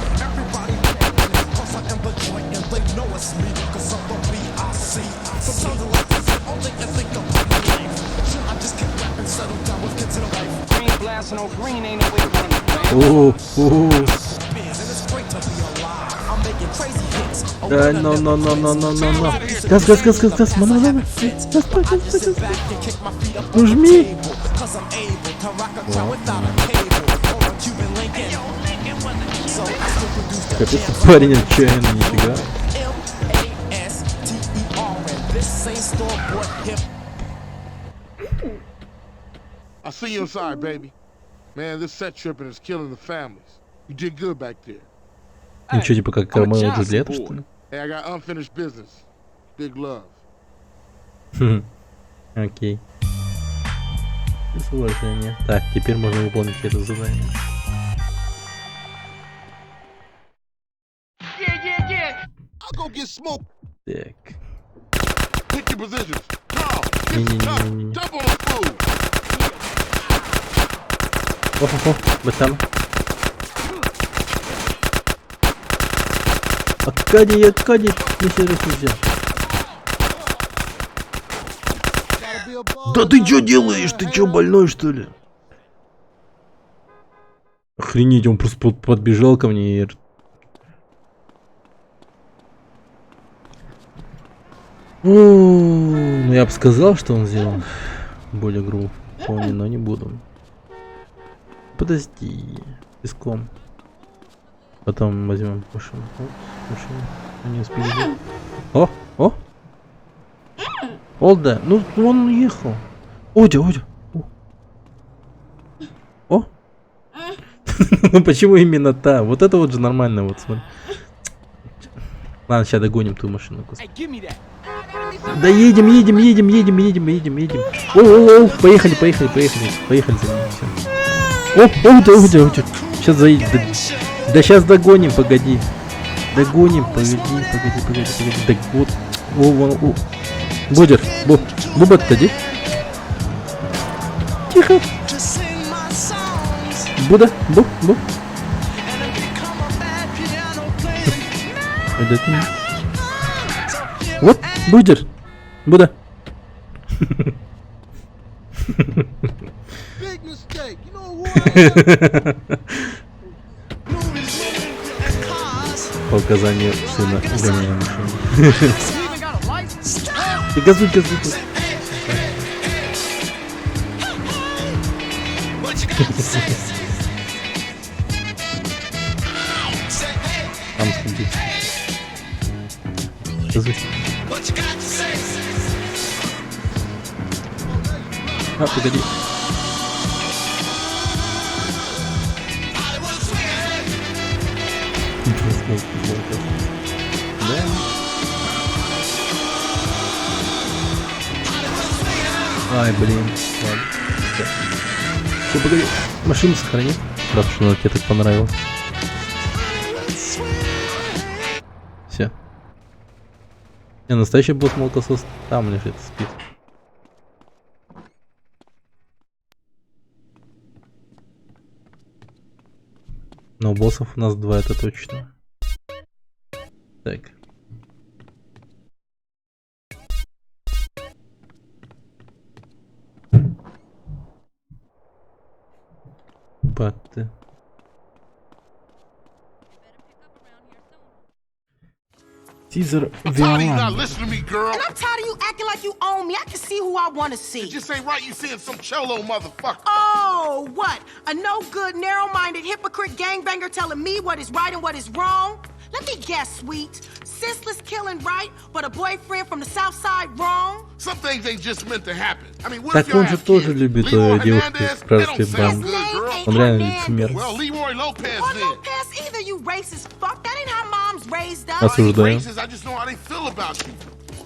Да, но. Газ, мама. Газ. Ну жми. Капец, парень отчаянный, нифига. I see you inside, baby. Man, this set tripping is killing the families. You did good back there. Ничего, типа как Ромео и Джульетта, что ли? Hey, I got unfinished business. Big love. Окей. Без уважения. Так, теперь можно выполнить это задание. Так. Не. О, быстро. Откади, не серьезно. Да ты чё делаешь? Ты чё, больной, что ли? Охренеть, он просто подбежал ко мне и... Ну, я бы сказал, что он сделал более грубо, но не буду. Подожди, песком. Потом возьмем машину. Не успели. О! Олда, ну он уехал. Одя. О! Ну почему именно та? Вот это вот же нормально, вот смотри. Ладно, сейчас догоним ту машину. Да едем. О, поехали за ним. О, Одя. Сейчас заедет. Да сейчас догоним, погоди. Догоним, погоди. Да вот. О. Будер, Буба, отойди. Тихо. Буда, Бу. Вот, Будер. Буда. По указанию сына гоняем машину. И газуй. Там сходи. Газуй. А, погоди. Да. Ай, блин. Ладно. Все, погоди. Машину сохрани. Раз уж она тебе так понравилась. Все. Не, настоящий босс молокосос там лежит, спит. Но боссов у нас 2, это точно. Так. Батты. Teaser Violin. Listen to me, girl. And I'm tired of you acting like you own me. I can see who I want to see. It just ain't right you seeing some cholo motherfucker. Oh, what? A no-good, narrow-minded hypocrite gangbanger telling me what is right and what is wrong? Let me guess, sweet. Senseless killing right, but a boyfriend from the south side wrong? Some things ain't just meant to happen. I mean, what if Так y'all он же have тоже kids? любит Leroy девушки Hernandez, из they вражеской don't sound банды. good, girl. Он реально лицемер. Well, Leroy Lopez Or then. Lopez either, you racist fuck. That ain't how moms raised us. Осуждаю. Racist, I just know how they feel about you.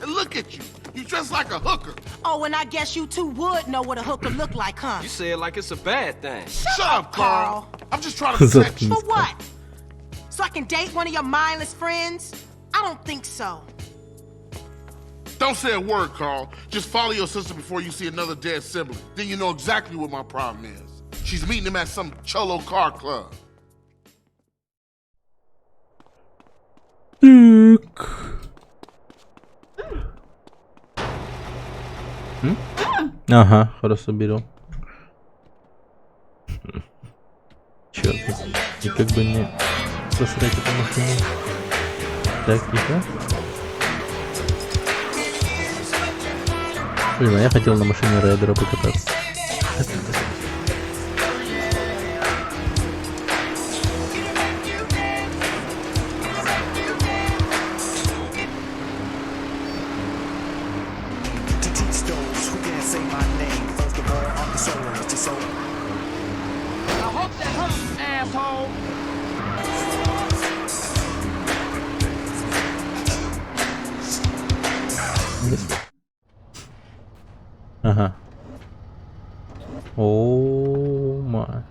And look at you. You dress like a hooker. Oh, and I guess you two would know what a hooker look like, huh? You say it like it's a bad thing. Shut up, Carl. I'm just trying to protect you. For what? So I can date one of your mindless friends? I don't think so. Don't say a word, Carl. Just follow your sister before you see another dead sibling. Then you know exactly what my problem is. She's meeting him at some cholo car club. Ага, хорошо, берем. Черт, и как бы не сосрать эту машину. Так, тихо. Блин, а я хотел на машине Райдера покататься. Ага. Oh my.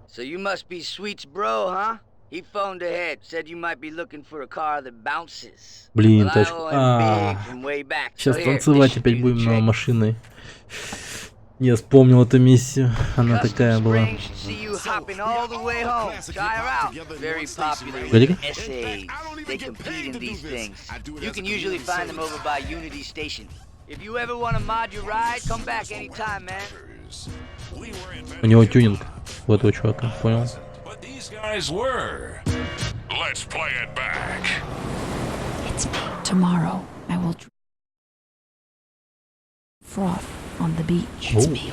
So you must be Sweet's bro, huh? He phoned ahead, said you might be looking for a car that bounces. Блин, Well, I тачка. owe him big from way back. Сейчас So here, танцевать this should опять do the будем на trick. машиной. Я вспомнил эту миссию. Она такая была. See you hopping all the way home. Try her out. Very popular Погоди-ка. with essays. They compete in these things. You can usually find them over by Unity Station. If you ever want to mod your ride, come back anytime, man. У него тюнинг у этого чувака, понял? These guys were. Let's play it back. It's me. Tomorrow, I will froth on the beach. It's me.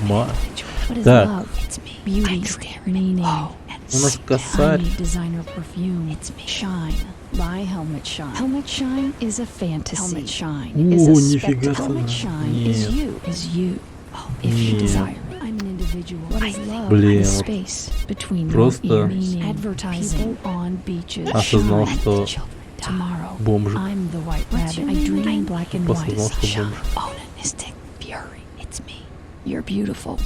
What is Так, love? It's me. Beauty, meaning, у нас косарь. honey, designer perfume. It's me. Shine. Buy Helmet Shine. Helmet Shine is a fantasy. Helmet Shine is a нифига spectacle. Helmet себе. Shine is Нет. you. Oh, if you Нет. desire. I'm an individual. What is love? Блин, The вот space between просто your meaning. Advertising on beaches. осознал, Shine. что Tomorrow, бомжик. I'm the white rabbit. I dream in black and white. Осознал, что Shine. бомж. Onanistic fury. It's me. You're beautiful.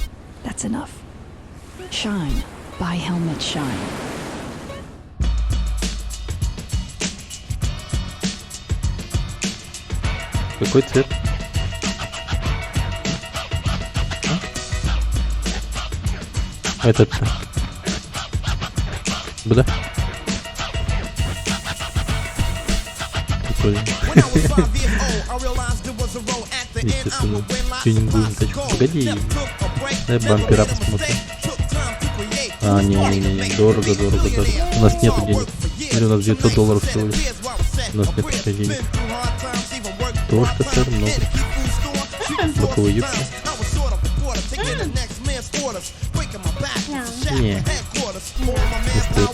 That's enough. Shine. Buy Helmet Shine. Какой цвет? Этот-то. Куда? Прикольно. Естественно, тюнингуем тачку. Погоди. Дай бампера посмотрим. А, не, дорого. У нас нету денег. Смотри, у нас $900 всего лишь. У нас нет таких денег. Трошка, сэр, много. Боковые юбки. Не. Не стоит.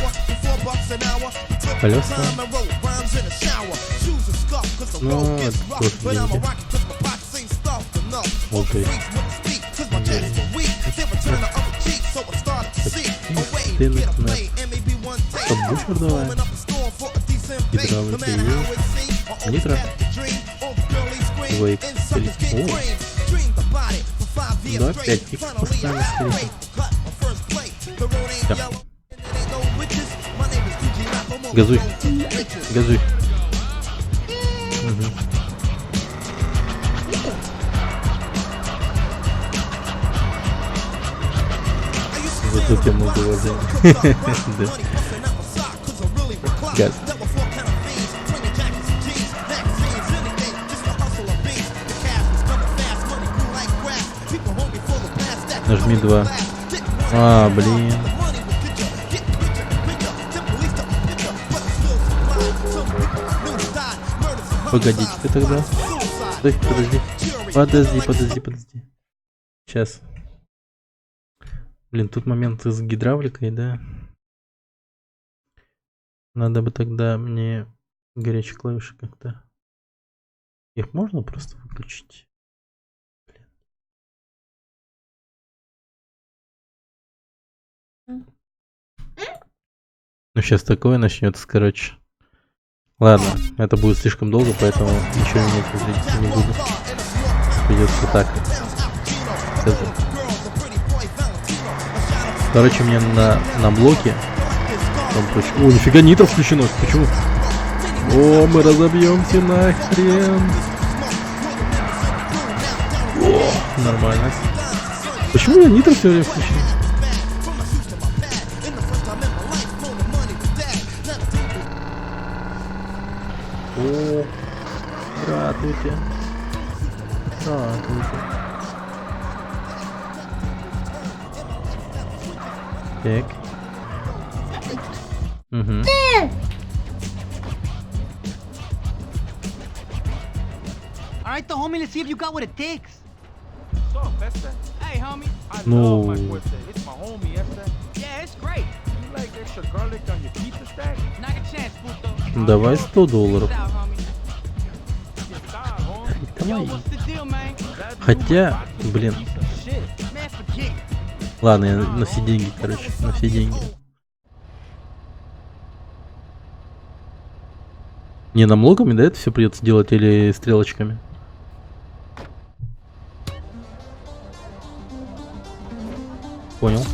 Колеса. Ну, это тоже деньги. Окей. Подбушер давай. Гидравлика есть. Нитро. Вейк. О. Да, 5 икс поставим скорее. Да. Газуй. Угу. Вот тут я могу уважать. Да. Газ. Нажми 2. А, блин. Погодите-ка тогда. Стой, подожди. Сейчас. Блин, тут момент с гидравликой, да? Надо бы тогда мне горячие клавиши как-то. Их можно просто выключить? Ну сейчас такое начнется, короче. Ладно, это будет слишком долго, поэтому ничего менять не буду. Придется так. Короче, мне на блоке. О, нифига нитро включено. Почему? О, мы разобьемся нахрен. О, нормально. Почему я нитро все время включил? О, здравствуйте. Так. Угу. Alright, the homie, let's see if you got what it takes. Hey, homie. Ну. It's my homie, yeah, it's great. You like extra garlic on your pizza stack? Not a chance, puto. Давай $100. Хотя, блин. Ладно, я на все деньги, короче, на все деньги. Не налогами, да, это все придется делать или стрелочками? Понял.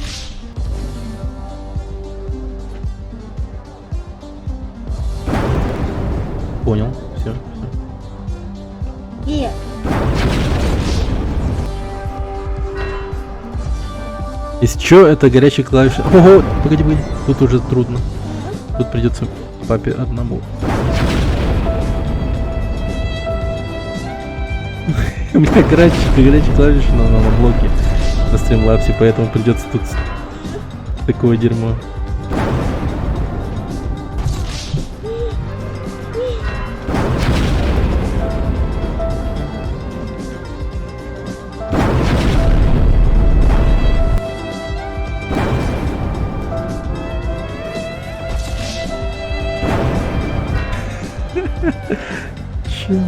Понял, все. Если что, это горячая клавиша. Ого, погоди. Тут уже трудно. Тут придется папе одному. У меня горячая клавиша на блоке на стримлапсе, поэтому придется тут такое дерьмо. Чё?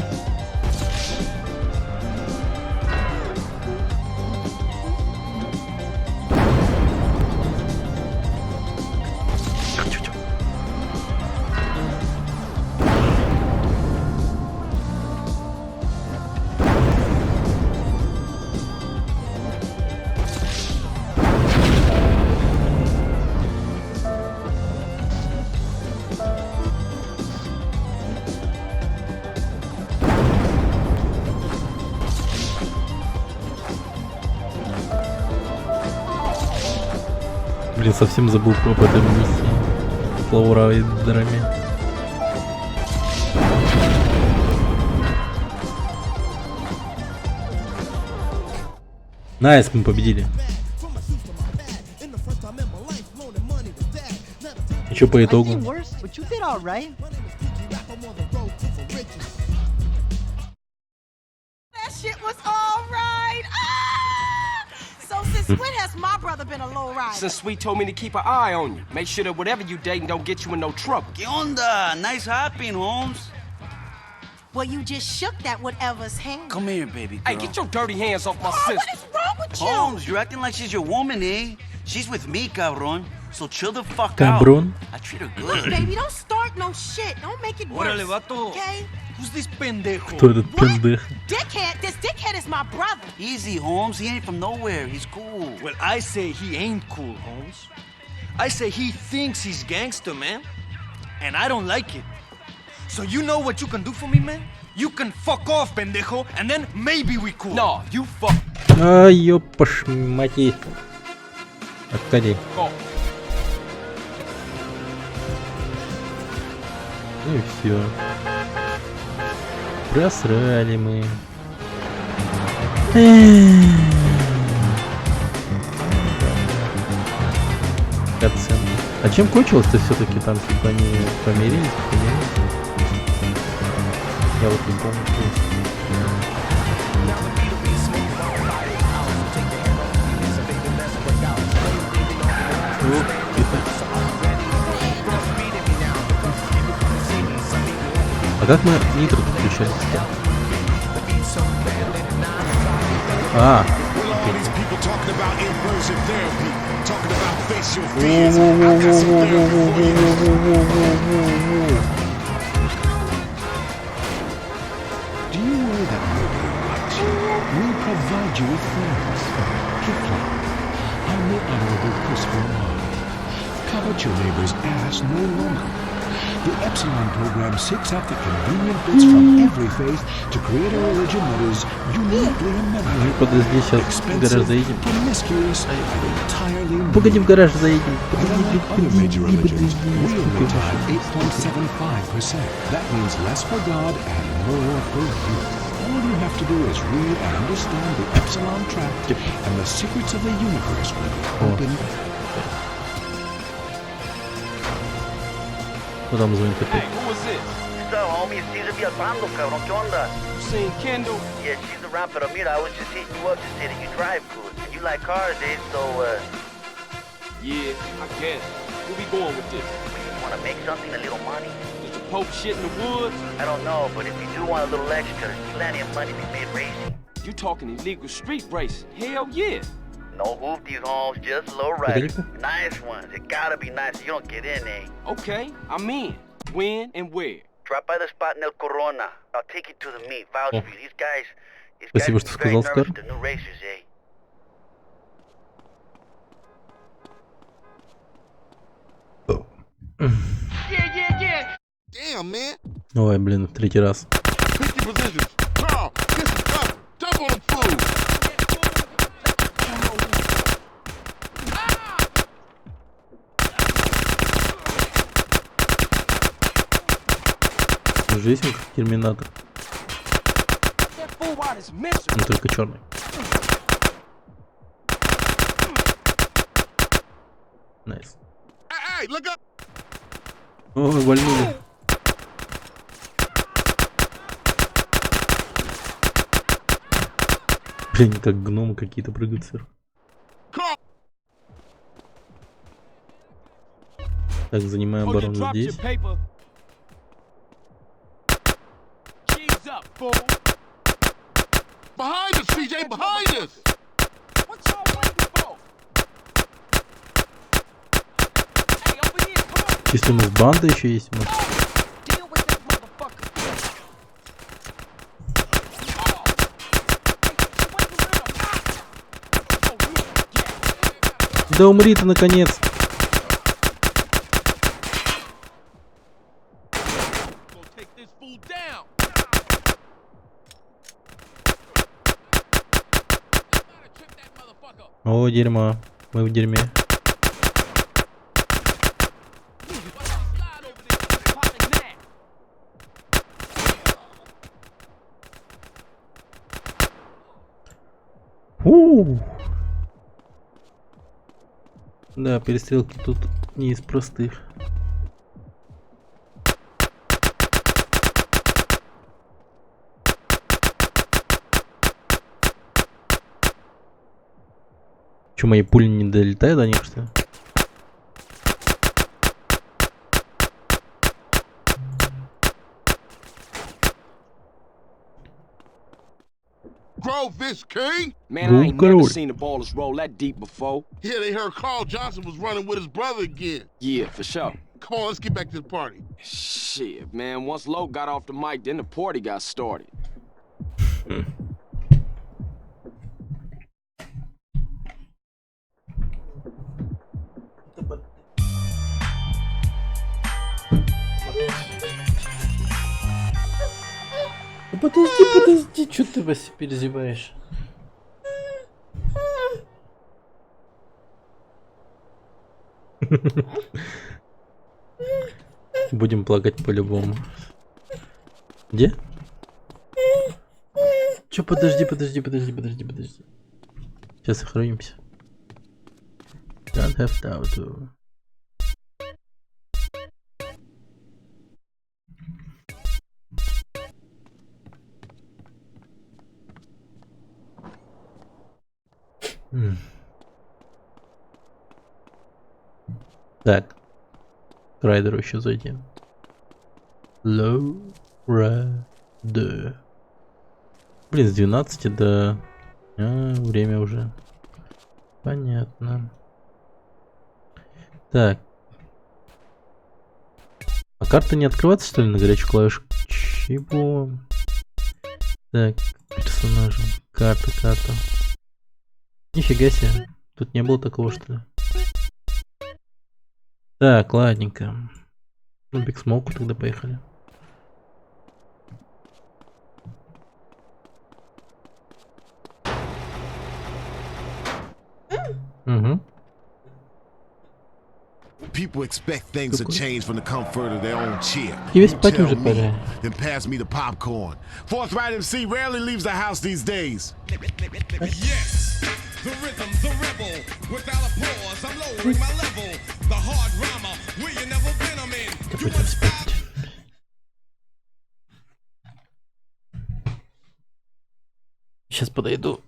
Блин, совсем забыл про этой миссии с лоурайдерами. Найс, мы победили. И чё по итогу? That shit was all right. Ah! So since when has my brother been a low rider? Since Sweet told me to keep an eye on you. Make sure that whatever you dating don't get you in no trouble. ¿Qué onda? Nice hopping, Holmes. Well, you just shook that whatever's hand. Come here, baby girl. Hey, get your dirty hands off my sister. What is wrong with you? Holmes, you're acting like she's your woman, eh? She's with me, cabron. So chill the fuck Cabron. out. I treat her Look, good. baby, don't start no shit. Don't make it worse. Órale, vato. Okay? Who's this pendejo? Кто этот пендех? Dickhead, this dickhead is my brother. Easy, Holmes. He ain't from nowhere. He's cool. Well, I say he ain't cool, Holmes. I say he thinks he's gangster, man. And I don't like it. So you know what you can do for me, man? You can fuck off, pendejo, and then maybe we cool. No, you fuck. А, ёпашмати. Отходи. Go. Ну и все. Просрали мы. Катсцена. А чем кончилось-то все-таки там, типа, они помирились? Я вот не помню. А как мы нитро подключались-то? А. Do you know that Mobile Rights will provide you with friends, Kipling, and the Honorable Christopher Long? Covet your neighbor's ass no longer. The Epsilon program seeks out the convenient bits from every faith to create a religion that is uniquely American, expensive, promiscuous, and entirely new. Погоди, в гараж заедем. Unlike other major religions, real time 8.75%. That means less for God and more for you. All you have to do is read and understand the Epsilon Tract, and the secrets of the universe will be opened. Кто там звонит опять? Hey, who is this? So, homie, it's Cesar Villalpando, cabrón. ¿Qué onda? You seen Kendall? Yeah, she's around, pero mira, I was just hitting you up to say that you drive good. And you like cars, eh? So, Yeah, I guess. Where we going with this? you want to make something, a little money? Did you poke shit in the woods? I don't know, but if you do want a little extra, there's plenty of money to be made racing. You talking illegal street racing? Hell yeah. No hoopties, Holmes, just low riders. Nice ones. It gotta be nice. You don't get in, eh? Okay, I'm in. When and where? Drop by the spot in El Corona. I'll take you to the meet. Vouch for you. These guys Спасибо, что are very сказал, nervous, Скар. the new racers, eh? Yeah. Damn, man. Ой, блин, в третий раз. Pick your positions. Carl, this is tough. Jump on them fools. Жизнь как терминатор. Но только черный. Найс. Hey, look up. Ой, вальнули. Блин, как гномы какие-то прыгают сверху. Так, занимаем оборону здесь. Behind us, CJ, behind us. What y'all waiting for? Hey, over here, come on. Чисто у нас банда еще есть. Может. Deal with this motherfucker. Да умри ты, наконец. О, дерьмо. Мы в дерьме. Да, перестрелки тут не из простых. Че, мои пули не долетают до них, что ли? Grove this king? Man, I ain't never seen the ballers roll that deep before. Yeah, they heard Carl Johnson was running with his brother again. Yeah, for sure. Come on, let's get back to the party. Shit, man, once Loke got off the mic, then the party got started. Подожди, что ты, Вася, перезеваешь? Будем плакать по-любому. Где? Че, подожди. Сейчас охранимся. Don't have to. Так. К райдеру еще зайдем. Low Rider. Блин, с 12 до... время уже. Понятно. Так. А карта не открывается, что ли, на горячую клавишу? Чего? Так, персонажем. Карта. Нифига себе. Тут не было такого, что ли? Так, ладненько. Ну, Биг Смоуку тогда поехали. Угу. People expect things to change from the comfort of their own chair. Тебе спать уже пора. Then pass me the popcorn. Forthright MC rarely leaves the house these days. Yes, the rhythm, the rebel. Without a pause, I'm lowering my level. The hard rhymer, where you never been, I'm in. You must stop. Сейчас подойду.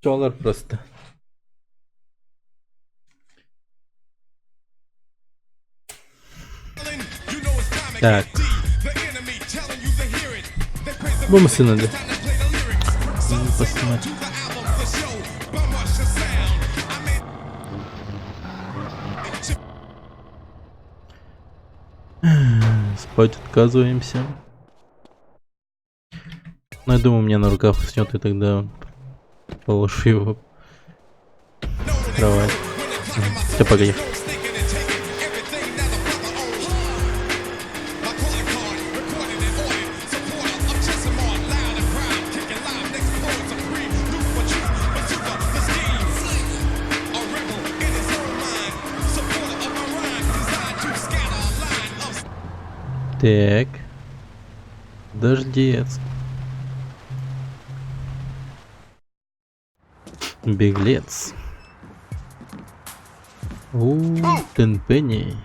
Чолар просто. Так. Будем сынали. Посмотрим. Спать отказываемся. Ну, я думаю, меня на руках уснет, и тогда положу его в кровать. Все, погоди. Так. Дождец. Беглец. Тенпенни.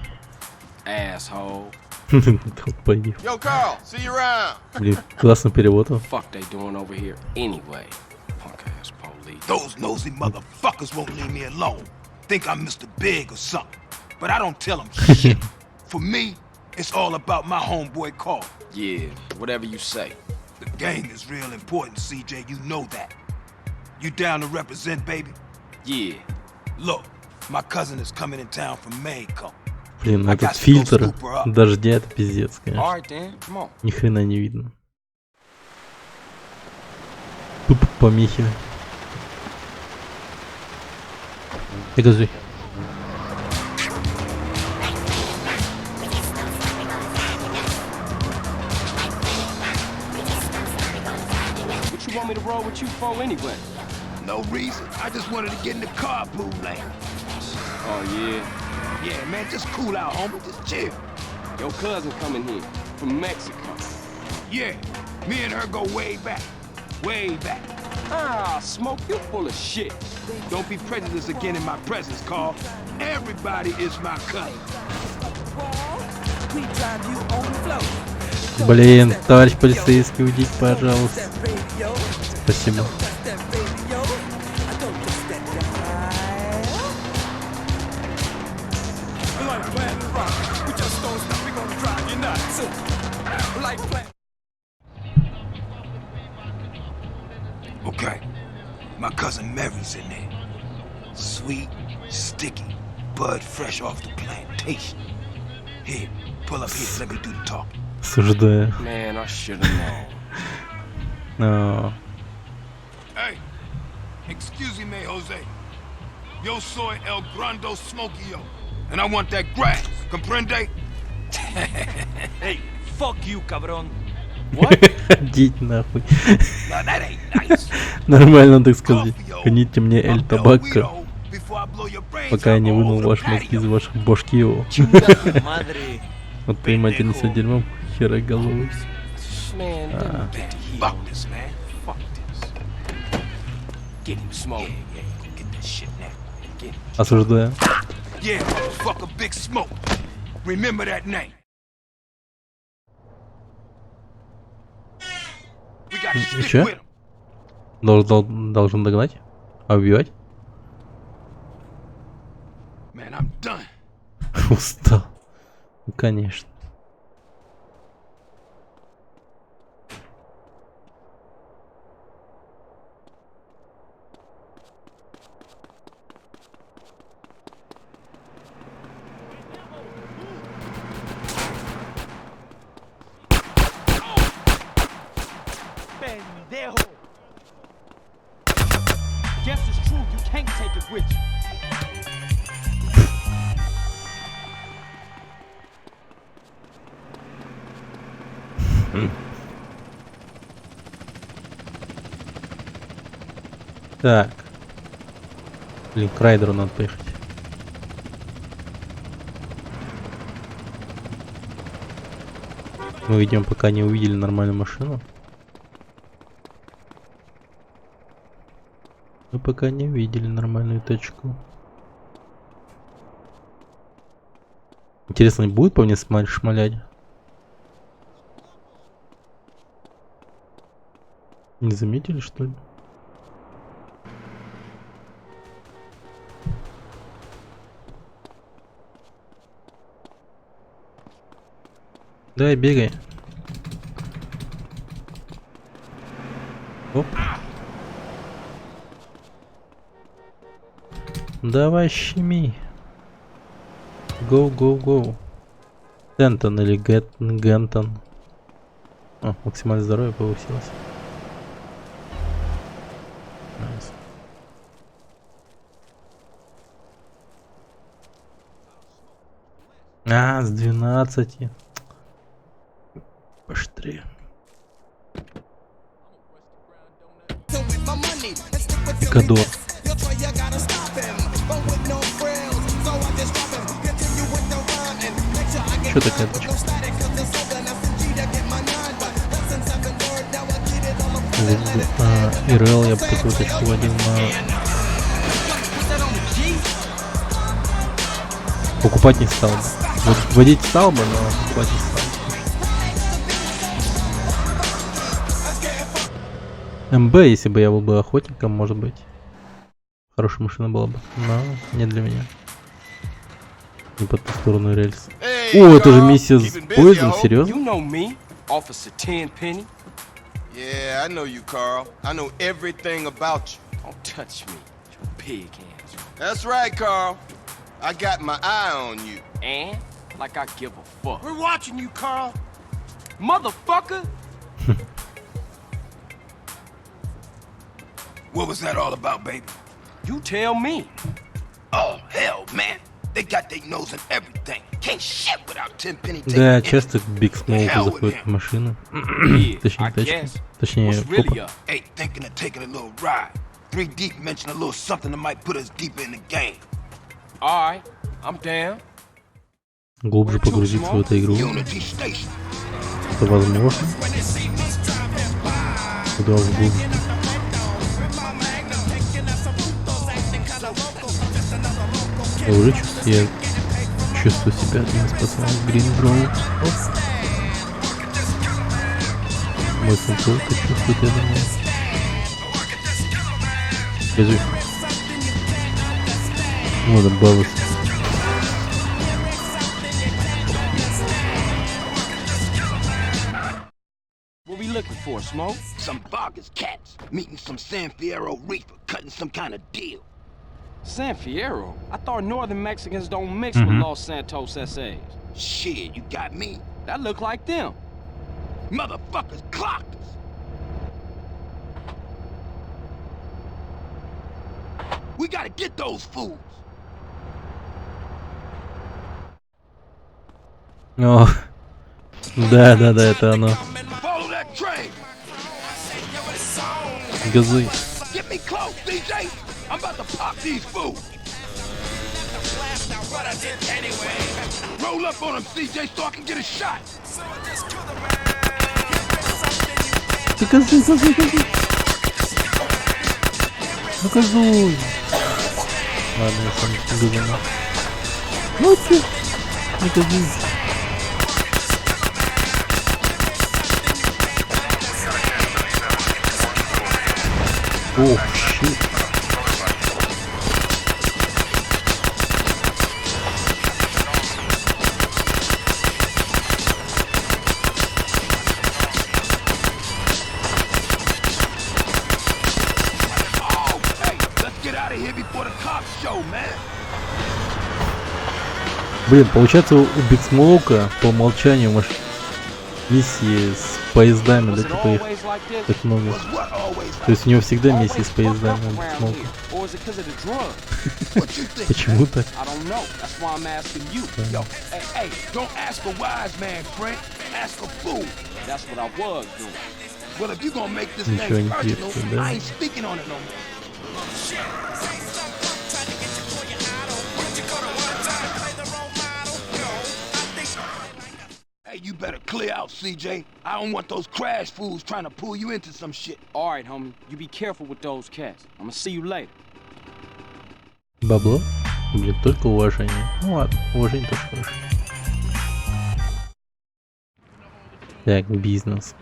Asshole. Толпоеб. Yo, Carl, see you around. Блин, классный перевод. Fuck they doing over here anyway? Punk ass police. Those nosy motherfuckers won't leave me alone. Think I'm Mr. Big or something. But I don't tell them shit. For me, it's all about my homeboy Carl. Yeah, whatever you say. The gang is real important, CJ. You know that. You down to represent, baby? Yeah. Look, my cousin is coming in town from Mayco. Блин, этот фильтр дождя, это пиздец, конечно. Ни хрена не видно. Тупо помехи. И газуй. What you want me to roll with you for anyway? No reason. I just wanted to get in the carpool lane. Oh, yeah? Yeah, man, just cool out, homie. Just chill. Your cousin coming here from Mexico. Yeah, me and her go way back. Way back. Ah, Smoke, you full of shit. Don't be prejudiced again in my presence, Carl. Everybody is my cousin. Блин, товарищ полицейский, уйдите, пожалуйста. Спасибо. Okay, my cousin Mary's in there. Sweet, sticky, bud fresh off the plantation. Here, pull up here, let me do the talking. Осуждаю. Man, I should have known. No. Hey, excuse me, Jose. Yo soy El Grando Smokio, and I want that grass, comprende? Hey, fuck you, cabron. Ходить нахуй. Нормально, так сказать. Гоните мне Эль Табако, пока я не вынул ваши мозги из ваших башки его. Вот поймайте на себя дерьмом, хероголовый. Осуждаю. И чё? Должен догнать? А убивать? Устал. Ну, конечно. Guess it's true, you can't take it with you. Так. Блин, к Райдеру надо поехать. Мы идем, пока не увидели нормальную машину. Мы пока не увидели нормальную тачку. Интересно, будет по мне шмалять? Не заметили, что ли? Давай, бегай. Оп. Давай, щеми. Go, go, go. Тентон или Гентон. О, максимальное здоровье повысилось. Nice. А, с 12. Быстрее. Кадор. Что такая точка? ИРЛ я бы такую точку водил на... Покупать не стал бы. Водить стал бы, но покупать не стал. МБ, если бы я был бы охотником, может быть. Хорошая машина была бы, но не для меня. Не по ту сторону рельс. О, это же миссия с поездом, серьезно? Officer Tenpenny. Yeah, I know you, Carl. I know everything about you. Don't touch me, you pig hands. That's right, Carl. I got my eye on you. And? Like I give a fuck. We're watching you, Carl. Motherfucker! What was that all about, baby? You tell me. Oh, hell, man. They got their nose in everything. Can't shit without Tenpenny. Да, часто Биг Смоук заходит в машину. Точнее, тачку. Точнее, копа. Hey, thinking of taking a little ride. 3 Deep mentioned a little something that might put us deeper in the game. Alright, I'm down. Глубже погрузиться в эту игру. Это возможно. Куда углубже. Я чувствую себя одним из пацанов Green Grove. Мой сын тоже чувствует, я думаю. Бежи. Вот он, баллас. What we looking for, Smoke? Some bogus cats meeting some San Fierro reefer, cutting some kind of deal. San Fierro? I thought northern Mexicans don't mix with Los Santos SAs. Shit, you got me. That look like them. Motherfuckers clocked us. We gotta get those fools. О, да, это оно. Follow that train. Газуй. Get me close, DJ. I'm about to pop these fools. Roll up on them, CJ, so I can get a shot. Газуй. Ну газуй. Ладно, я сам газуну. Ну ты, не газуй. Ох, щит. Блин, получается у Биг Смоука по умолчанию миссии с поездами, да, типа их так много. То есть у него всегда миссии с поездами у Биг Смоука. Почему так? Ничего не пишется, да? Hey, you better clear out, CJ. I don't want those crash fools trying to pull you into some shit. All right, homie. You be careful with those cats. I'm gonna see you later. Бабло? Блин, только уважение. Ну ладно, уважение тоже хорошо. Так, бизнес.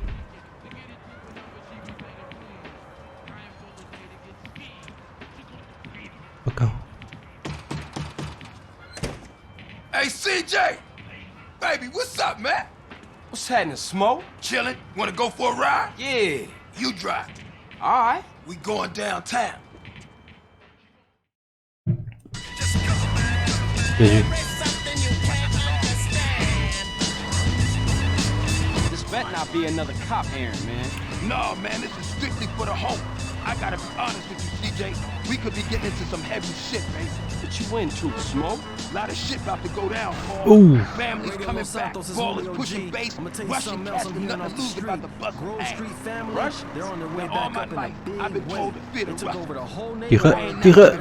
Пока. Hey, CJ! Baby, what's up, man? What's happening, Smoke? Chillin'? Wanna go for a ride? Yeah. You drive. All right. We going downtown. This better not be another cop errand, man. No, man, this is strictly for the home. I gotta be honest with you, CJ. We could be getting into some heavy shit, man. What you into, Smoke? A lot of shit about to go down, Paul. Ooh. Families coming back, ballers pushing base, Russian cats with nothing to lose about the bus. Rush? They're on their way All back my up in life, a big I've been way. told to fear They the took Russians. over the whole Тихо, neighborhood. тихо.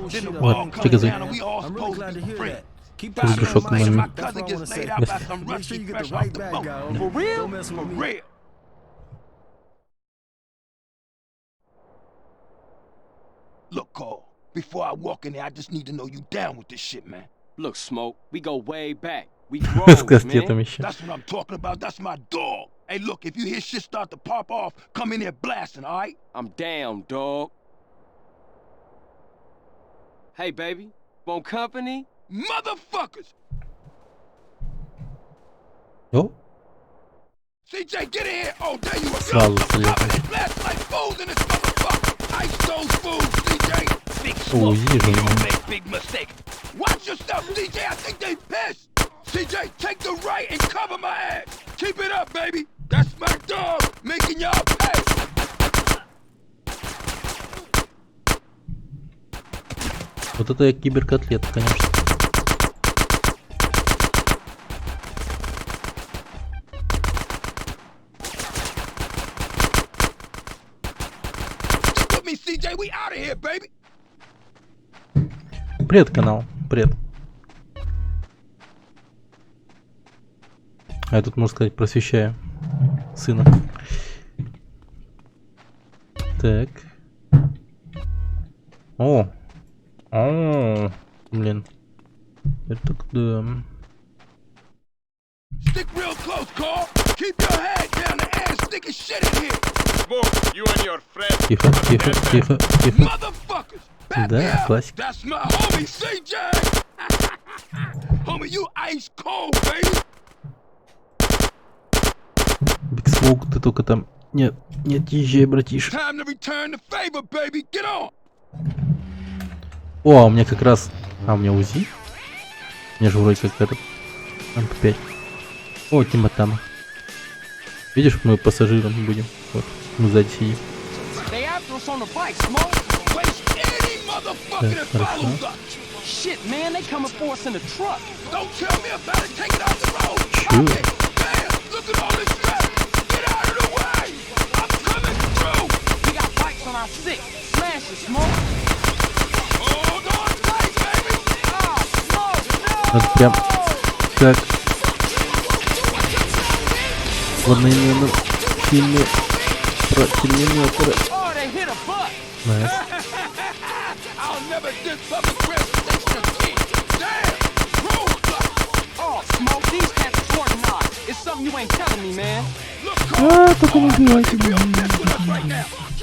Then the Вот, ball что comes за down and we all supposed to be free. Keep Тут that душок in mind. на My cousin gets laid out by some Make sure Russian you get fresh the off right the bad boat. guy. For real? Don't mess with For me. real. Look, Cole, before I walk in there, I just need to know you down with this shit, man. Look, Smoke, we go way back. We grown, С кастетом man. еще. That's what I'm talking about. That's my dog. Hey, look, if you hear shit start to pop off, come in there blasting, all right? I'm down, dog. Hey, baby, want company? Motherfuckers! О, CJ, get in here! Oh, there you are. сразу слева. Blast like fools in this motherfucker! Ice those fools, CJ! Big О, smoke. вижу. You don't make big mistake. Watch yourself, CJ! I think they pissed! CJ, take the right and cover my ass! Keep it up, baby! That's my dog, making y'all pay! Вот это я киберкотлет, конечно. Stick with me, CJ. We out of here, baby. Привет, канал. Привет. А я тут, можно сказать, просвещаю сына. Так. О! О! Блин. Это да. Stick real close, Carl. Keep your head down. The ass sticking shit in here. Smoke, you and your friend. Тихо, тихо, тихо, тихо. Motherfuckers. Back me Да, up. классика. That's my homie, CJ. Homie, you ice cold, baby. Биг Смоук, ты только там... Нет, не отъезжай, братиш. Time to return the favor, baby. Get on. О, а у меня как раз... А, у меня УЗИ? У меня же вроде как этот... МП5. О, Тимотама. Видишь, мы пассажиром будем. Вот, мы сзади сидим. They after us on the bike, Smoke. Waste any motherfucker that follows us. Shit, man, they coming for us in the truck. Don't tell me about it. Take it off the road. Sure. Okay. Damn, look at all this stress. Get out of the way. I'm coming through. We got bikes on our six. Smash it, Smoke. Hold on tight, baby. Ah, Smoke, no! Вот прям... Как... В одноименном фильме про терминатора. Oh, they hit a butt. Найс. I'll never diss public transportation again. Damn, roadblock. Oh, Smoke, these cats are organized. It's something you ain't telling me, man. А, только не убивайте меня.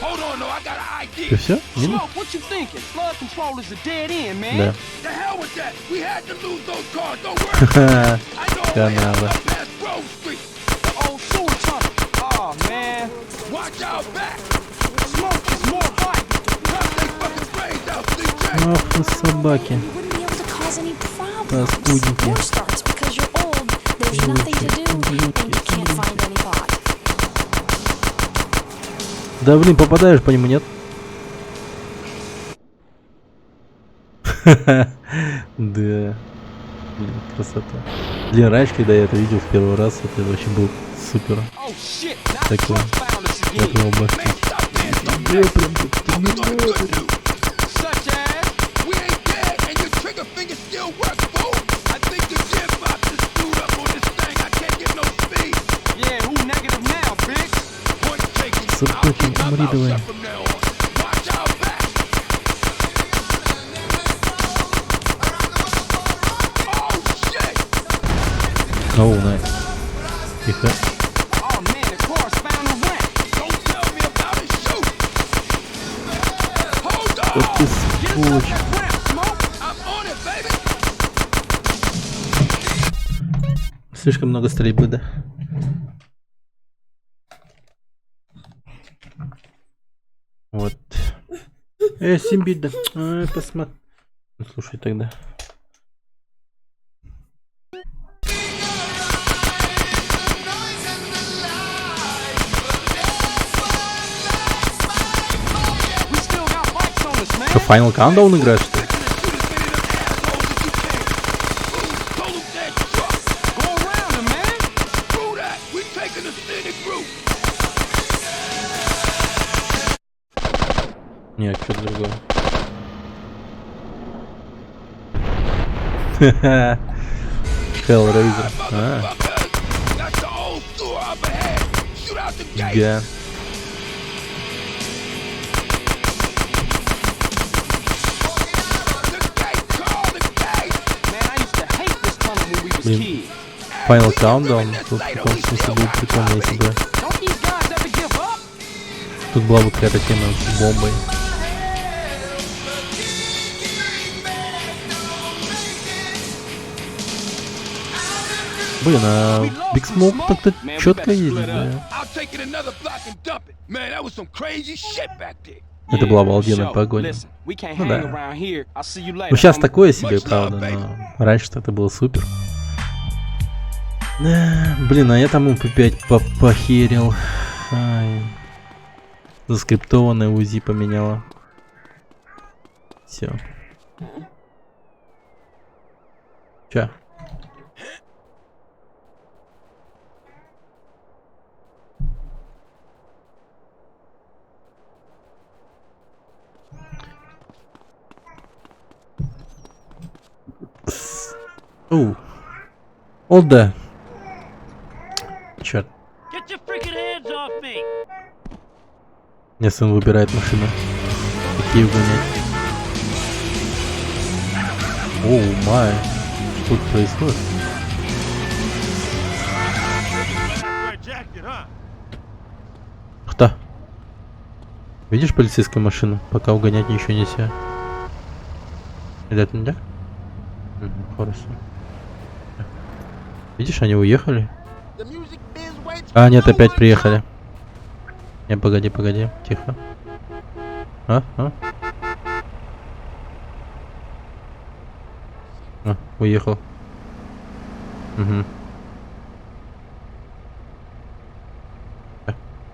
Hold on, no, I got an idea. Ты все? Минус? Smoke, what you thinking? Flood control is a dead end, man. Да. The hell with that. We had to lose those cars. Don't worry. Ха-ха. I know a way out Канада. up past Grove Street. The old sewer tunnel. Oh, man. Watch out back. Smoke is more bike. Cut they fucking brains out, CJ. Ах вы собаки. You wouldn't be able to cause any problems. Паскудники. War starts because you're old. There's nothing to do, and you can't find any bot. Да блин, попадаешь по нему, нет? Да. Блин, красота. Блин, раньше, когда я это видел в первый раз, это вообще был супер. Oh, shit. Now the Такой. truck found us Я again. думал, башки. Да, прям как терминатор. Such as... We ain't dead, and your trigger finger still works, fool. I think the gearbox is screwed up on this thing. I can't get no speed. Yeah, who negative now, bitch? Point taking. I'll Сапоки, keep my умри mouth давай. shut from now on. Watch out back. Oh, shit. Оу, найс. Тихо. Oh, man, the car's found a ramp. Don't tell me about it, shoot. Hold on. Вот ты сволочь. Ramp, Smoke. I'm on it, baby. Слишком много стрельбы, да? Вот. Симби, да. Посмотри. Слушай тогда. Что, Final Countdown играешь, что ли? Нет, что-то другое. Hellraiser. Да. Блин, Final Countdown, тут в каком смысле будет прикольно, если бы тут была бы какая-то тема с бомбой. Блин, а Big Smoke так-то четко едет, да. Это была обалденная погоня. Ну да. Ну сейчас такое себе, правда, но раньше-то это было супер. Да, блин, а я там УП5 похерил. Ай. Заскриптованное УЗИ поменяла. Все. Ча. О, да. Черт. Мне сын выбирает машину. Какие угонять. Оу, май. Что тут происходит? Кто? Видишь полицейскую машину? Пока угонять ничего нельзя. Или это не так? Хорошо. Видишь, они уехали. А, нет, опять приехали. Не, погоди, тихо. Уехал. Угу.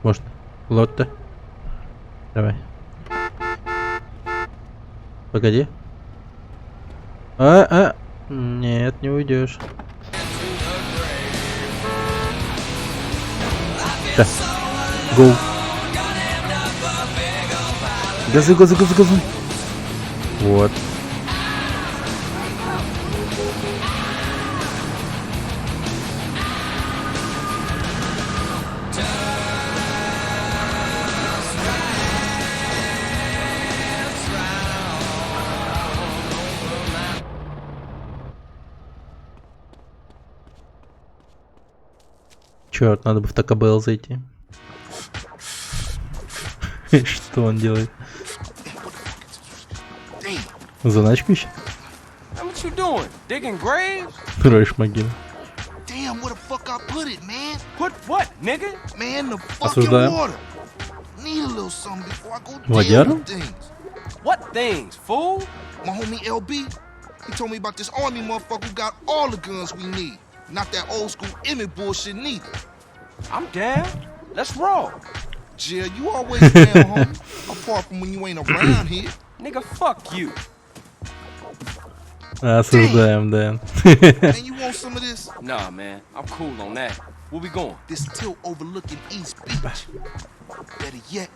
Может, Лотте? Давай. Погоди. Нет, не уйдешь. Так. Гоу. Газуй. Вот. Черт, надо бы в Taco Bell зайти. Что он делает? Заначку ищет? Роешь могилу. Осуждаем. Водяру? What things, fool? My homie LB, he told me about this army motherfucker who got all the guns we need. Not that old school Emmett bullshit neither. I'm down. Let's roll. Jill, you always down, homie. Apart from when you ain't around here. Nigga, fuck you. Осуждаем, да. And you want some of this? Nah, man. I'm cool on that. Where we going? This tilt overlooking East Beach. Better yet,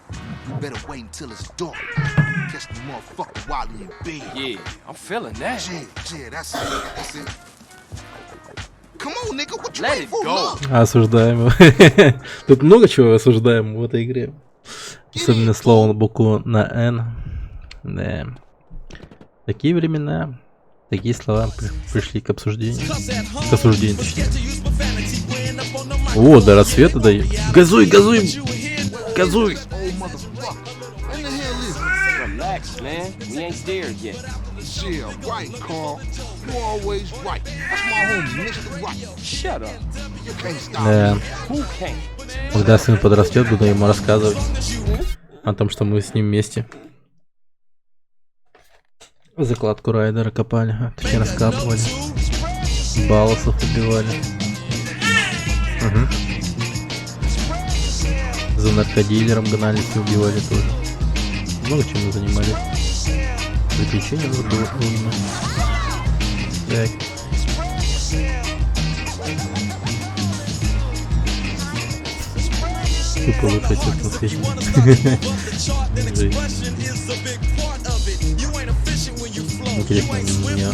you better wait until it's dark. Catch the motherfucker while in your bed. Yeah, I'm feeling that. Jill, that's it. Come on, nigga, what you waiting for? Осуждаем его. Тут много чего осуждаем в этой игре. Особенно слово на букву на N. Да. Такие времена, такие слова пришли к обсуждению. К осуждению, точнее. О, до рассвета дает. Газуй! Relax, man. We ain't there yet. Yeah, right, Carl. You always right. That's my homie, Mr. Right. Shut up. You can't stop Да. me. Who can't? Когда сын подрастет, буду ему рассказывать. О том, что мы с ним вместе закладку Райдера копали, точнее раскапывали, балласов убивали. Угу. За наркодилером гнались и убивали тоже. Много чем мы занимались. Приключения было умно. Так. Тупо лучше отец на свете. Интересно, у меня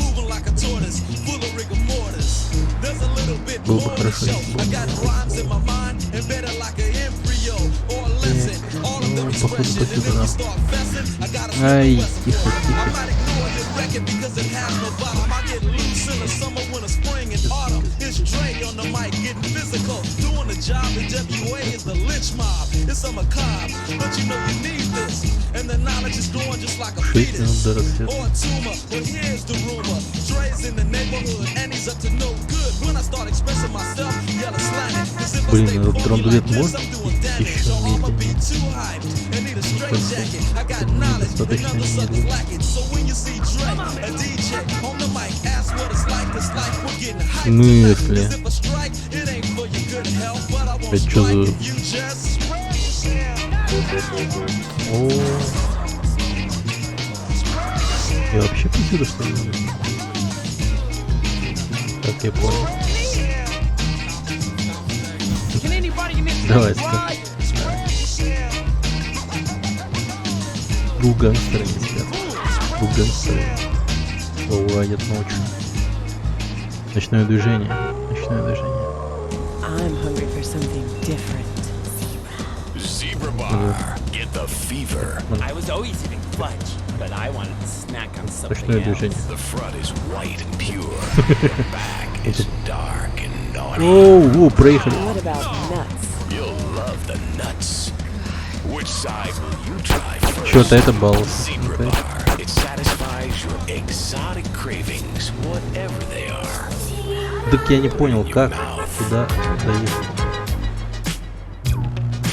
было бы хорошо, если бы походу по сюда. Ай, тихо, тихо. Шесть минут до рассвета. Блин, этот драндулет может еще медленнее? Достаточно медленно. В смысле? Это что за... О, я вообще посюда что ли? Так, я понял. Давай, скажи. Гангстеры не спят. Гангстеры уладят ночью. Ночное движение. Ночное движение. Zebra bar. Get the fever. I was always eating fudge, but I wanted to snack on something Ночное движение. The front is white and pure. The back is dark and naughty. Оу, проехали. You'll love the nuts. Which side will you try first? Что-то это баллас. Zebra bar. It satisfies your exotic cravings, whatever they are. Так я не понял, как туда доехать.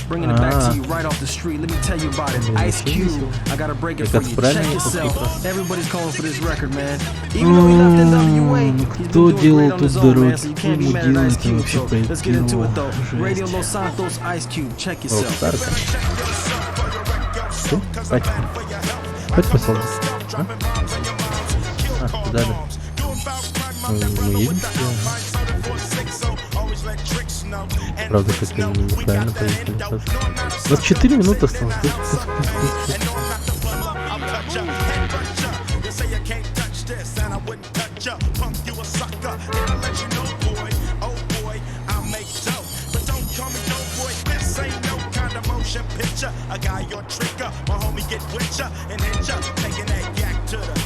Bringing it back to you right off the street. Let me tell you about it. Ice Cube. I gotta break it for you. Check yourself. Everybody's calling for this record, man. Even though he left NWA, he's been doing great on his own, man. So you can't be mad at Ice Cube. So let's get into it though. Radio Los Santos, Ice Cube. Check yourself. Что? Хватит. Хватит посол. Куда же? Мы едем? Правда, как-то неправильно поехали. У нас 4 минуты осталось.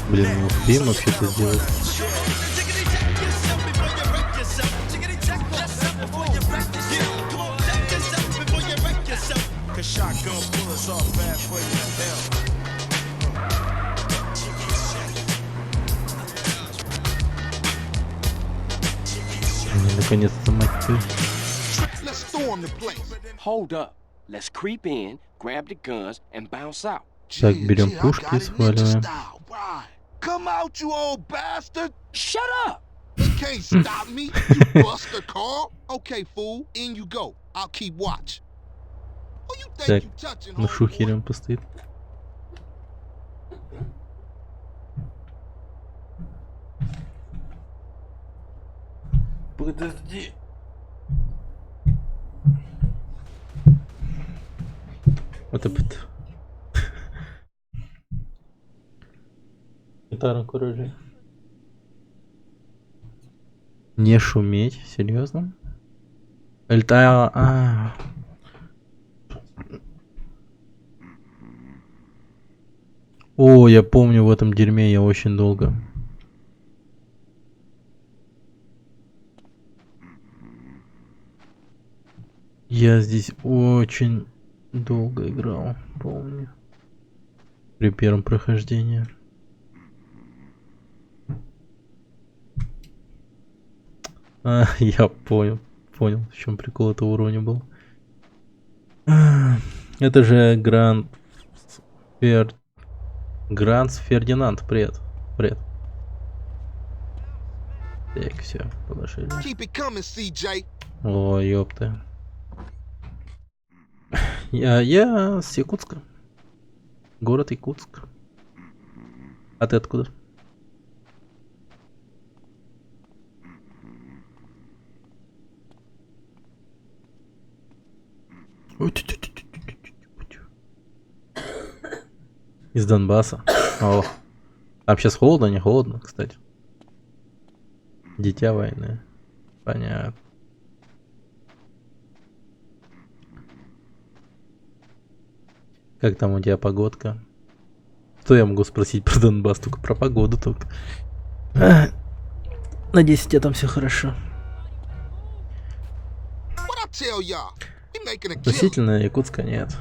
Блин, мы успеем вообще-то сделать. Наконец-то, мать твою. Hold up. Let's creep in, grab the guns, and bounce out. Так, берем пушки и сваливаем. Come out, you old bastard! Shut up! You can't stop me, you buster Carl. Okay, fool, in you go. I'll keep watch. Так, ну шухерем постоит. Подожди. Вот это. Гитара оружие. Не шуметь, серьезно? О, я помню, в этом дерьме я очень долго. Я здесь очень долго играл, помню. При первом прохождении. Я понял, в чем прикол этого уровня был. Это же Grand Гранц Фердинанд, привет. Привет. Так, все, положили. О, ёпты. Я с Якутска. Город Якутск. А ты откуда? Из Донбасса. О. Там сейчас холодно, не холодно, кстати. Дитя войны. Понятно. Как там у тебя погодка? Что я могу спросить про Донбасс? Только про погоду только. Надеюсь, у тебя там все хорошо. Относительно Якутска нет.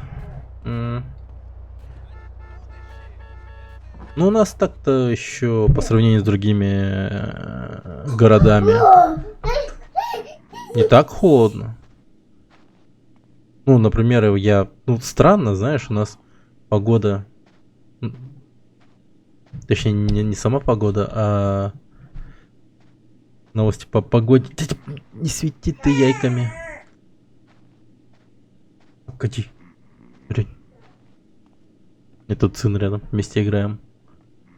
Ну, у нас так-то еще по сравнению с другими городами не так холодно. Ну, например, ну, странно, знаешь, у нас погода... Точнее, не сама погода, а новости по погоде. Не свети ты яйками. Погоди. И тут сын рядом. Вместе играем.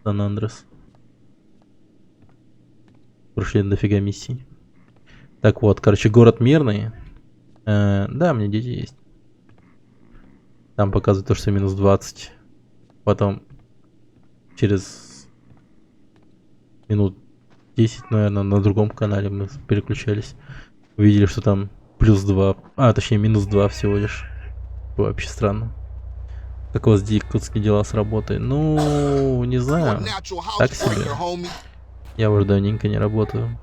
Сан Андрес. Прошли дофига миссий. Так вот, короче, город мирный. Да, у меня дети есть. Там показывает то, что минус 20. Потом через минут 10, наверное, на другом канале мы переключались. Увидели, что там плюс 2. А, точнее, минус 2 всего лишь. Вообще странно. Как у вас якутские дела с работой? Ну, не знаю. Так себе. Я уже давненько не работаю.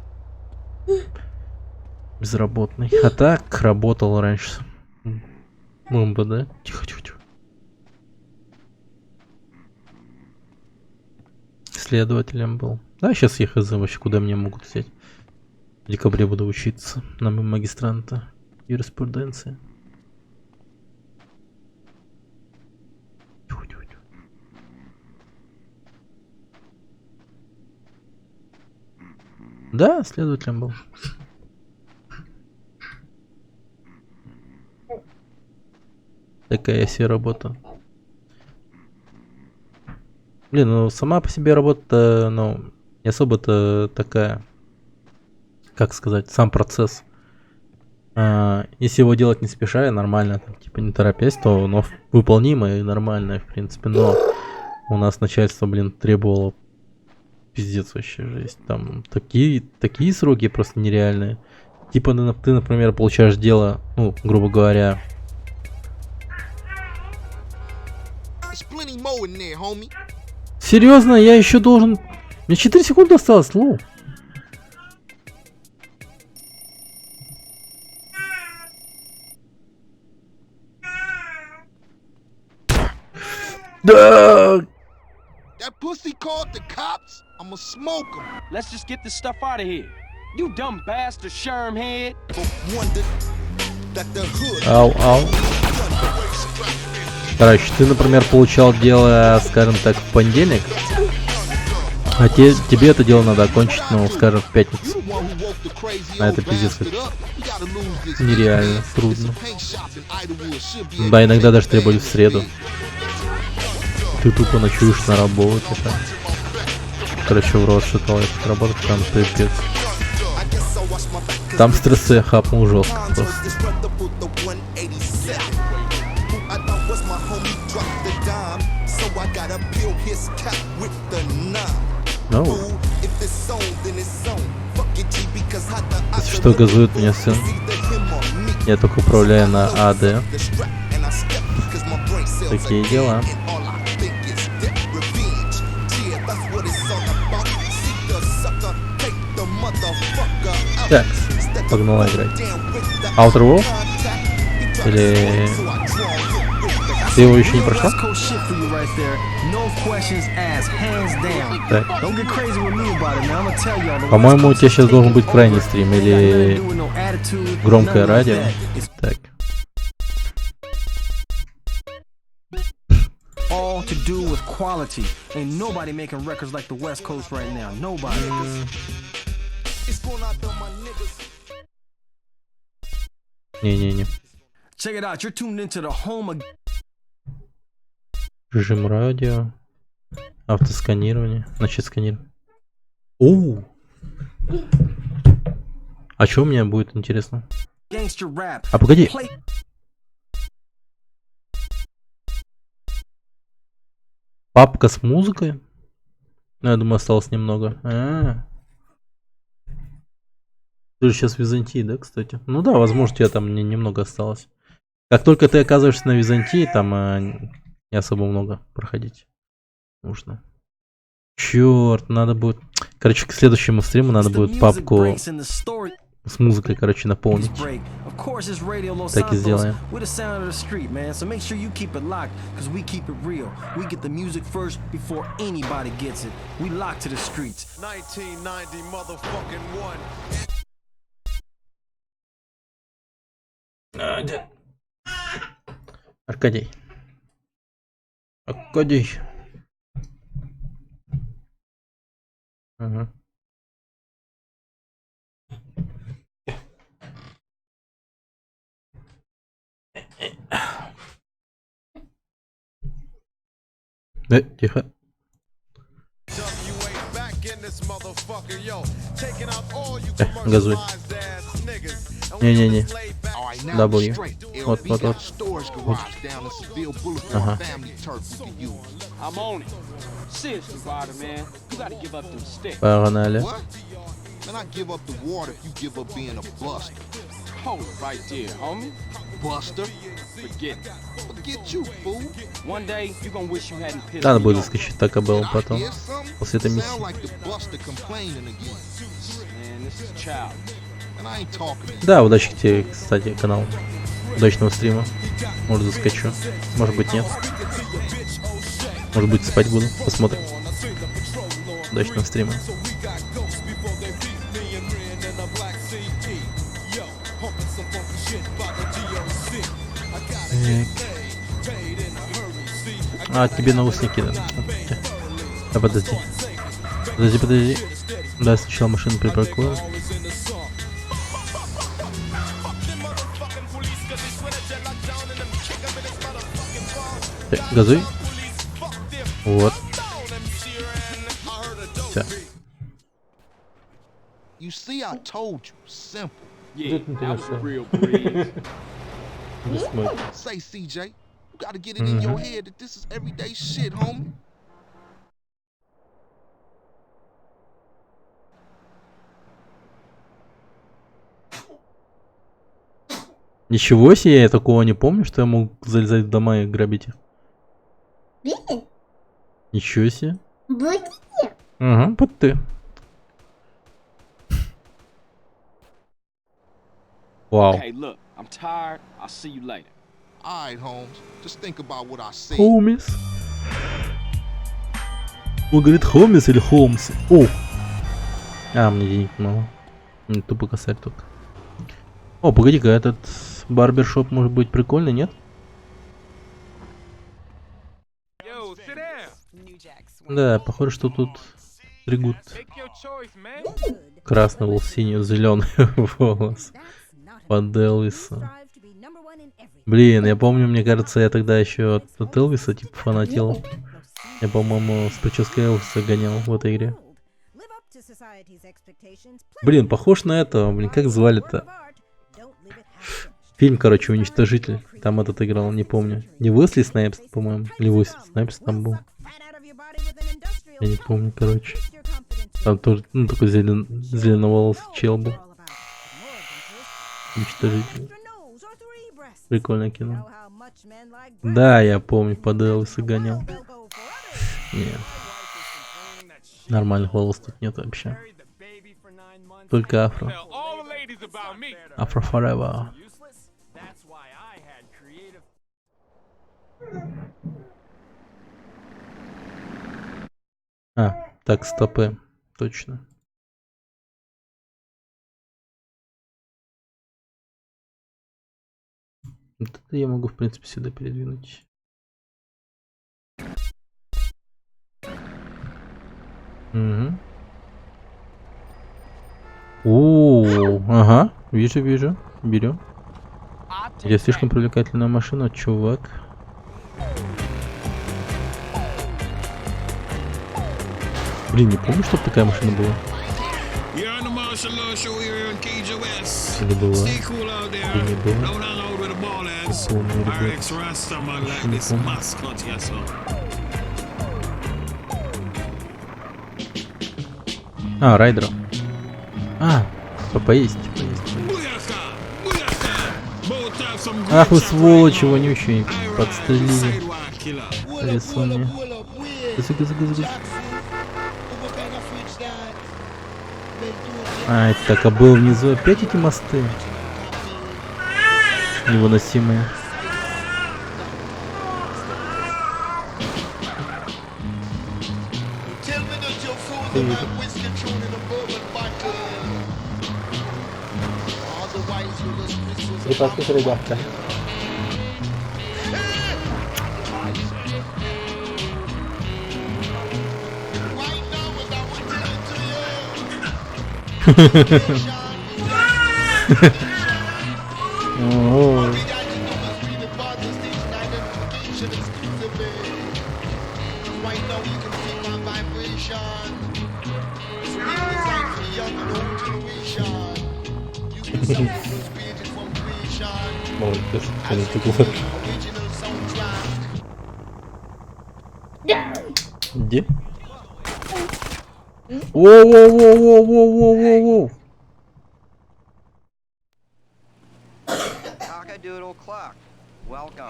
Безработный. А так, работал раньше. МВД. Тихо. Следователем был. Да, сейчас я хз вообще куда меня могут взять. В декабре буду учиться на магистранта юриспруденции. Да, следователем был. Такая себе работа. Блин, ну сама по себе работа, ну, не особо-то такая, как сказать, сам процесс. Если его делать не спеша и нормально, там, типа не торопясь, то оно выполнимое и нормальное, в принципе. Но у нас начальство, блин, требовало пиздец вообще жесть. Там такие сроки просто нереальные. Типа ты, например, получаешь дело, ну, грубо говоря. Серьезно, я еще должен... Мне 4 секунды осталось, лоу. Да. That pussy called the cops. I'ma smoke him. Let's just get this stuff out of here. You dumb bastard, Sherm head. Ау. Короче, ты, например, получал дело, скажем так, в понедельник, а тебе это дело надо окончить, ну, скажем, в пятницу. А это пиздец как нереально трудно. Да, иногда даже требуют в среду. Ты тупо ночуешь на работе там. Короче, в рот шатал этот работать, там пипец. Там стрессы я хапнул жестко просто. Ну. Что газует мне сын? Я только управляю на АД. Такие дела. Так, погнала играть. Outer Wolf? Или... Ты его еще не прошла? Так. По-моему, у тебя сейчас должен быть крайний стрим или громкое радио. Так. to do with quality. Ain't nobody making records like the West Coast right now. Nobody. Не-не-не. Check it out. You're tuned into the home of... Режим радио. Автосканирование. Значит, сканирование. Оу! А что у меня будет, интересно? А погоди. Папка с музыкой? Ну, я думаю, осталось немного. Ты же сейчас в Византии, да, кстати? Ну да, возможно, у тебя там немного осталось. Как только ты оказываешься на Византии, там не особо много проходить нужно. Черт, надо будет... Короче, к следующему стриму надо будет папку с музыкой, короче, наполнить. Так и сделаем. Аркадий. Аркадий. Ага. Тихо. Газуй. Не-не-не. W. Вот. Ага. Погнали. Hold it right there, homie. Buster. Forget it. Forget you, fool. One day you gonna wish you hadn't pissed. Надо будет заскочить так был потом. После этой миссии. Да, удачи тебе, кстати, канал. Удачного стрима. Может, заскочу. Может быть, нет. Может быть, спать буду. Посмотрим. Удачного стрима. А, тебе наушники, да. А, подожди. Подожди. Да, сначала машину припаркую. Газуй. Вот. Все. Say, CJ, you gotta get it in your head that this is everyday shit, homie. Ничего себе, я такого не помню, что я мог залезать в дома и грабить их. Ничего себе. Ага, под ты. Вау. I'm tired. I'll see you later. All right, Holmes. Just think about what I said. Холмс. Он говорит Холмс или Холмс? О! А, мне денег мало. Мне тупо косарь только. О, погоди-ка, этот барбершоп может быть прикольный, нет? Да, похоже, что тут стригут красный волос, синий, зеленый волос. Под Элвиса. Блин, я помню, мне кажется, я тогда еще от Элвиса типа фанател. Я, по-моему, с прической Элвиса гонял в этой игре. Блин, похож на этого. Блин, как звали-то? Фильм, короче, «Уничтожитель». Там этот играл, не помню. Не Уэсли Снайпс, по-моему. Или Уэсли Снайпс там был. Я не помню, короче. Там тоже, ну, такой зеленоволосый чел был. Уничтожитель. Прикольное кино. Да, я помню, под Элвиса гонял. Нет. Нормальных волос тут нет вообще. Только афро. Афро forever. А, так, стопы. Точно. Вот это я могу, в принципе, сюда передвинуть. Угу. О, ага, вижу. Берем. Я слишком привлекательная машина, чувак. Блин, не помню, чтобы такая машина была. Или была? Или не была? Помню, ребят. Не помню. А, райдеров. А, поесть. Ах вы сволочи вонючие, подстрелили. Рисуни. Газы. А, это так, а был внизу опять эти мосты. Невыносимые. Припаски ребятка. Где? Воу.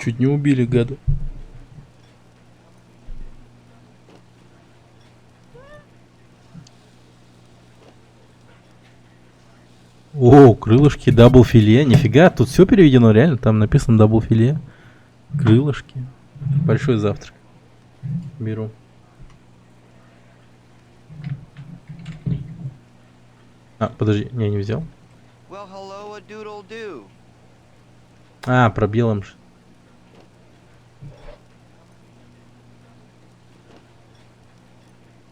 Чуть не убили, гада. О, крылышки, дабл филе. Нифига, тут все переведено, реально. Там написано дабл филе. Крылышки. Большой завтрак. Беру. А, подожди, не взял. А, про белым.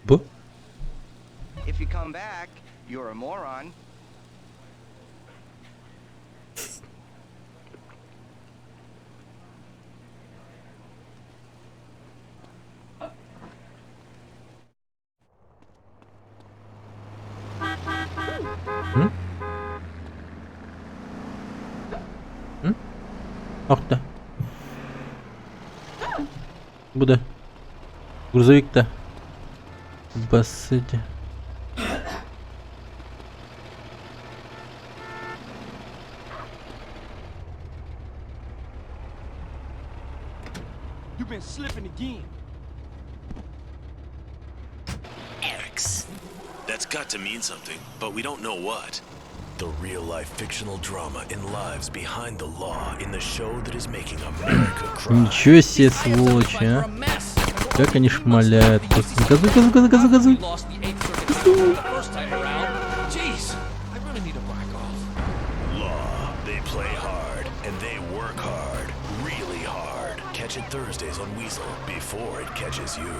Б? Ах да. Буде. Грузовик-то. Бассети. You've been slipping again. X. That's got to mean something, but we don't know what. The real-life fictional drama in lives behind the law in the show that is making America cry. Ничего себе, сволочи, а. Как они шмаляют. Газуй. Law, they play hard, and they work hard, really hard. Catch it Thursdays on Weasel before it catches you.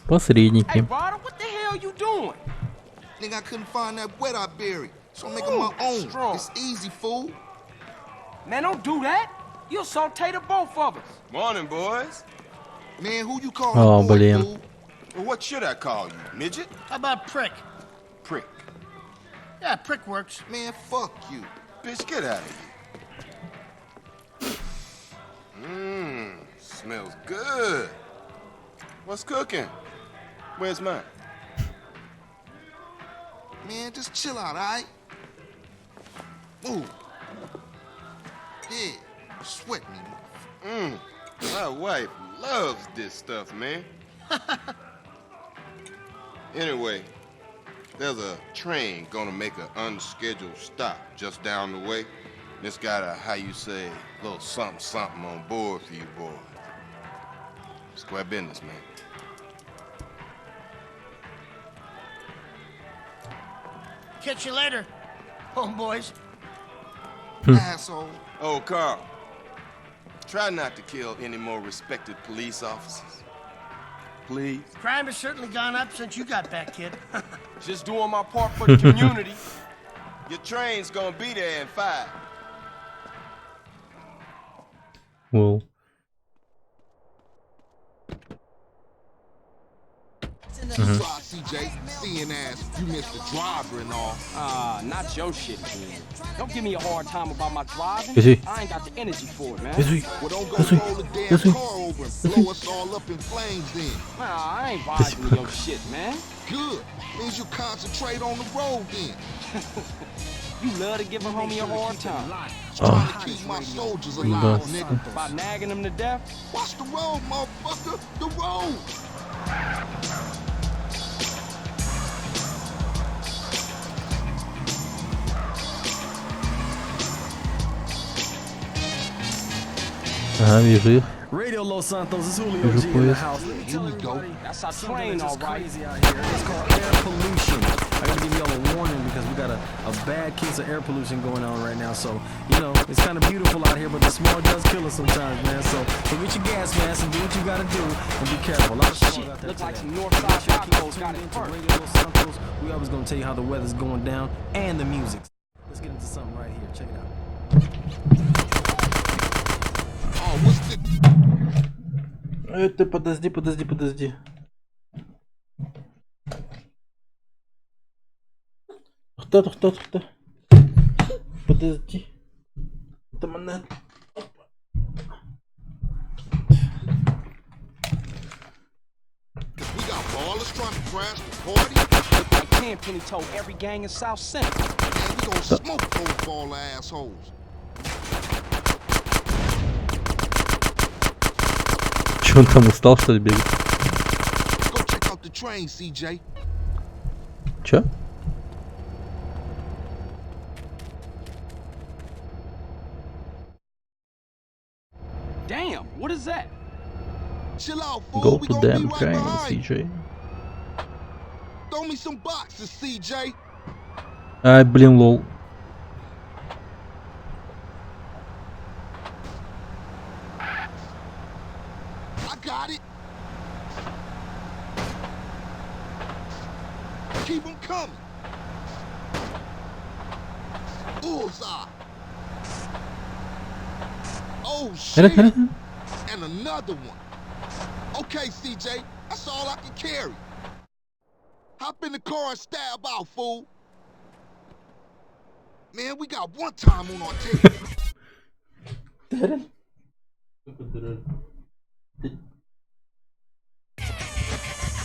Посредники. Hey, Ryder, what the hell you doing? Nigga, I couldn't find that wet I buried, so I'm making my own. Strong. It's easy, fool. Man, don't do that. You'll saute the both of us. Morning, boys. Man, who you calling Oh, boy, блин. fool? Well, what should I call you, midget? How about prick? Prick. Yeah, prick works. Man, fuck you. Bitch, get out of here. Smells good. What's cooking? Where's mine? Man, just chill out, alright? Move. Yeah, sweat me. My wife loves this stuff, man. Anyway, there's a train gonna make an unscheduled stop just down the way. It's got a, how you say, little something on board for you boys. Square business, man. Catch you later, homeboys. Asshole. Oh, Carl. Try not to kill any more respected police officers. Please. Crime has certainly gone up since you got back, kid. Just doing my part for the community. Your train's gonna be there in 5. Well. CJ, seeing as you missed the driver and all. Not your shit, man. Don't give me a hard time about my driving. Vas-y. I ain't got the energy for it, man. Vas-y. Well, don't go Vas-y. roll the damn Vas-y. car over and blow us all up in flames then. Nah, I ain't vibing with your shit, man. Good. Means you concentrate on the road then. You love to give a homie a hard time. Trying to keep my soldiers alive, nigga. By nagging them to death? Watch the road, motherfucker. The road. Ага, вижу их. Radio Los Santos, it's Julio Вижу G in the поезд. house. Let me tell everybody That's our something train, that's just all right. crazy out here. It's called air pollution. I gotta give y'all a warning because we got a bad case of air pollution going on right now. So, you know, it's kind of beautiful out here, but the smog does kill us sometimes, man. So get your gas mask and do what you gotta do and be careful. A lot of smog out there. Looks like today. some Northside Keep Rocco's got tuning it into first. Radio Los Santos. We always gonna tell you how the weather's going down and the music. Let's get into something right here. Check it out. Oh, what's the... Это подожди. Кто? Подожди. Это монет. We got ballers trying to crash the party. Look like Tenpenny told every gang in South Central. Man, we gonna smoke those baller assholes. Че он там устал, что ли, бегать? Go check out the train, CJ. Че? Damn, what is that? Chill out, fool. Go We to gonna be damn right train, behind. CJ. Throw me some boxes, CJ. Ай, блин, лол. I got it. Keep them coming. Bullseye. Oh, shit. And another one. Okay, CJ, that's all I can carry. Hop in the car and stab out, fool. Man, we got one time on our tape.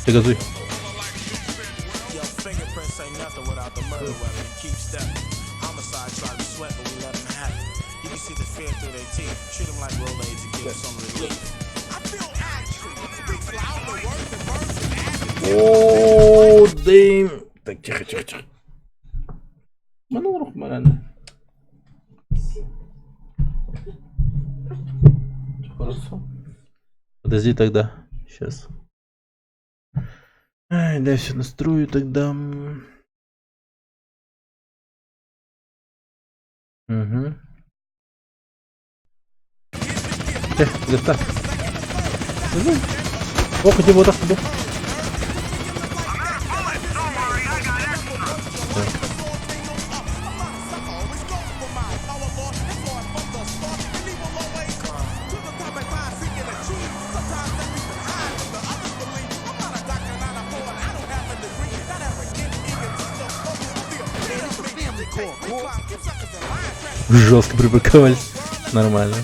Ты газуй. Yo, fingerprints ain't nothing without the murder weapon. Keep stepping. Homicide try to sweat, but we let him have it. You can see the fear through their teeth. Treat them like Rolaids and give them some relief. I feel action. Speaks louder words and words and action. О, дэйм. Так, тихо. Манурух, марана. Хорошо. Подожди тогда. Сейчас. Ай, дай все настрою тогда. Угу. Где-то. Ох, иди вот так туда. Жестко припарковались. Нормально.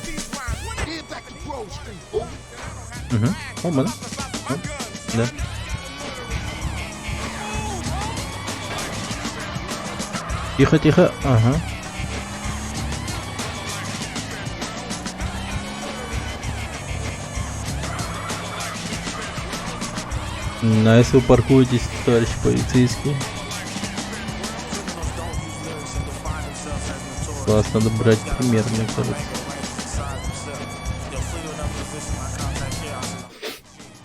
Угу. О, мана. Да. Тихо. Ага. Найс, вы паркуетесь, товарищ полицейский. Вас надо брать пример, мне кажется.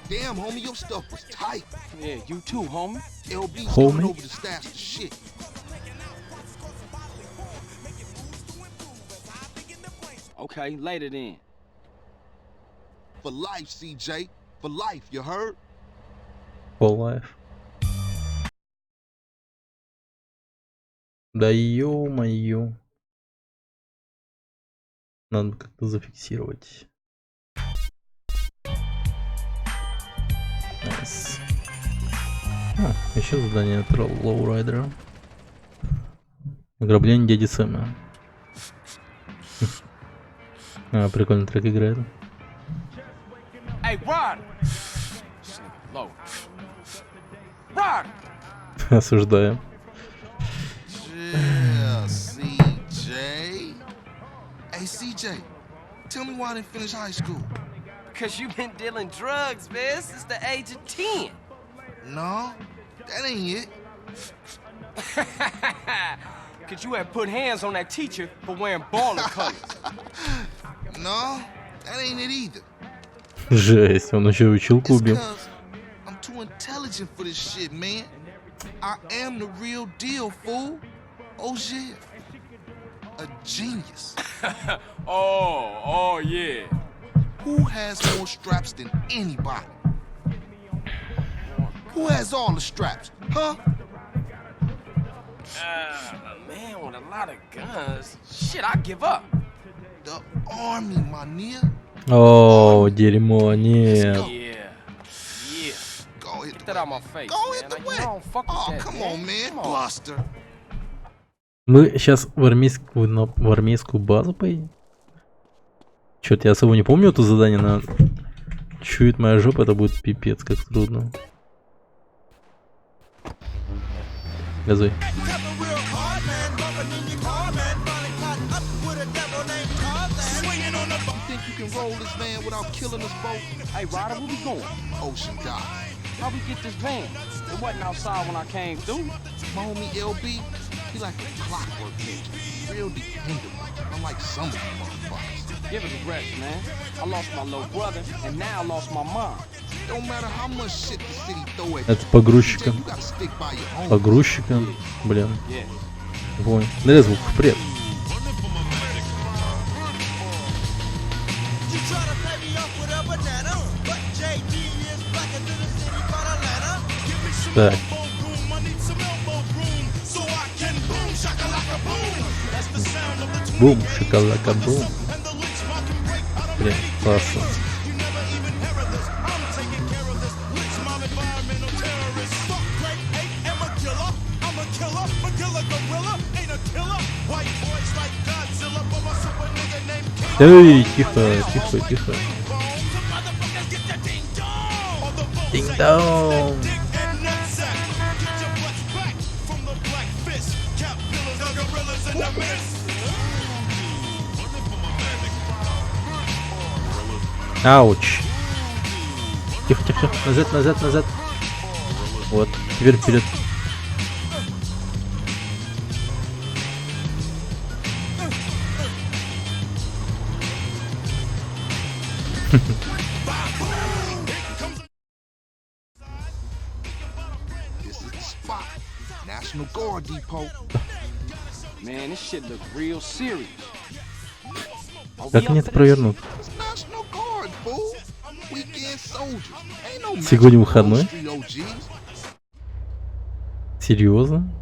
Damn, homie, your stuff was tight. Yeah, you too, homie. LB's Homie? coming over to stash the shit. Okay, later then. For life, CJ. For life, you heard? For life. Да ё-моё. Надо как-то зафиксировать. Nice. Еще задание от Лоурайдера. Ограбление дяди Сэма. Прикольный трек играет. Hey, Rod! Low. Rod! Осуждаю. Yeah, CJ. Hey, CJ, tell me why I didn't finish high school. Because you've been dealing drugs, man, since the age of 10. No, that ain't it. Because you had put hands on that teacher for wearing baller colors. No, that ain't it either. Жесть, он еще училку убил. I'm too intelligent for this shit, man. I am the real deal, fool. Oh shit. A genius. Oh yeah. Who has more straps than anybody? Who has all the straps, huh? A man with a lot of guns. Shit, I give up. The army, my nigga. О, дерьмо, нет. Yeah. Go hit Get that out my face. Go man. hit the Like, way. you don't fuck with Oh, that, come man. on, man. Come on. Buster. Мы сейчас в армейскую базу поедем. Чё-то я особо не помню это задание, но чует моя жопа, это будет пипец, как трудно. Газуй. Think you can roll this van without killing us both? Hey, Ryder, where we going? Ocean Dock. How we get this van? It wasn't outside when I came through. My homie LB, he like a clockwork ninja. Real dependable. Unlike some of you motherfuckers. Give it a rest, man. I lost my little brother, and now I lost my mom. Don't matter how much shit the city throw at Это погрузчиком. you, you gotta stick by your home. Погрузчиком. Блин. Yeah. Вон. Дай звук впред. Так. Бум, шоколака, бум. Блин, классно. Эй, тихо, тихо, тихо. Динг-донг. Ауч. Тихо, тихо, назад, назад, назад. Вот, теперь вперед. This is the spot. National Guard Depot. Man, this shit look real serious. Как мне это провернуть? It's National Guard, fool. Weekend soldiers. Ain't no Сегодня Mexican выходной? Street OGs. Серьезно?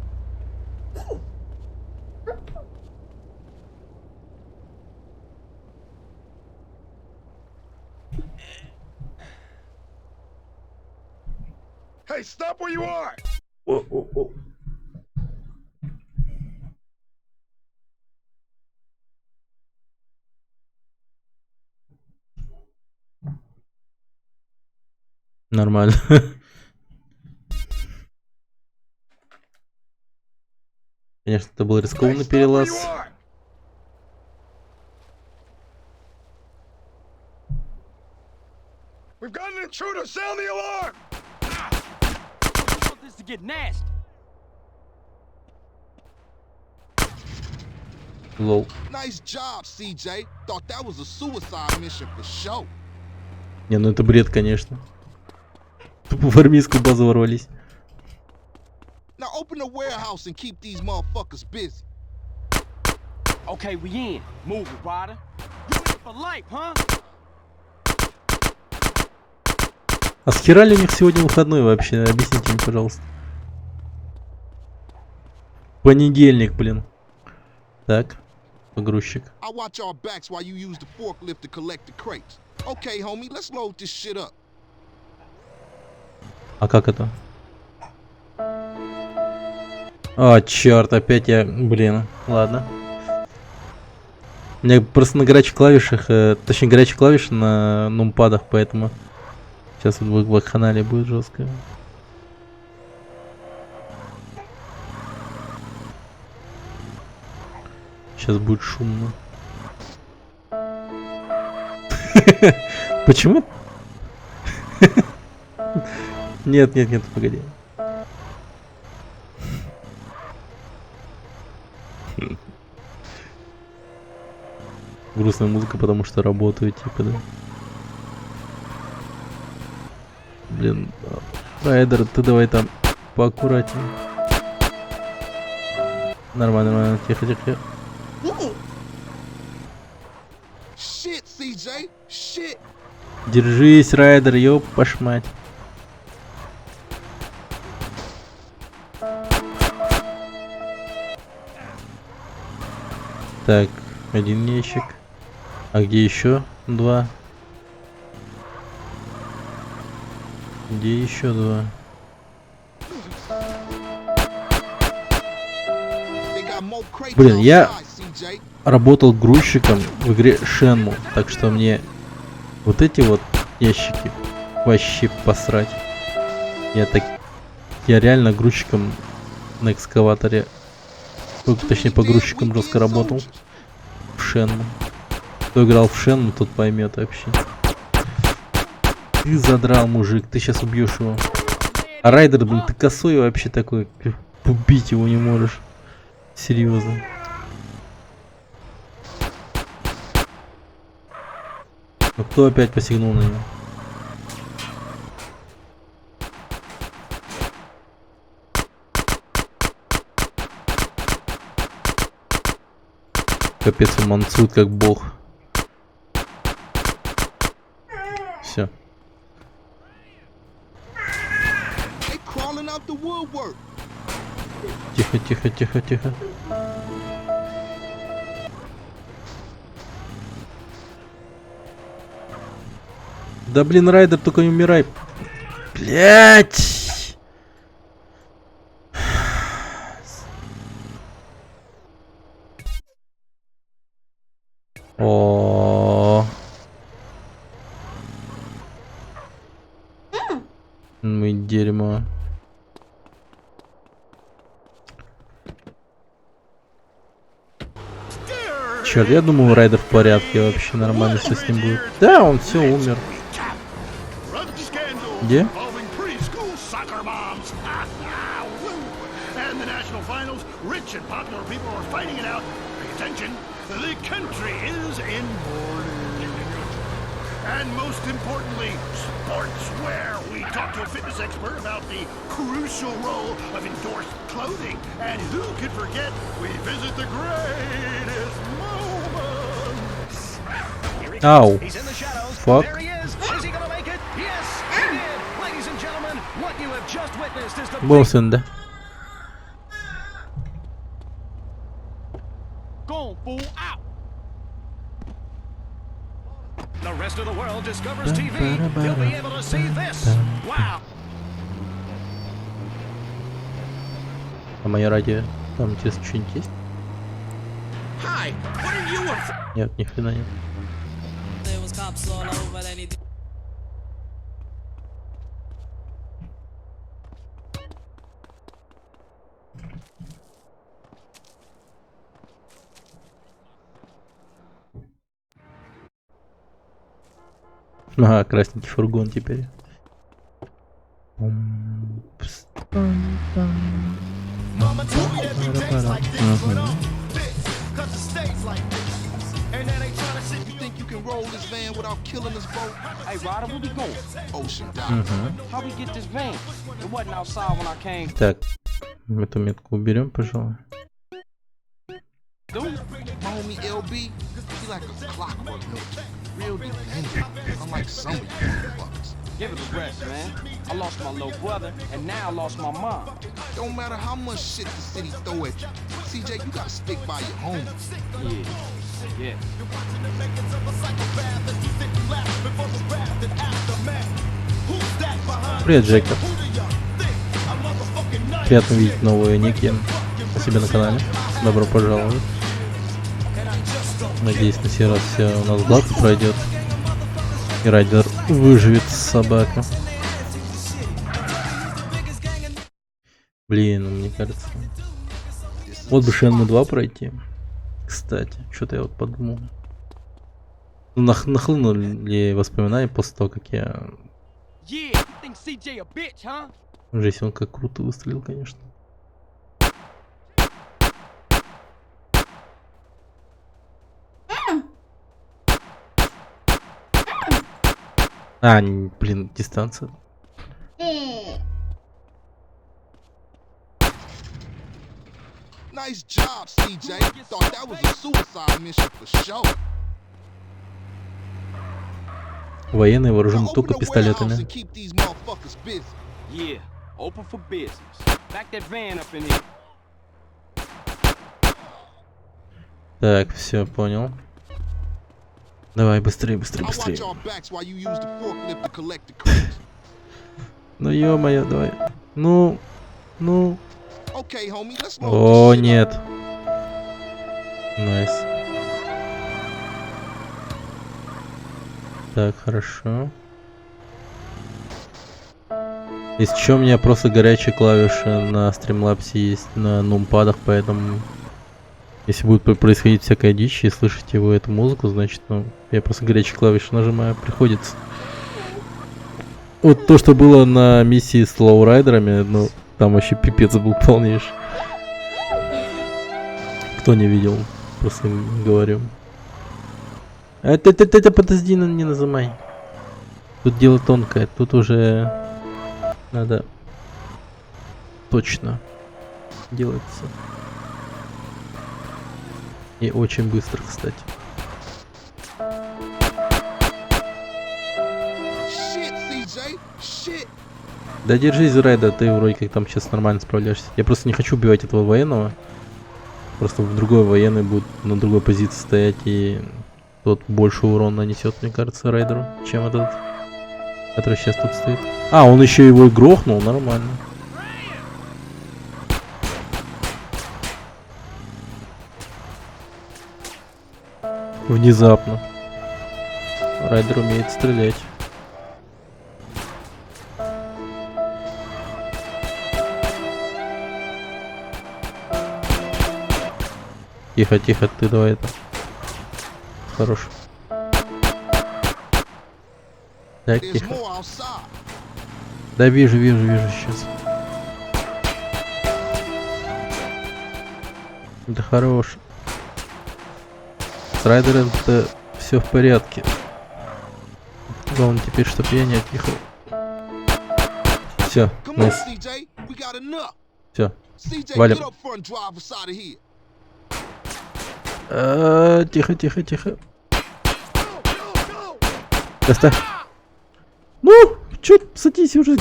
Hey, stop where you are! О-о-о. Нормально. Конечно, это был рискованный перелаз. We've got an intruder! Sound the alarm! I want this to get nasty. Лол. Nice job, CJ. Thought that was a suicide mission for sure. Не, ну это бред, конечно. Тупо в армейскую базу ворвались. Now open the warehouse and keep these motherfuckers busy. Okay, we in. Move it, Ryder. for life, huh? А с хера ли у них сегодня выходной вообще? Объясните мне, пожалуйста. Понедельник, блин. Так, погрузчик. I watch our backs while you use the forklift to collect the crates. Okay, homie, let's load this shit up. А как это? О, черт, опять я... Блин, ладно. У меня просто на горячих клавишах, точнее горячие клавиши на нумпадах, поэтому сейчас вот вакханалия будет жесткая. Сейчас будет шумно. Почему? Нет, погоди. Грустная музыка, потому что работаю, типа, да. Блин, Райдер, ты давай там поаккуратнее. Нормально, тихо. Shit, CJ, shit. Держись, Райдер, ёпаш мать. Так, один ящик. А где еще два? Где еще два? Блин, я работал грузчиком в игре Shenmue, так что мне вот эти вот ящики вообще посрать. Я реально грузчиком на экскаваторе, точнее погрузчиком жестко работал в Shenmue. Кто играл в Shenmue, тот поймет вообще. Ты задрал, мужик, ты сейчас убьешь его. А Райдер, блин, ты косой вообще такой, убить его не можешь. Серьезно. Ну кто опять посягнул на него? Капец, он мансует как бог. Все. Тихо. Да блин, Райдер, только не умирай. Блять. О. Мы дерьмо. Черт, я думал, Райдер в порядке, вообще нормально все с ним будет. Да, он все умер. Где? And most importantly, sportswear. We talk to a fitness expert about the crucial role of endorsed clothing. And who could forget, we visit the greatest moments. Ow. He's in the shadows. Fuck. There he is. Is he gonna make it? Yes, he did. Ladies and gentlemen, what you have just witnessed is the Болсен, Go, fool, out. The rest of the world discovers TV. You'll be able to see this. Wow. А моя радио, там интересно что-нибудь есть? Hi, what are you Нет, ни хрена нет. Ага, красненький фургон теперь. Так, эту метку уберем, пожалуй. She like a clockwork milkshake. Real dependent, unlike some of you motherfuckers. Give it a rest, man. I lost my little brother, and now I lost my mom. Don't matter how much shit the city throw at you. CJ, you gotta stick by your homies. Yeah. Привет, Джекоб. Приятно видеть новые ники у себя на канале. Добро пожаловать. Надеюсь, на сей раз все у нас гладко пройдет. И Райдер выживет собака. Блин, мне кажется. Вот бы Шенму 2 пройти. Кстати, что-то я вот подумал. Нахлынули воспоминания после того, как я... Жесть, он как круто выстрелил, конечно. А, блин, дистанция. Nice job, CJ. Thought that was a suicide mission for sure. Военные вооружены только пистолетами. Yeah, open for business. Back that van up in here. Так, все, понял. Давай, быстрее, быстрее, быстрее. Ну ё-моё, давай. Ну. О, нет. Найс. Так, хорошо. Если что, у меня просто горячие клавиши на стримлапсе есть на нумпадах, поэтому если будет происходить всякая дичь и слышите вы эту музыку, значит, ну, я просто горячие клавиши нажимаю, приходится. Вот то, что было на миссии с лоурайдерами, ну, там вообще пипец был полнейший. Кто не видел, просто говорю. Это подожди, не нажимай. Тут дело тонкое, тут уже надо точно делаться. И очень быстро, кстати. Да держись, Райда, ты вроде как там сейчас нормально справляешься. Я просто не хочу убивать этого военного. Просто в другой военный будет на другой позиции стоять, и тот больше урон нанесет, мне кажется, Райдеру, чем этот, который сейчас тут стоит. А, он еще его и грохнул, нормально. Внезапно. Райдер умеет стрелять. Тихо, тихо, ты давай это. Хорош. Так, тихо. Да, вижу сейчас. Да хорош. С Райдером-то все в порядке. Главное теперь, чтоб я не отъехал. Все, найс. Все, валим. Тихо. Доставь. Ну, чё, садись уже.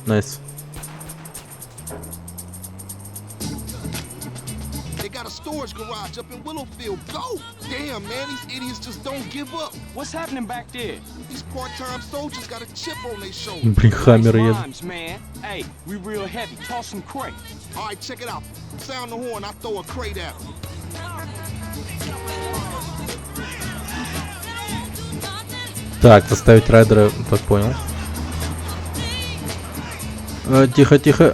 Найс. Storage garage up in Willowfield. Go! Damn, man, these idiots just don't give up. What's happening back there? These part-time soldiers got a chip on their shoulder. Блин, Хаммер едет. Man. Hey, we real heavy. Toss some crate. All right, check it out. Sound the horn, I throw a crate at them. Так, поставить Райдера, так понял. Тихо.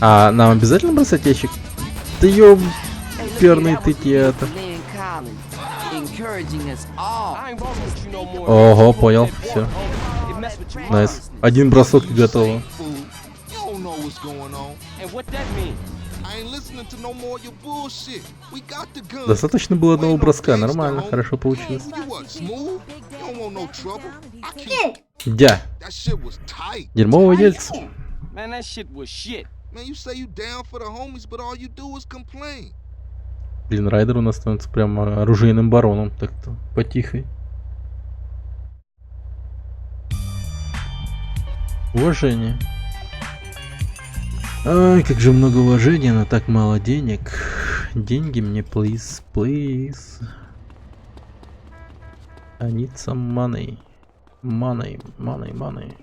А нам обязательно бросать ящик? Да ёперный ты театр. Ого, понял, все. Найс. Один бросок и готово. Достаточно было одного броска, нормально, хорошо получилось. Дя. Дерьмовое дельце. Man, that shit was shit. Man, you say you down for the homies, but all you do is complain. Блин, Райдер у нас становится прям оружейным бароном, так-то потихой. Уважение. Ай, как же много уважения, но так мало денег. Деньги мне, please, please. I need some money. Money, money, money.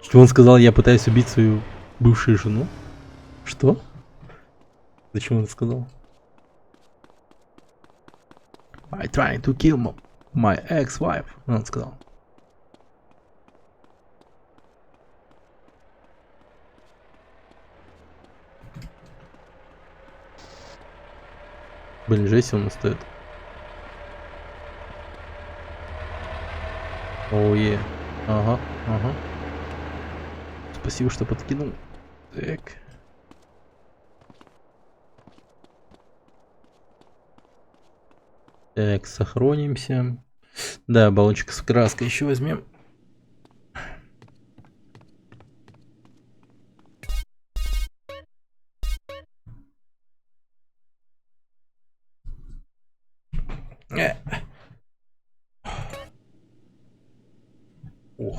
Что он сказал, я пытаюсь убить свою бывшую жену? Что? Зачем он это сказал? I trying to kill my ex-wife. Он сказал. Блин, жесть он стоит. Оу, ага, ага. Спасибо, что подкинул. Так. Так, сохранимся. Да, баллончик с краской еще возьмем. О.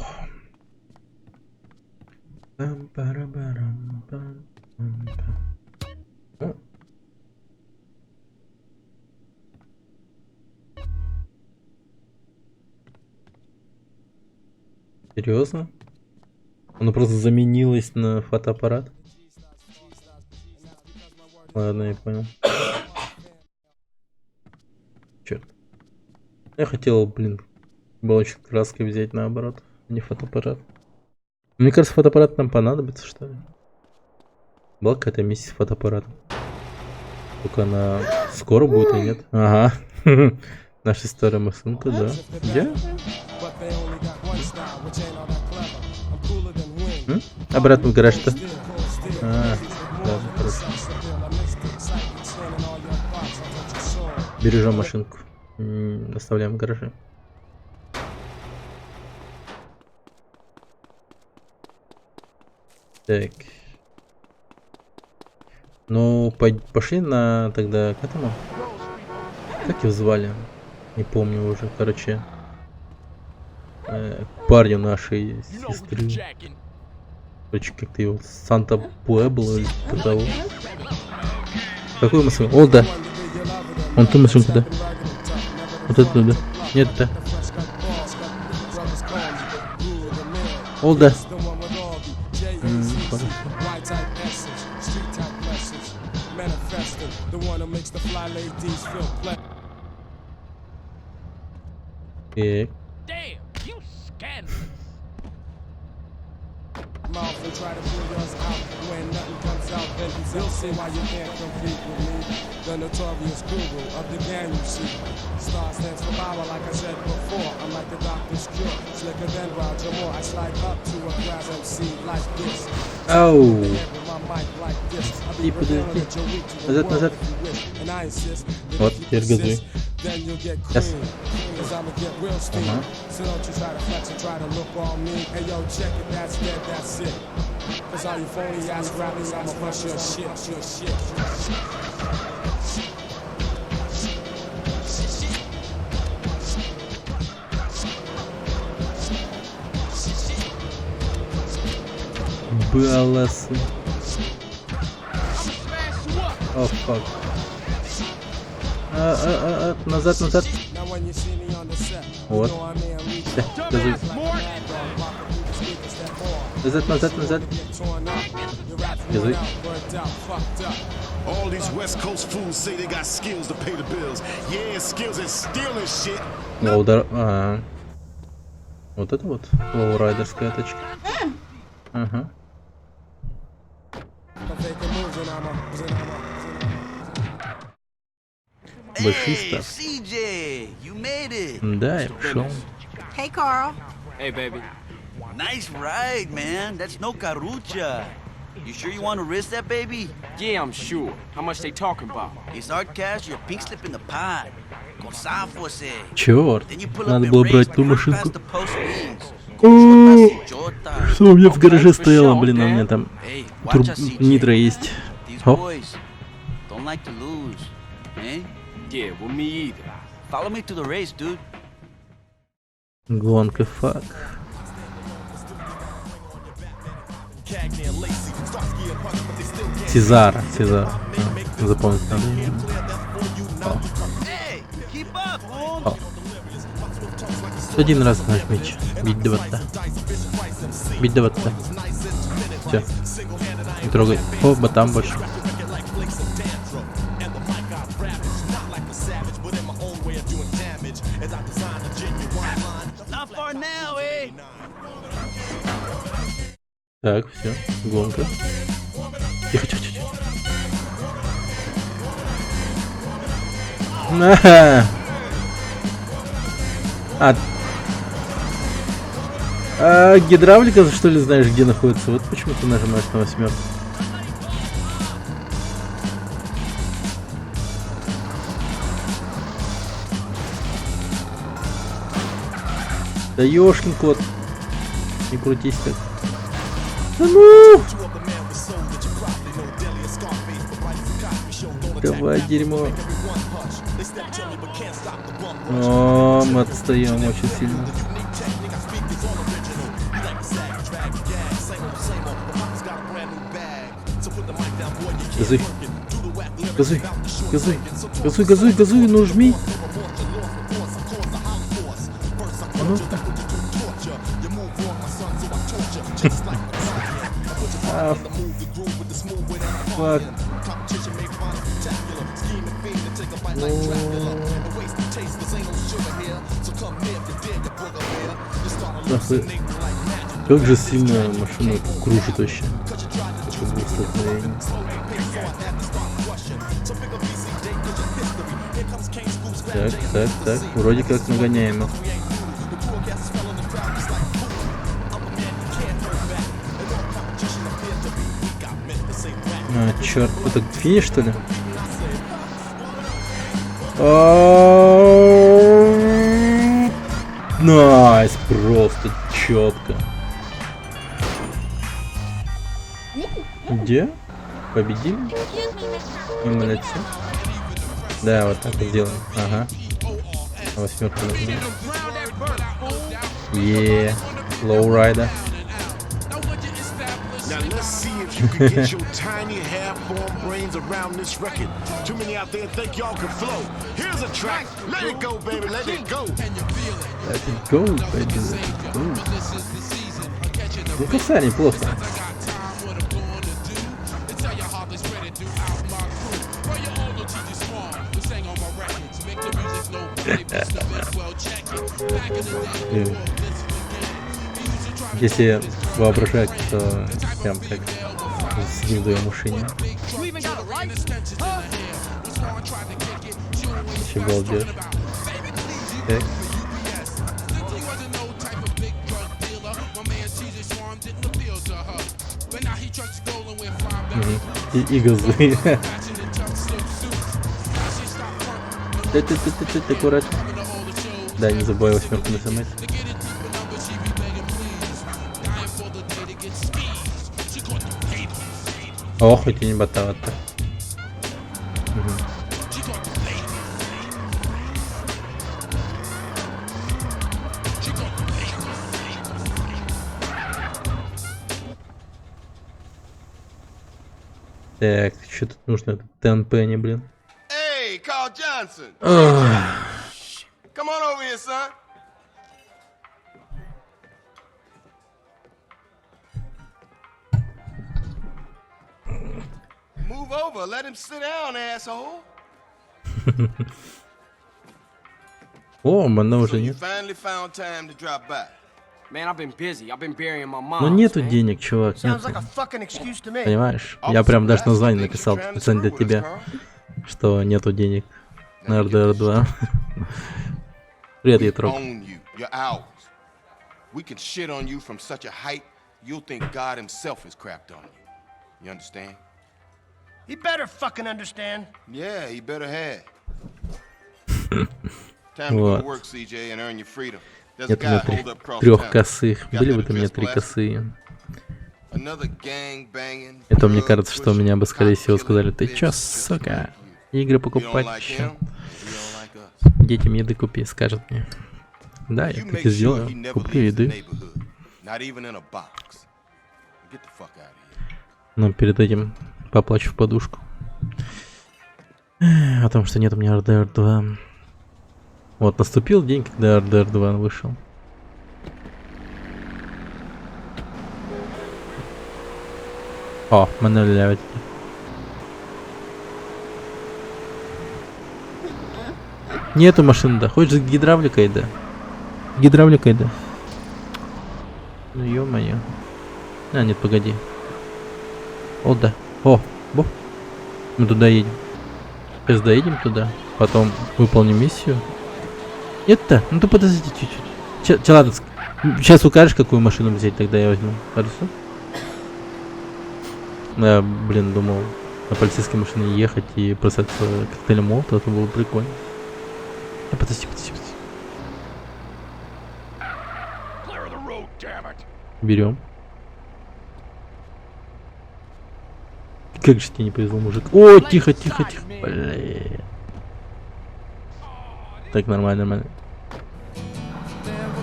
Серьезно? Оно просто заменилось на фотоаппарат? Ладно, я понял. Черт. Я хотел, блин, баллончик краской взять наоборот, а не фотоаппарат. Мне кажется, фотоаппарат нам понадобится, что ли. Была какая-то миссия с фотоаппаратом. Только она скоро будет или нет? Ага. Наша старая машинка, да. Где? Обратно в гараж-то. Да, хорошо. Бережем машинку. Оставляем в гараже. Так. Ну, пошли на тогда к этому. Как его звали? Не помню уже, короче. Парню нашей сестры. Короче, как-то его Санта-Пуэбло или что-то того. Какую машину? О, да. Вон ту машинку, да. Вот эту, да. Нет, да. О, да. Так. Mouth and try to pull yours out when nothing comes out, then you'll see why you can't compete with me. The notorious guru of the game, you see. Star stands for power, like I said before. I'm like the doctor's cure, slicker than Roger Moore. I slide up to a grass MC like this. Оу. И подожди. Назад, назад. Вот, теперь газуй. Сейчас. Ага. Баласы. О, фак. Назад, назад. Вот. Газуй. Назад, назад, назад. Газуй. All these West Coast fools say they got skills to pay the bills. Yeah, skills at stealing shit. Удар. Вот это вот лоурайдерская тачка. Ага. Большие ставки. CJ, you made it. Да, я пришел. Hey, Carl. Hey, baby. Nice ride, man. That's no carucha. You sure you want to risk that, baby? Yeah, I'm sure. How much they talking about? It's our cash, your pink slip in the pot. Черт, надо было брать ту машинку. Что у меня в гараже стояло, блин, а у меня там нитро есть. Оп. Гонка, фак. Сезар. Запомнить надо. О. Один раз нажмите. Бить давата. Все. Не трогай. Оба там больше. Так, все, гонка. Тихо. Гидравлика, что ли, знаешь, где находится? Вот почему ты нажимаешь на 8. Да ёшкин кот. Не крутись так. Да ну! Давай, дерьмо. О, мы отстаем очень сильно. Газуй, ну жми. Фак. Как же сильно машина кружит вообще. Так, вроде как нагоняемо. Черт, это финиш, что ли? Найс, просто четко. Где? Победили? Эмуляция. Да, вот так вот сделаем. Ага. 8 нажимаем. Лоурайда. Now let's see if you can get your tiny half-formed brains around this record. Too many out there think y'all can flow. Here's a track. Let it go, baby. Let it go. Let it go, baby. Let it go. Ну, коса неплохо. Если воображать, то прям как сидим в машине. Еще балдеж. Так. И газы. Аккуратно. Да, не забывай 8 нажимать. Ох, хоть и не ботала-то. Так, что тут нужно? ТНП, не, блин. Hey, Carl Johnson. Come on over here, son. Move over. Let him sit down, asshole. О, мана уже нет. Ну нету денег, чувак, нету. Понимаешь? Я прям даже название написал специально для тебя, что нету денег на RDR 2. Привет, Ятрок. We can shit on you from such a height, you'll think God himself has crapped on you. You understand? He better fucking understand. Yeah, he better have. Вот. Нет у меня трех косых. Были бы у меня 3 косые. Это мне кажется, что меня бы, скорее всего, сказали: ты чё, сука, игры покупать еще? Детям еды купи, скажет мне. Да, я так и сделаю. Куплю еды. Но перед этим поплачу в подушку. О том, что нет у меня RDR 2. Вот, наступил день, когда RDR 2 вышел. О, мене лявить. Нету машины, да. Хочешь гидравликой, да? Гидравликой, да. Ну ё-моё. А, нет, погоди. О, да. О, бо. Мы туда едем. Сейчас доедем туда. Потом выполним миссию. Нет-то? Ну ты подожди чуть-чуть. Ладно, сейчас укажешь, какую машину взять, тогда я возьму. Хорошо? Я, блин, думал на полицейской машине ехать и бросаться коктейлем Молотова, это было прикольно. Подожди. Берем. Как же тебе не повезло, мужик. О, тихо. Блин. Так, нормально.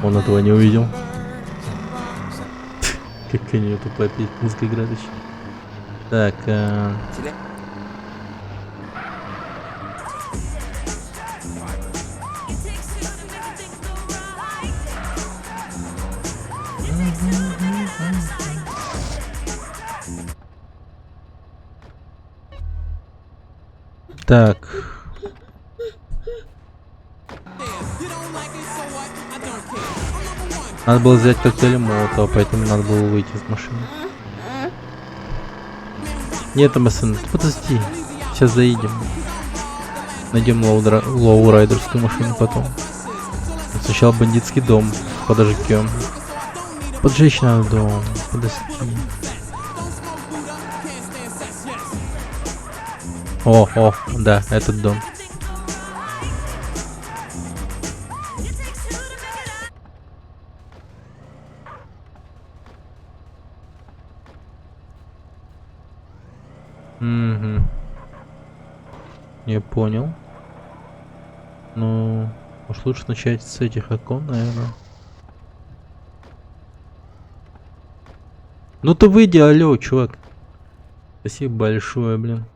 Он этого не увидел. Как они тупо опять музыка играет еще. Так, так. Надо было взять коктейль Молотова, поэтому надо было выйти из машины. Нет, МСН, подожди. Сейчас заедем. Найдем лоурайдерскую машину потом. Сначала бандитский дом подожгем. Поджечь надо дом. Подожди. О, да, этот дом. Угу. Я понял. Ну, может лучше начать с этих окон, наверное. Ну ты выйди, алло, чувак. Спасибо большое, блин.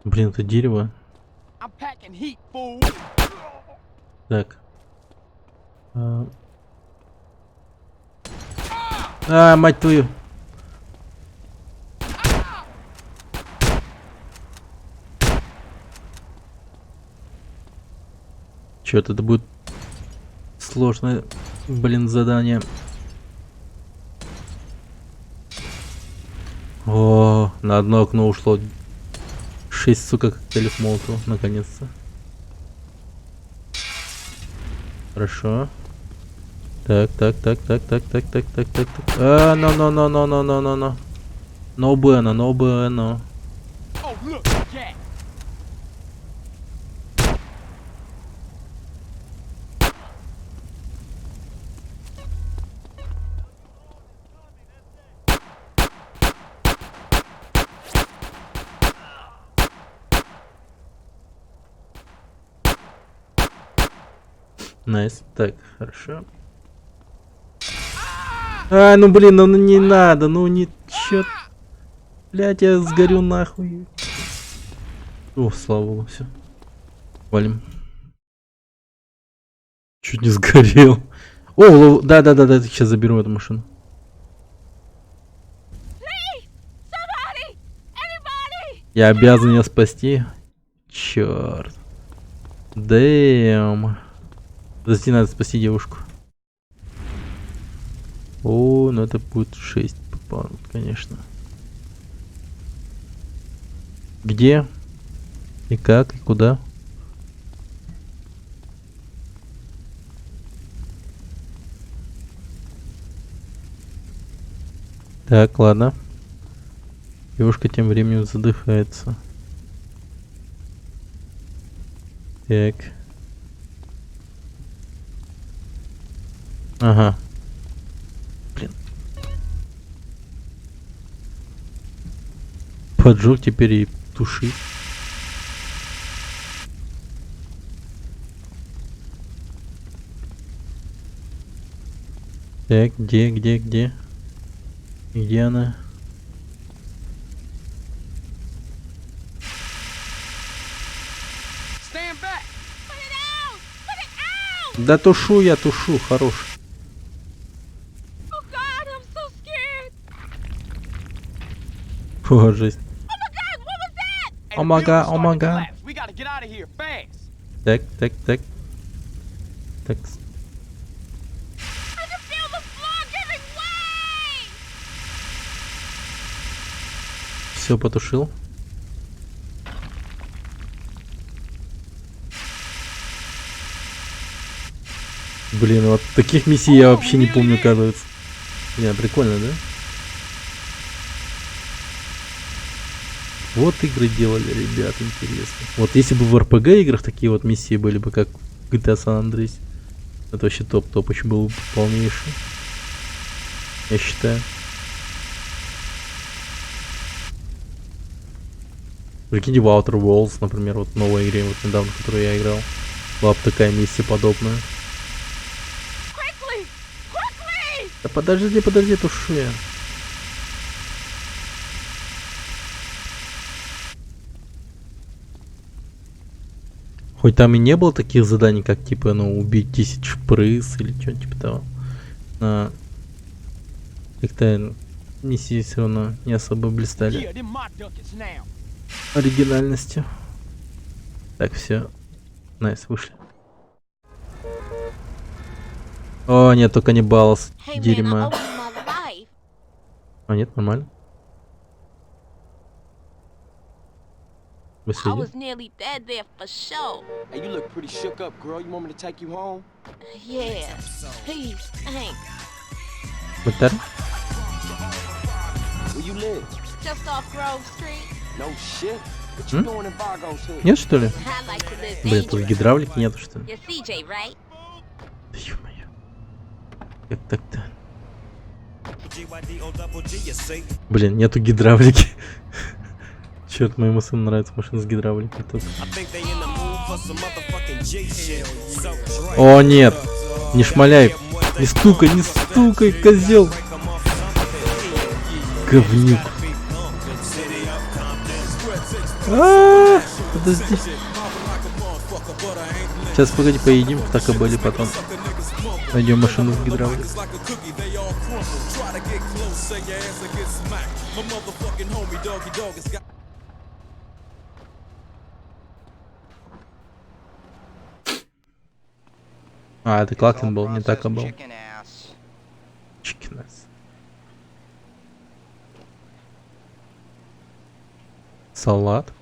Блин, это дерево. Так. Мать твою. Чё-то это будет сложное, блин, задание. О, на одно окно ушло 6, сука, коктейлей Молотова, наконец-то. Хорошо. Так. No. No bueno. Найс. Так, хорошо. Ну блин, ну не надо, ну не чё. Блять, я сгорю нахуй. О, слава богу, все. Валим. Чуть не сгорел. О, да, сейчас заберу эту машину. Я обязан ее спасти. Черт. Дэм. Подожди, надо спасти девушку. О, ну это будет 6 попадут, конечно. Где? И как? И куда? Так, ладно. Девушка тем временем задыхается. Так. Ага. Блин. Поджег теперь и туши. Так, где? Где она? Да тушу я, хорош. О, жесть. Омага. Так. Все потушил. Блин, вот таких миссий я вообще не помню, оказывается. Не, прикольно, да? Вот игры делали, ребят, интересно. Вот если бы в RPG играх такие вот миссии были бы, как в GTA San Andreas, это вообще топ-топ, очень был бы полнейший. Я считаю. Прикиньте, в Outer Worlds, например, вот в новой игре, вот недавно, в которую я играл, была бы такая миссия подобная. Да подожди, тушу я. Хоть там и не было таких заданий, как типа, ну, убить 10 шпрыз или что-то типа того. Но как-то миссии все равно не особо блистали оригинальностью. Так, все. Найс, вышли. О, нет, только не баллас. Дерьмо. А, нет, нормально. I was nearly dead there for sure. Hey, you look pretty shook up, girl. You want me to take you home? Yeah. Please, thanks. What that? Where you live? Just off Grove Street. No shit. What you doing in Vargo's hood? Нет, что ли? I like to live Блин, тут гидравлики нету, что ли? You're CJ, right? Да ё-моё. Как так-то? Блин, нету гидравлики. Черт, моему сыну нравится машина с гидравликой. Тут. О, нет! Не шмаляй! Не стукай, козел! Говнюк. Подожди. Сейчас, погоди, поедим в Тако Белле, потом найдем машину с гидравликой. А, это Клакен был, не Тако был. Chicken ass. Салат.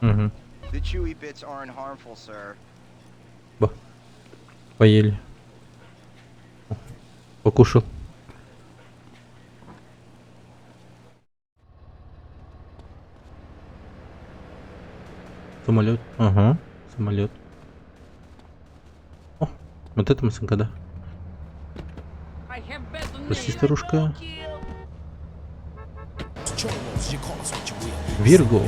Угу. Ба. Поели. Покушал. Самолет. Ага. Самолет. О, вот это машинка, да. Прости, старушка. Вирго.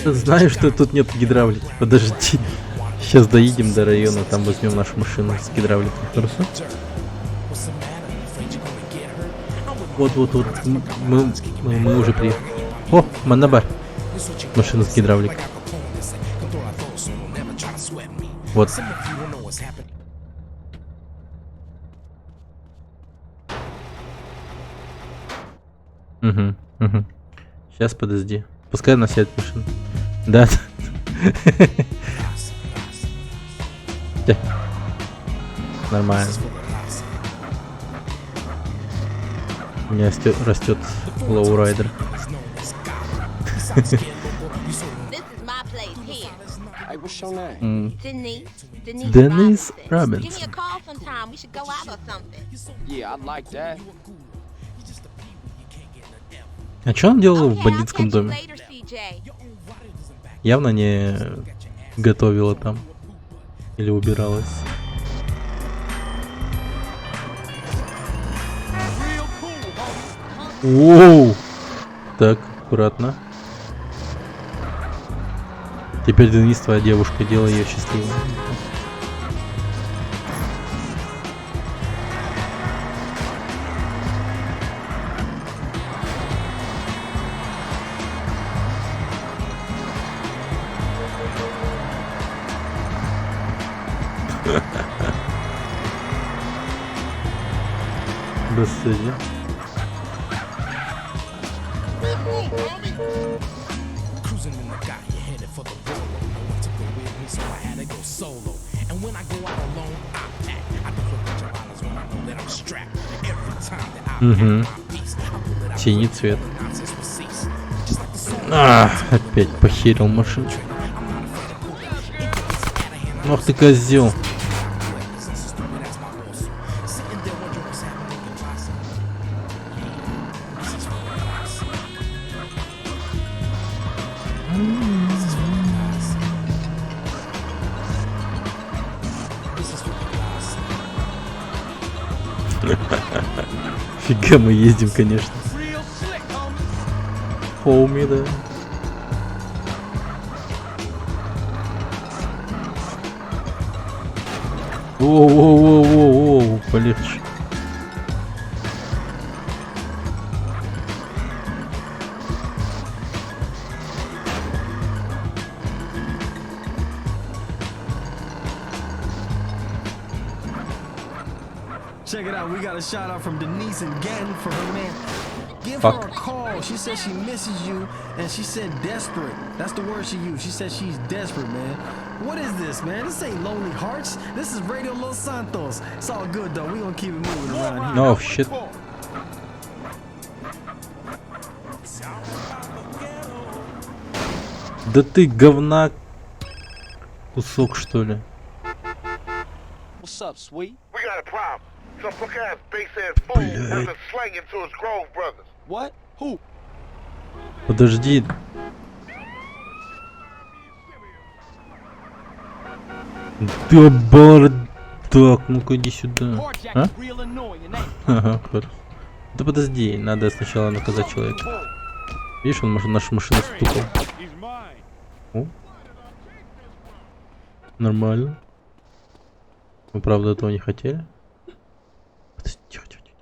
Ты знаешь, что тут нет гидравлики? Подожди. Сейчас доедем до района, там возьмем нашу машину с гидравликой. Хорошо? Вот. Мы уже приехали. О, Маннабар. Машина с гидравликой. Вот. Угу. Сейчас, подожди. Пускай она сядет в машину. Да. Нормально. У меня растет лоурайдер. Hey, what's your name? Денис Робинсон. Give me a call sometime. We should go out or something. Yeah, I'd like that. А что он делал в бандитском доме? Явно не готовила там. Или убиралась. Воу! Так, аккуратно. Теперь Денис твоя девушка, делай ее счастливой. Бесстыдно. Угу. Синий цвет. Опять похерил машину. Ах ты козел. Фига мы ездим, конечно. Хоуми, да. Воу-воу-воу-воу-воу, полегче. Check it out, we got a shout out from Denise again for her man. Give Fuck. her a call. She said she misses you, and she said desperate. That's the word she used. She said she's desperate, man. What is this, man? This ain't Lonely Hearts. This is Radio Los Santos. It's all good, though. We gonna keep it moving around here. Oh, shit. Да ты говна кусок, что ли? What's up, sweet? We got a problem. Some punk-ass bass-ass fool has been slanging to his Grove brothers. What? Who? Подожди. Да бардак, ну-ка иди сюда. А? Ага, хорошо. Да подожди, надо сначала наказать человека. Видишь, он нашу машину стукал. О. Нормально. Мы правда этого не хотели. Подожди, тихо, тихо, тихо.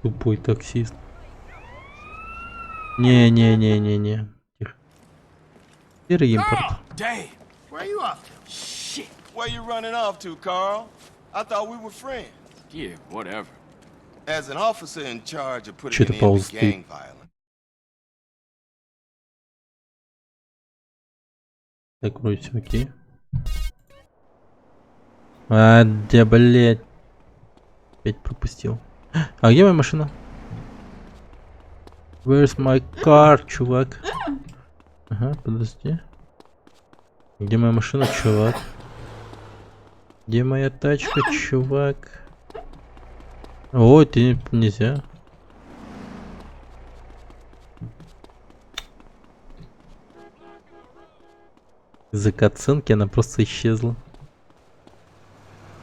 Тупой таксист. Не-не-не-не-не. Тихо. Серый импорт. Damn! Where you off to? Shit! Where you running off to, Carl? I thought we were friends. Yeah, whatever. As an officer in charge of putting Что-то an end to ползти. gang violence. Так, вроде все окей. А, да, блять. Опять пропустил. А где моя машина? Where's my car, чувак? Ага, подожди. Где моя машина, чувак? Где моя тачка, чувак? Ой, ты нельзя. Из-за катсценки она просто исчезла.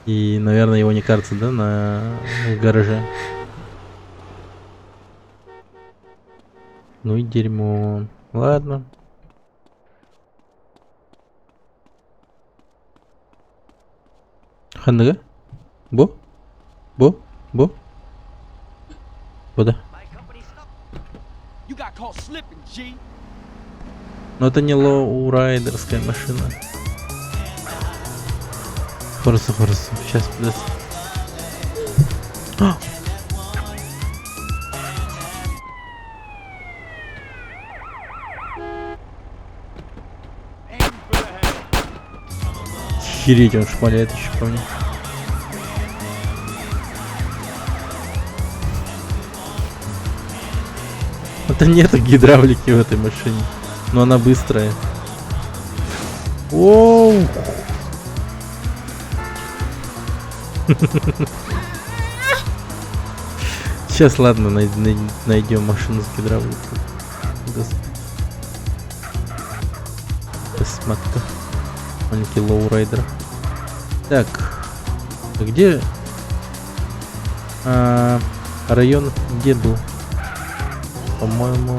И, наверное, его не кажется, да, в гараже. Ну и дерьмо. Ладно. Хандага? Бо? Бо? Бо? Бода. Но это не лоурайдерская машина. Хорошо, хорошо. Сейчас, подожди. Охереть, он шмаляет еще по мне. Это нету гидравлики в этой машине. Но она быстрая. Оу! Сейчас, ладно, найдем машину с гидравликой. Посмотрим. Маленький лоурайдер. Так. Где район где был? По-моему,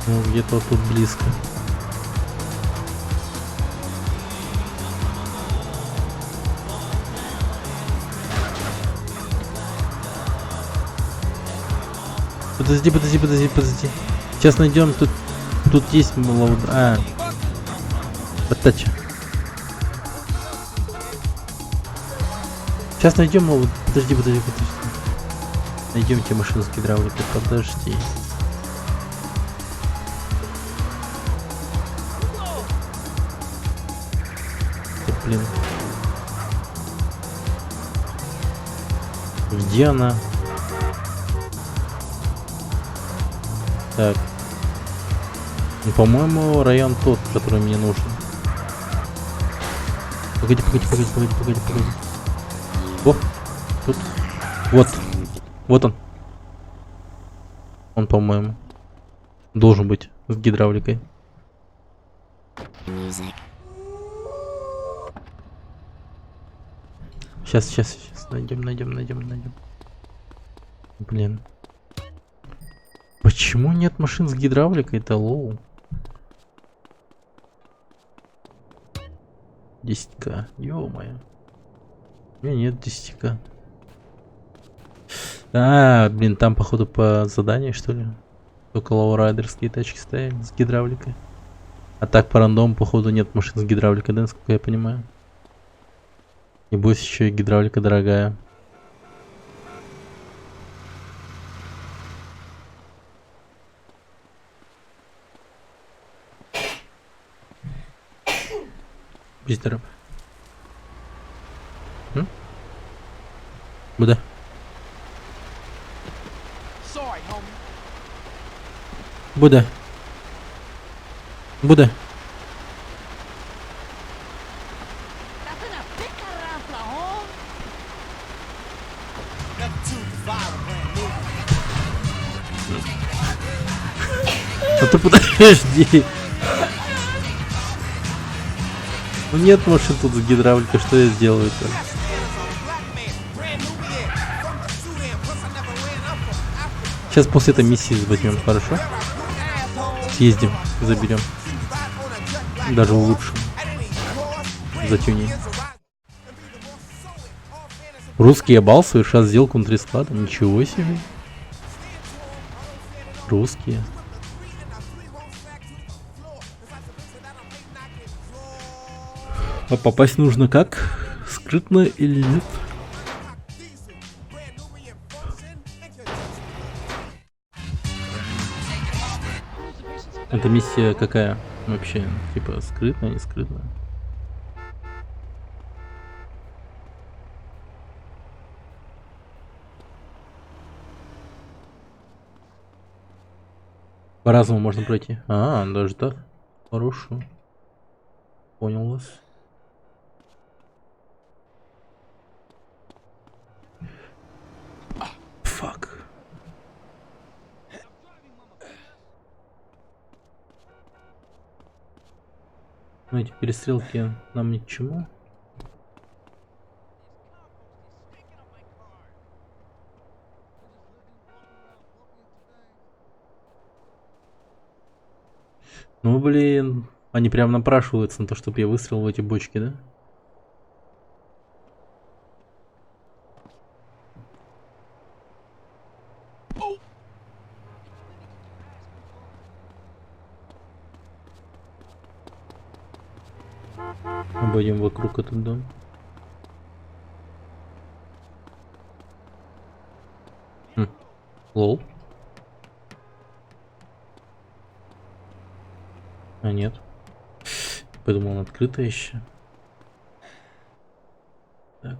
ну, где-то вот тут близко. Подожди. Сейчас найдем тут есть лоуд. Подтача. Сейчас найдем лоуд. Подожди. Найдем тебе машину с гидравликой. Подожди. Блин. Где она? Так. Ну, по-моему, район тот, который мне нужен. Погоди. О, тут. Вот он. Он, по-моему, должен быть с гидравликой. Сейчас. Найдем. Блин. Почему нет машин с гидравликой? Это лоу. 10к. Ё-моё. У меня нет 10к. Блин, там походу по заданию, что ли? Только лоурайдерские тачки стояли с гидравликой. А так по рандому, походу, нет машин с гидравликой, да, насколько я понимаю. Небось еще и гидравлика дорогая. Будь здоров. Буде. Буде. А ты подожди. Ну нет машин тут с гидравликой, что я сделаю-то? Сейчас после этой миссии возьмем, хорошо? Съездим, заберем. Даже улучшим. Затюним. Русский Абал совершат сделку внутри склада. Ничего себе. Русские. А попасть нужно как? Скрытно или нет? Эта миссия какая вообще? Типа скрытная, не скрытная? По-разному можно пройти. Даже так. Хорошо. Понял вас. Фак. Ну, эти перестрелки нам ни к чему. Ну, блин, они прям напрашиваются на то, чтобы я выстрелил в эти бочки, да? Обойдем вокруг этот дом. Лол. А нет. Подумал, он открыто еще. Так.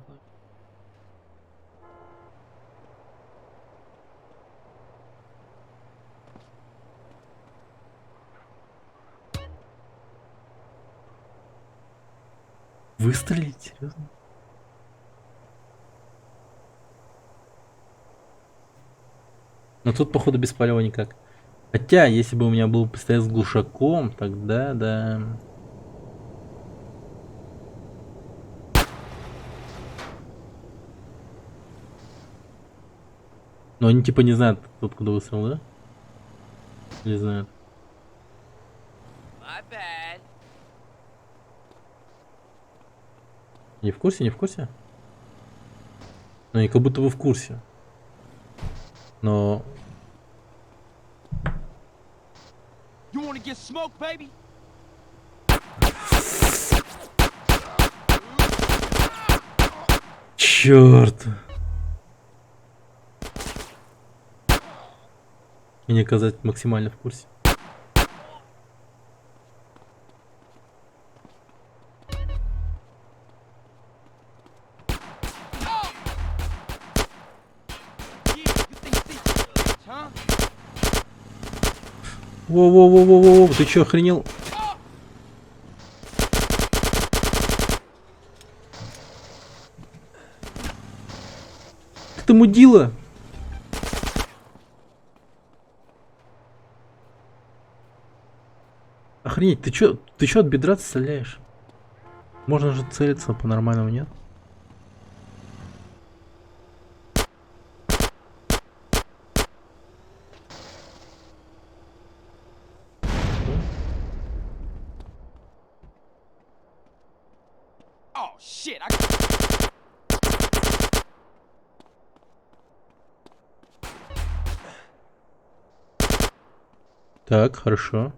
Выстрелить? Серьезно? Но тут, походу, без палева никак. Хотя, если бы у меня был пистолет с глушаком, тогда да. Но они типа не знают, откуда выстрел, да? Не знают. Не в курсе, не в курсе? Ну, они как будто бы в курсе. Но... Черт! И не оказать максимально в курсе. Воу-воу-воу-воу-воу, ты чё, охренел? Ты мудила? Охренеть, ты чё от бедра стреляешь? Можно же целиться по-нормальному, нет? Так, хорошо.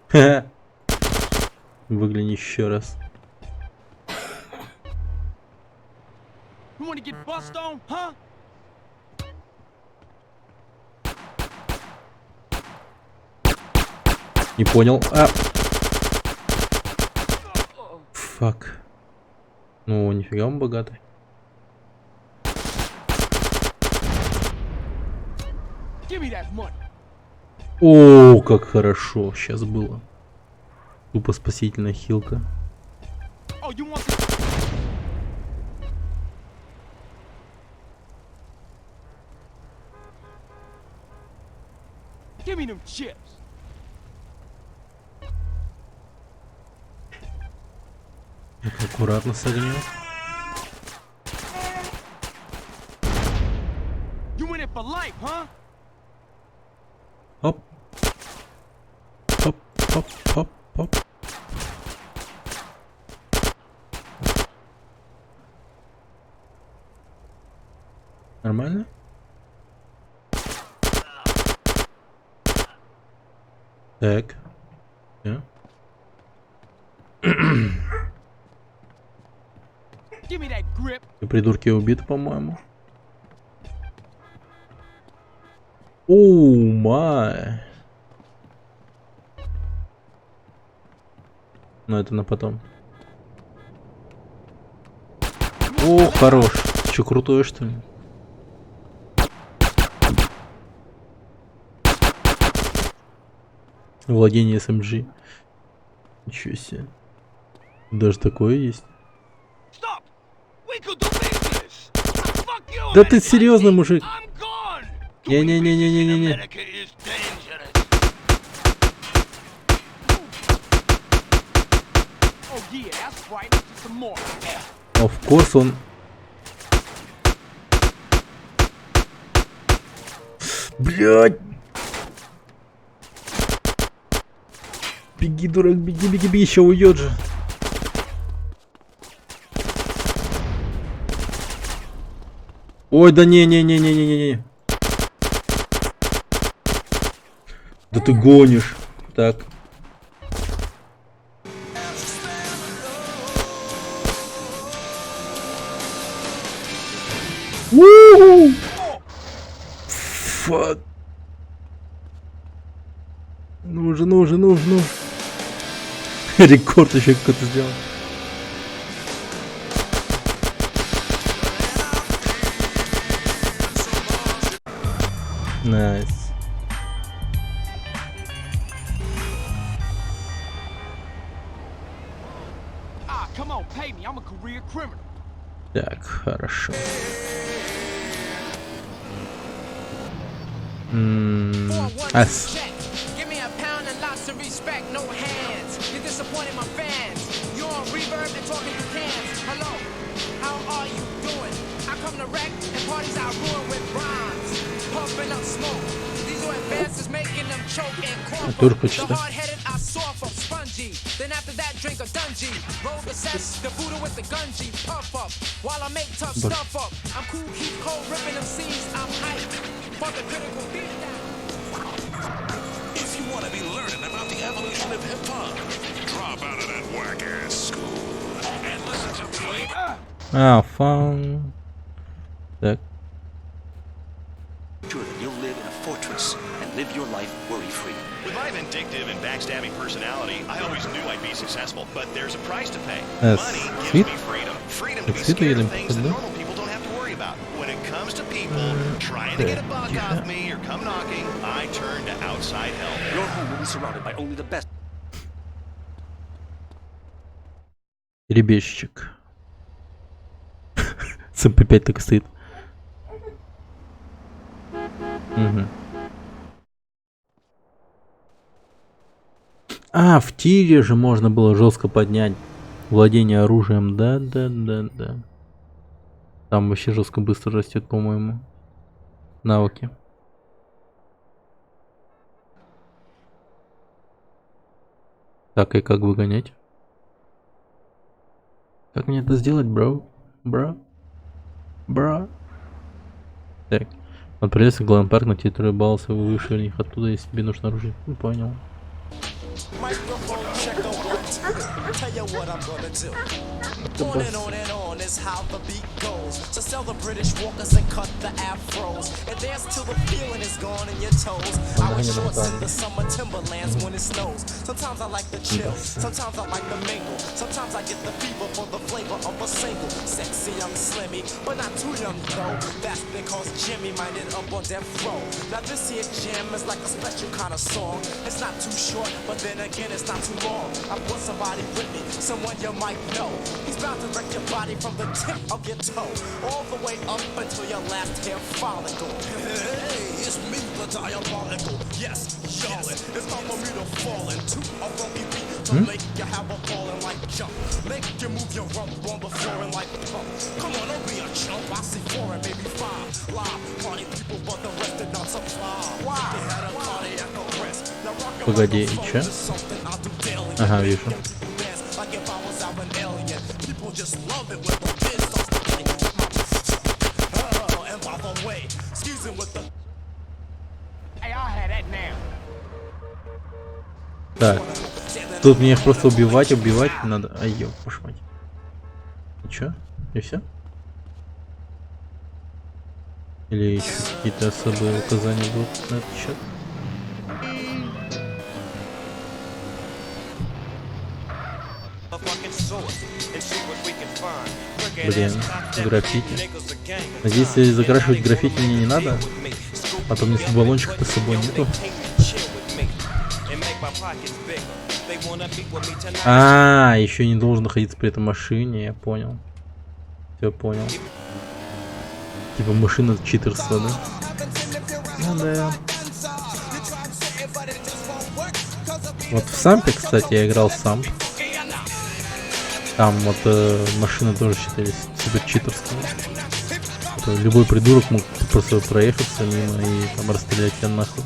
Ха-ха. Выгляни еще раз. Не понял. А. Фак. Ну, нифига он богатый. О, как хорошо сейчас было. Тупо спасительная хилка. Так, аккуратно с огнем. Оп. Оп, оп, оп, оп. Нормально? Так. Yeah. Ты, придурки, убиты, по-моему. Оу, май. Но это на потом. О, хорош. Ты чё, крутой, что ли? Владение SMG. Ничего себе. Даже такое есть. Да ты серьезно, мужик? Не-не-не-не-не-не. Of course он... Блядь! Беги, дурак, беги, беги, беги, еще уйдет же. Ой, да не-не-не-не-не-не. Да ты гонишь. Так. У-у-у! Фак. Нужен. Рекорд еще какой-то сделал. Найс. Come on, pay me. I'm a career criminal. Так, хорошо. Ас. Give me a pound and lots of respect, no hands. You're disappointing my fans. You're on reverb and talking to cans. Hello, how are you doing? I come to wreck and parties I ruin with rhymes. Pumping up smoke. These are advances making them choke and cork. The hard-headed I soft up spongy. Then after that drink a dungy. Roll the sets, the Buddha with the gungy. Puff up while I make tough stuff up. I'm cool, keep cold, ripping them seeds. I'm hype for the critical beat down. If you want to be learning about the evolution of hip-hop, drop out of that whack-ass school and listen to Flavor. Фан. Так. Sure that you'll live in a fortress and live your life worry-free. With my vindictive and backstabbing personality, I always knew I'd be successful, but there's a price to pay. Money gives me freedom. Freedom to be scared of things that normal people don't have to worry about. When it comes to people trying to get a buck off me or come knocking, I turn to outside help. Your home will be surrounded by only the best. Ребещик. СМП5 так стоит. Угу. А, в тире же можно было жестко поднять владение оружием. Да. Там вообще жестко быстро растет, по-моему, навыки. Так, и как выгонять? Как мне это сделать, бро? Бро? Так. Он придется в главный парк на территорию Балса, вы вышли в них оттуда, если тебе нужно оружие. Ну, понял. Tell you what I'm gonna do. On and on is how the beat goes. So sell the British walkers and cut the afros. And dance till the feeling is gone in your toes. I wear shorts in the summer timberlands when it snows. Sometimes I like the chill, sometimes I like the mingle. Sometimes I get the fever for the flavor of a single. Sexy, I'm slimmy, but not too young though. That's because Jimmy might end up on death row. Now this here jam is like a special kind of song. It's not too short, but then again it's not too long. I want somebody with me, someone you might know. He's bound to wreck your body from the tip of your toe, all the way up until your last hair follicle. Hey, it's me, the diabolical. Yes, Charlotte, it's time for me to fall into a funky beat to make you have a ballin' like jump. Make you move your rump on the floor and like pump. Come on, don't be a chump. I see 4 and maybe 5 live party people, but the rest did not supply. Why? They had a cardiac arrest. Now rock Погоди, и чё? Ага, вижу. like if I was out an alien. People just love it when the biz starts to play. And by the way, excuse him with the. Hey, I'll have that now. Так. Тут мне их просто убивать надо. Ай, ёб, вашу мать. И чё? И всё? Или какие-то особые указания будут на этот счет? Блин, граффити. Надеюсь, если закрашивать граффити мне не надо. Потом если баллончика-то с собой нету. А, еще не должен находиться при этом машине, я понял. Все понял. Типа машина читерства, да? Ну да. Вот в сампе, кстати, я играл самп. Там вот машины тоже считались супер читерскими. Любой придурок мог просто проехаться мимо и там расстрелять тебя нахуй.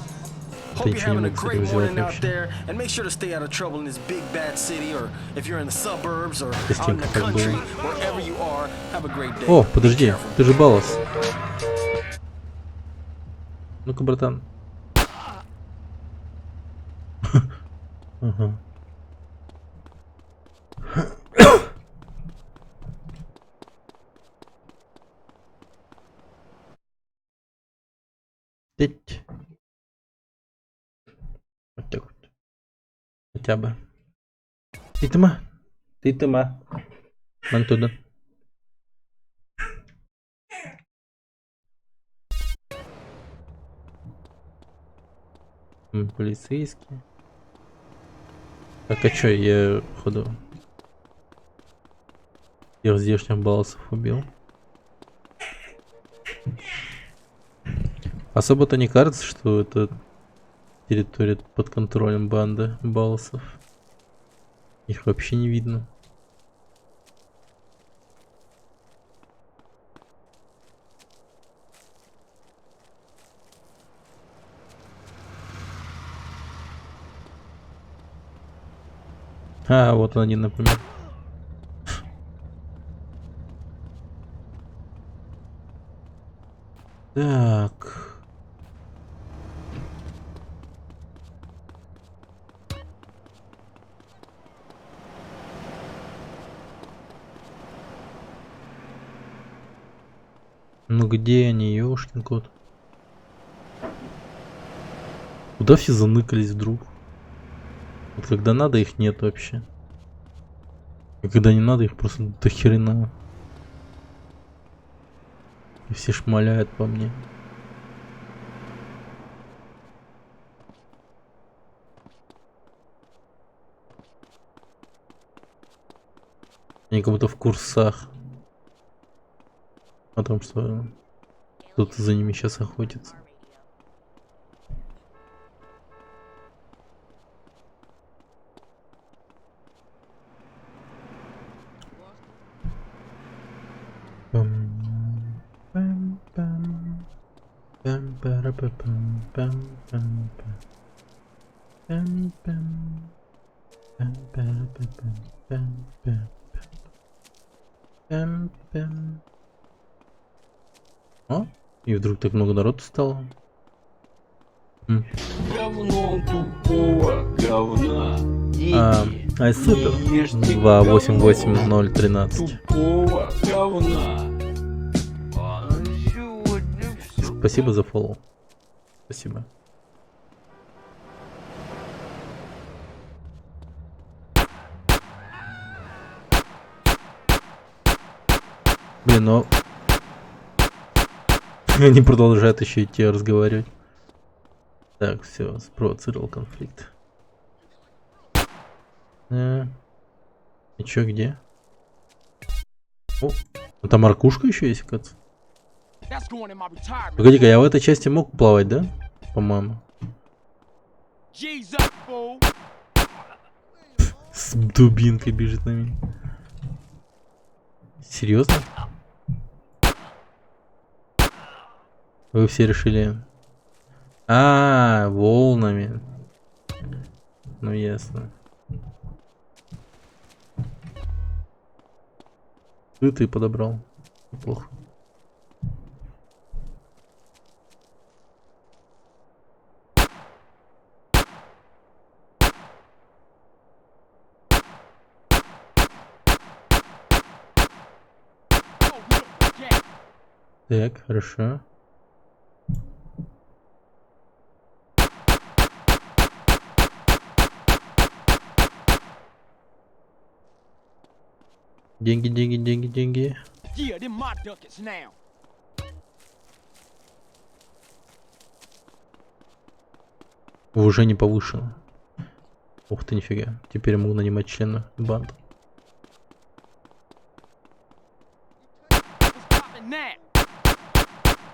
Ты ничего не мог с этим сделать вообще. Частенько так было. О, подожди, ты же Балас. Ну-ка, братан. Ага. Вот так вот. Хотя бы. Ты-тыма. Вон туда. Полицейский. Так, а чё, я ходу. Всех здешних балласов убил. Особо-то не кажется, что это территория под контролем банды балласов. Их вообще не видно. А, вот они, например. Так. Ну где они, ёшкин кот? Куда все заныкались вдруг? Вот когда надо, их нет вообще. И когда не надо, их просто до хрена. И все шмаляют по мне. Они как будто в курсах о том, что кто-то за ними сейчас охотится. О, и вдруг так много народу стало. Говно тупого говна. Ай, супер. 288013. Тупого говна. Спасибо за фоллоу. Спасибо. Блин, но они продолжают еще идти разговаривать. Так, все, спровоцировал конфликт. И чё, где? О, там аркушка еще есть, кажется. Погоди-ка, я в этой части мог плавать, да? По-моему. С дубинкой бежит на меня. Серьезно? Вы все решили... волнами. Ну ясно. Ты подобрал. Неплохо. Так, хорошо. Деньги, деньги, деньги, деньги. Уже не повышено. Ух ты, нифига. Теперь могу нанимать члена банды.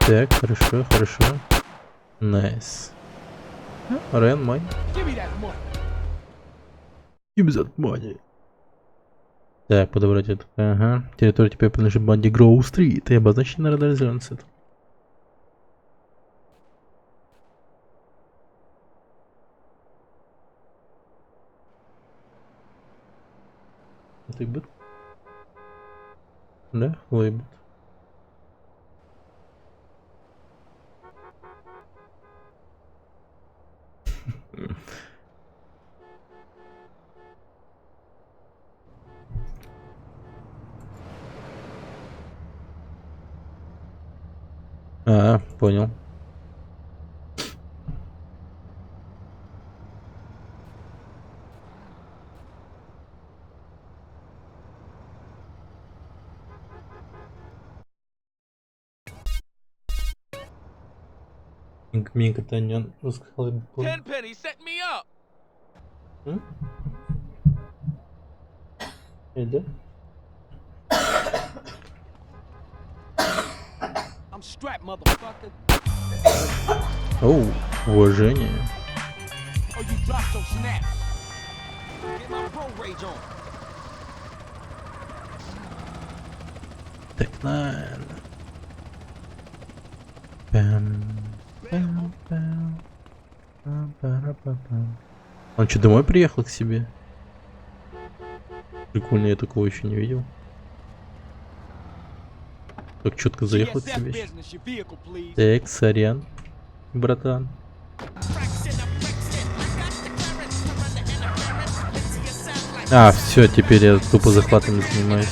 Так, хорошо, хорошо. Найс. Рен мой. Give me that money. Так, подобрать это. Ага. Территория теперь принадлежит банде Гроу-стрит и обозначена на радаре зеленый цвет. Это и будет? Да, лейбл. Понял. Минка Танян рассказал. Tenpenny, set me up. Да? I'm strapped, motherfucker. Оу, уважение. Oh, you dropped your snap. Get my pro rage on. Так, ладно. Пам, пам, пам, пам, пам, пам, пам. Он что, домой приехал к себе? Прикольно, я такого еще не видел. Так четко заехал к себе. Так, сорян, братан. А, все, теперь я тупо захватами занимаюсь.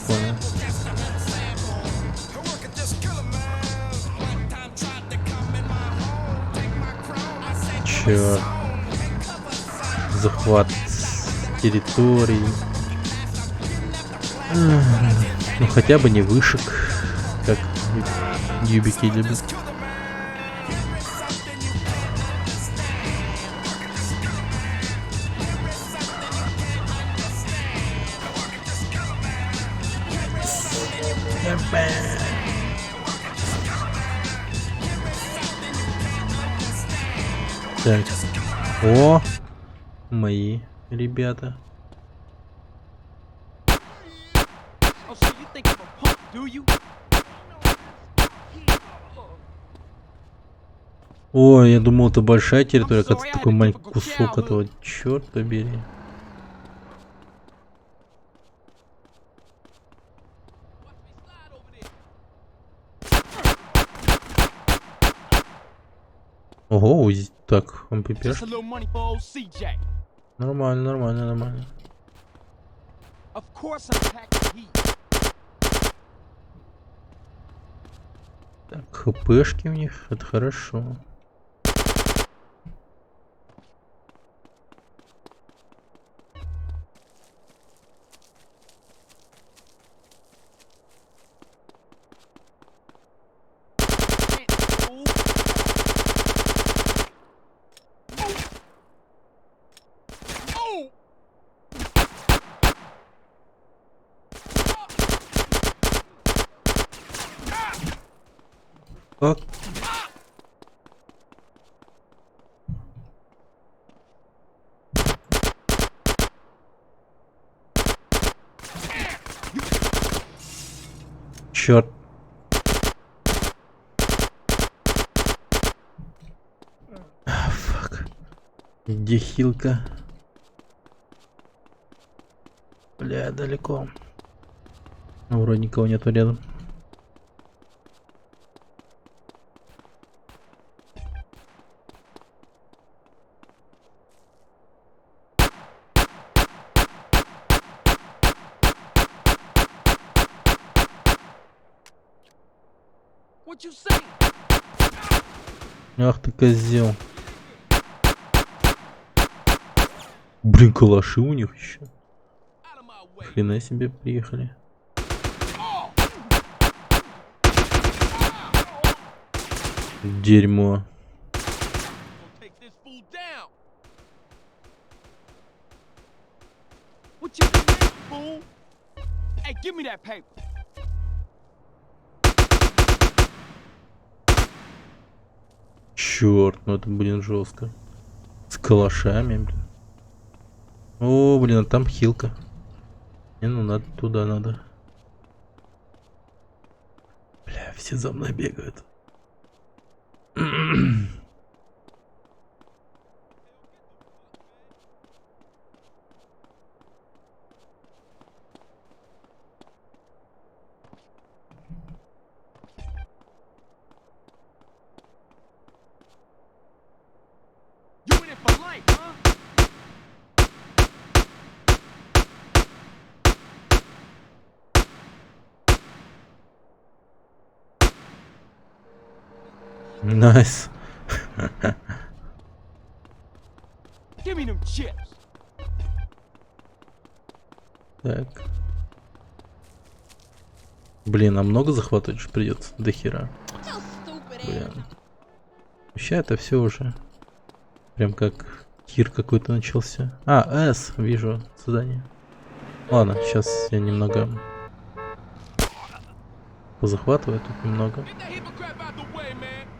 Понял. Черт. Захват территорий. Ну хотя бы не вышек, как юбики любят. Так. О, мои ребята. О, я думал, это большая территория, как такой маленький кусок этого. Черт побери. Ого, так, он пипеш. Нормально, нормально, нормально. Так, хпшки у них, это хорошо. Как? Черт. Фак. Где хилка? Бля, далеко. Ну, вроде никого нету рядом. Ах ты козел. Блин, калаши у них еще. Хрена себе приехали. Дерьмо. Черт, ну это, блин, жестко. С калашами, блин. О, блин, а там хилка. Не, ну надо, туда надо. Бля, все за мной бегают. Nice. Give me them chips. Так. Блин, а много захватывать же придется до хера. Блин. Сейчас это все уже. Прям как тир какой-то начался. А, С, вижу задание. Ладно, сейчас я немного позахватываю тут немного.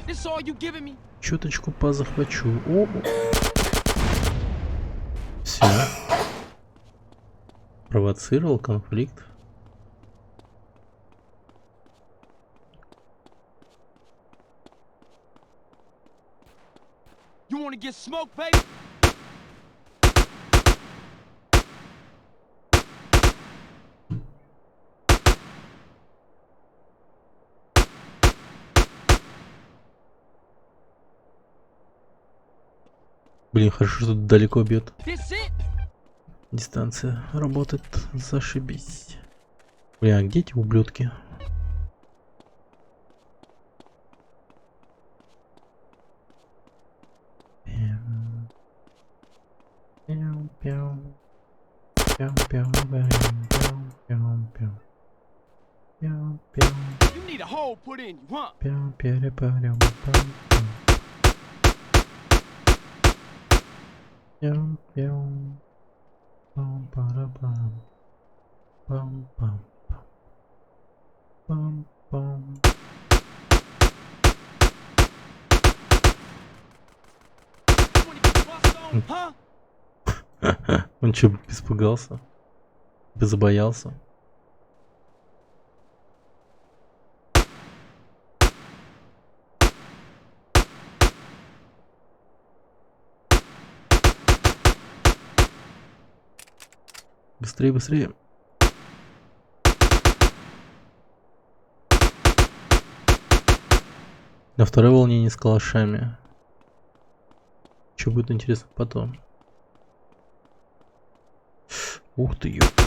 This all you giving me? Чуточку позахвачу. О! Все. Провоцировал конфликт. You wanna get smoked, baby? Блин, хорошо, что тут далеко бьет. This it? Дистанция работает, зашибись. Бля, а где эти ублюдки? You need a hole put in you, huh? Он че, испугался? Забоялся? Быстрее, быстрее. На второй волне не с калашами. Что будет интересно потом? Ух ты, ёпта.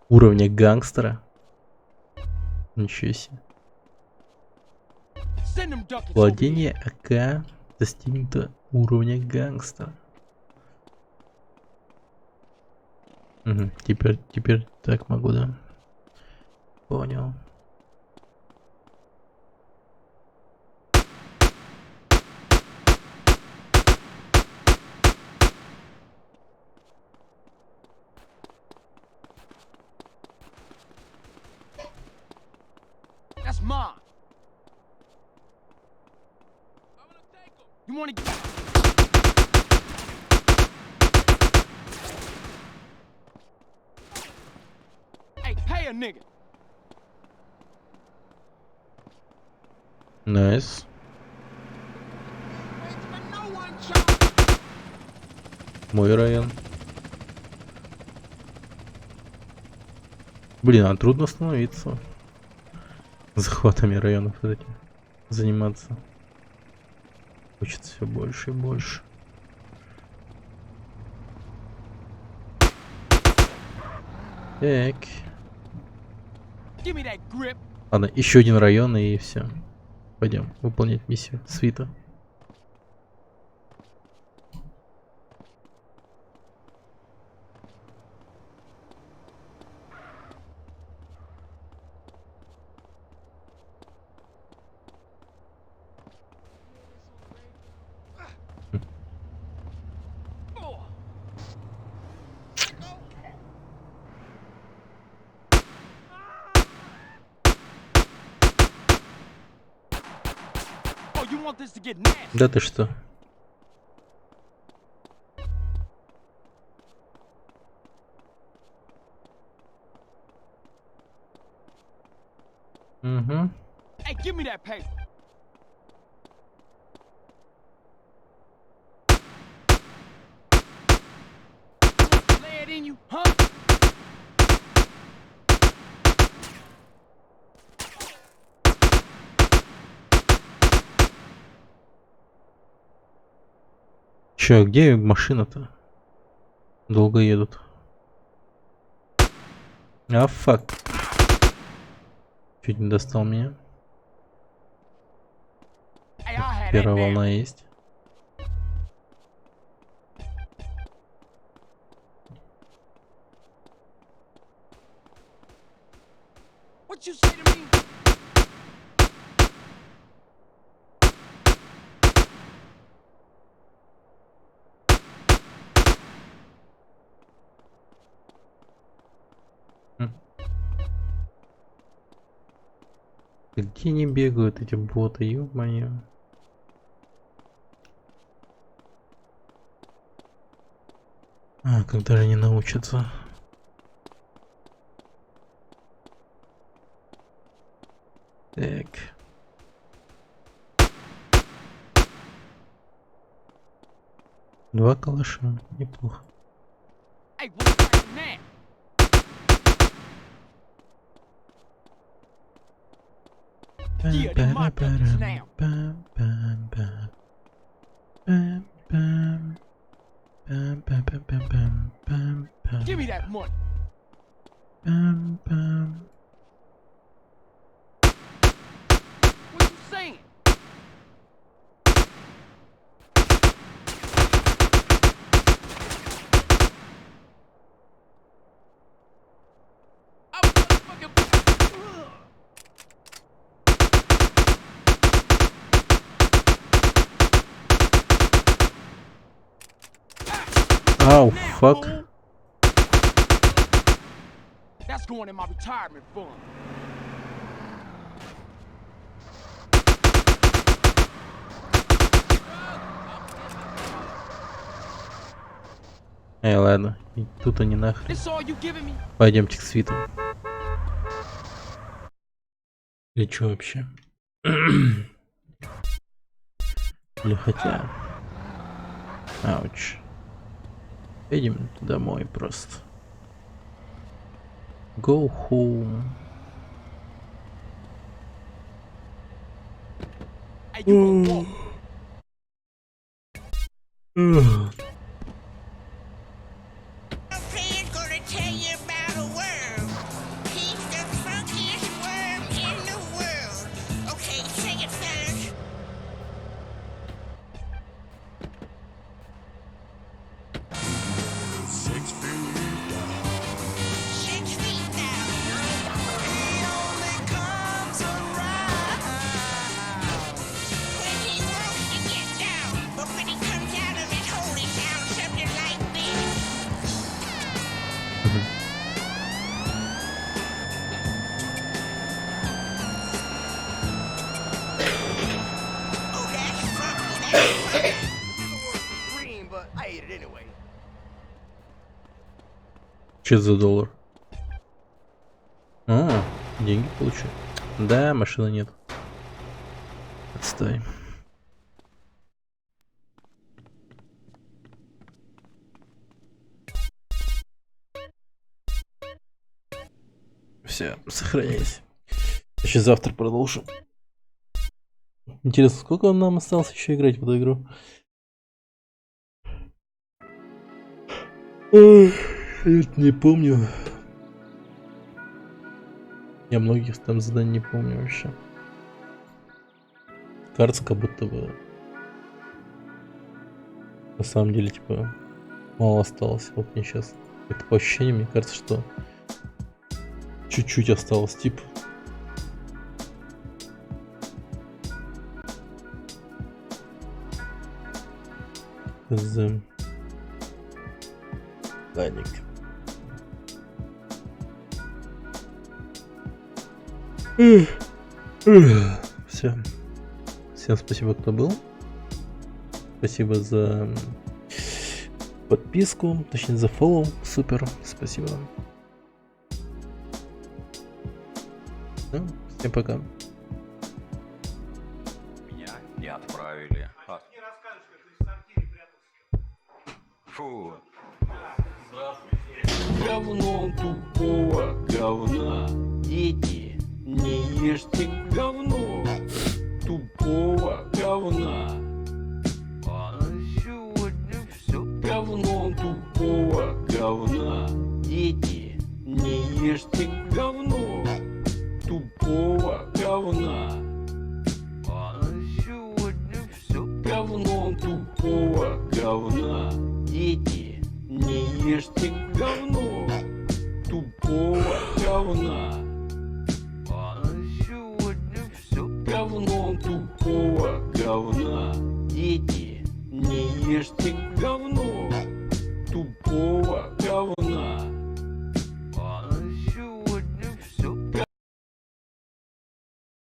Уровня гангстера. Ничего себе. Владение АК достигнуто уровня гангстера. Угу, теперь так могу, да? Понял. That's mine. You wanna get... Hey, pay a nigga. Nice. Мой район. Блин, а трудно остановиться. Захватами районов вот этим заниматься. Хочется все больше и больше. Так. Ладно, еще один район и все. Пойдем выполнять миссию свита. Да ты что? Угу. Hey, give me that paper. Lay it in you, huh? Че, где машина-то? Долго едут. А, фак. Чуть не достал меня. Первая волна есть. What you say to me? эти не бегают, эти боты, ё-моё. А, когда же они научатся? Так. Два калаша, неплохо. Hey, what's right now? Yeah, they're my brothers now. Give me that money. What you saying? Oh, fuck. That's going in my retirement fund. Эй, ладно, и тут они нахрен. This all you giving me? Пойдемте к свиту. Или чё вообще? Или хотя... Ауч. Едем домой просто. Go home. Че за доллар? А, деньги получу. Да, машины нет. Отстой. Все, сохраняйся. Еще завтра продолжим. Интересно, сколько нам осталось еще играть в эту игру? Я не помню. Я многих там заданий не помню вообще. Кажется, как будто бы на самом деле, типа, мало осталось. Вот мне сейчас как-то по ощущениям, мне кажется, что чуть-чуть осталось, типа. Ладненько. Все. Всем спасибо, кто был. Спасибо за подписку, точнее за фоллоу. Супер, спасибо. Ну, всем пока. Меня не отправили. Фу. Говно тупого говна. Дети, не ешьте говно тупого говна. А сегодня все говно тупого говна. Дети, не ешьте говно тупого говна. А сегодня все говно тупого говна. Дети, не ешьте говно тупого говна. А сегодня все говно тупого говна. Дети, не ешьте говно тупого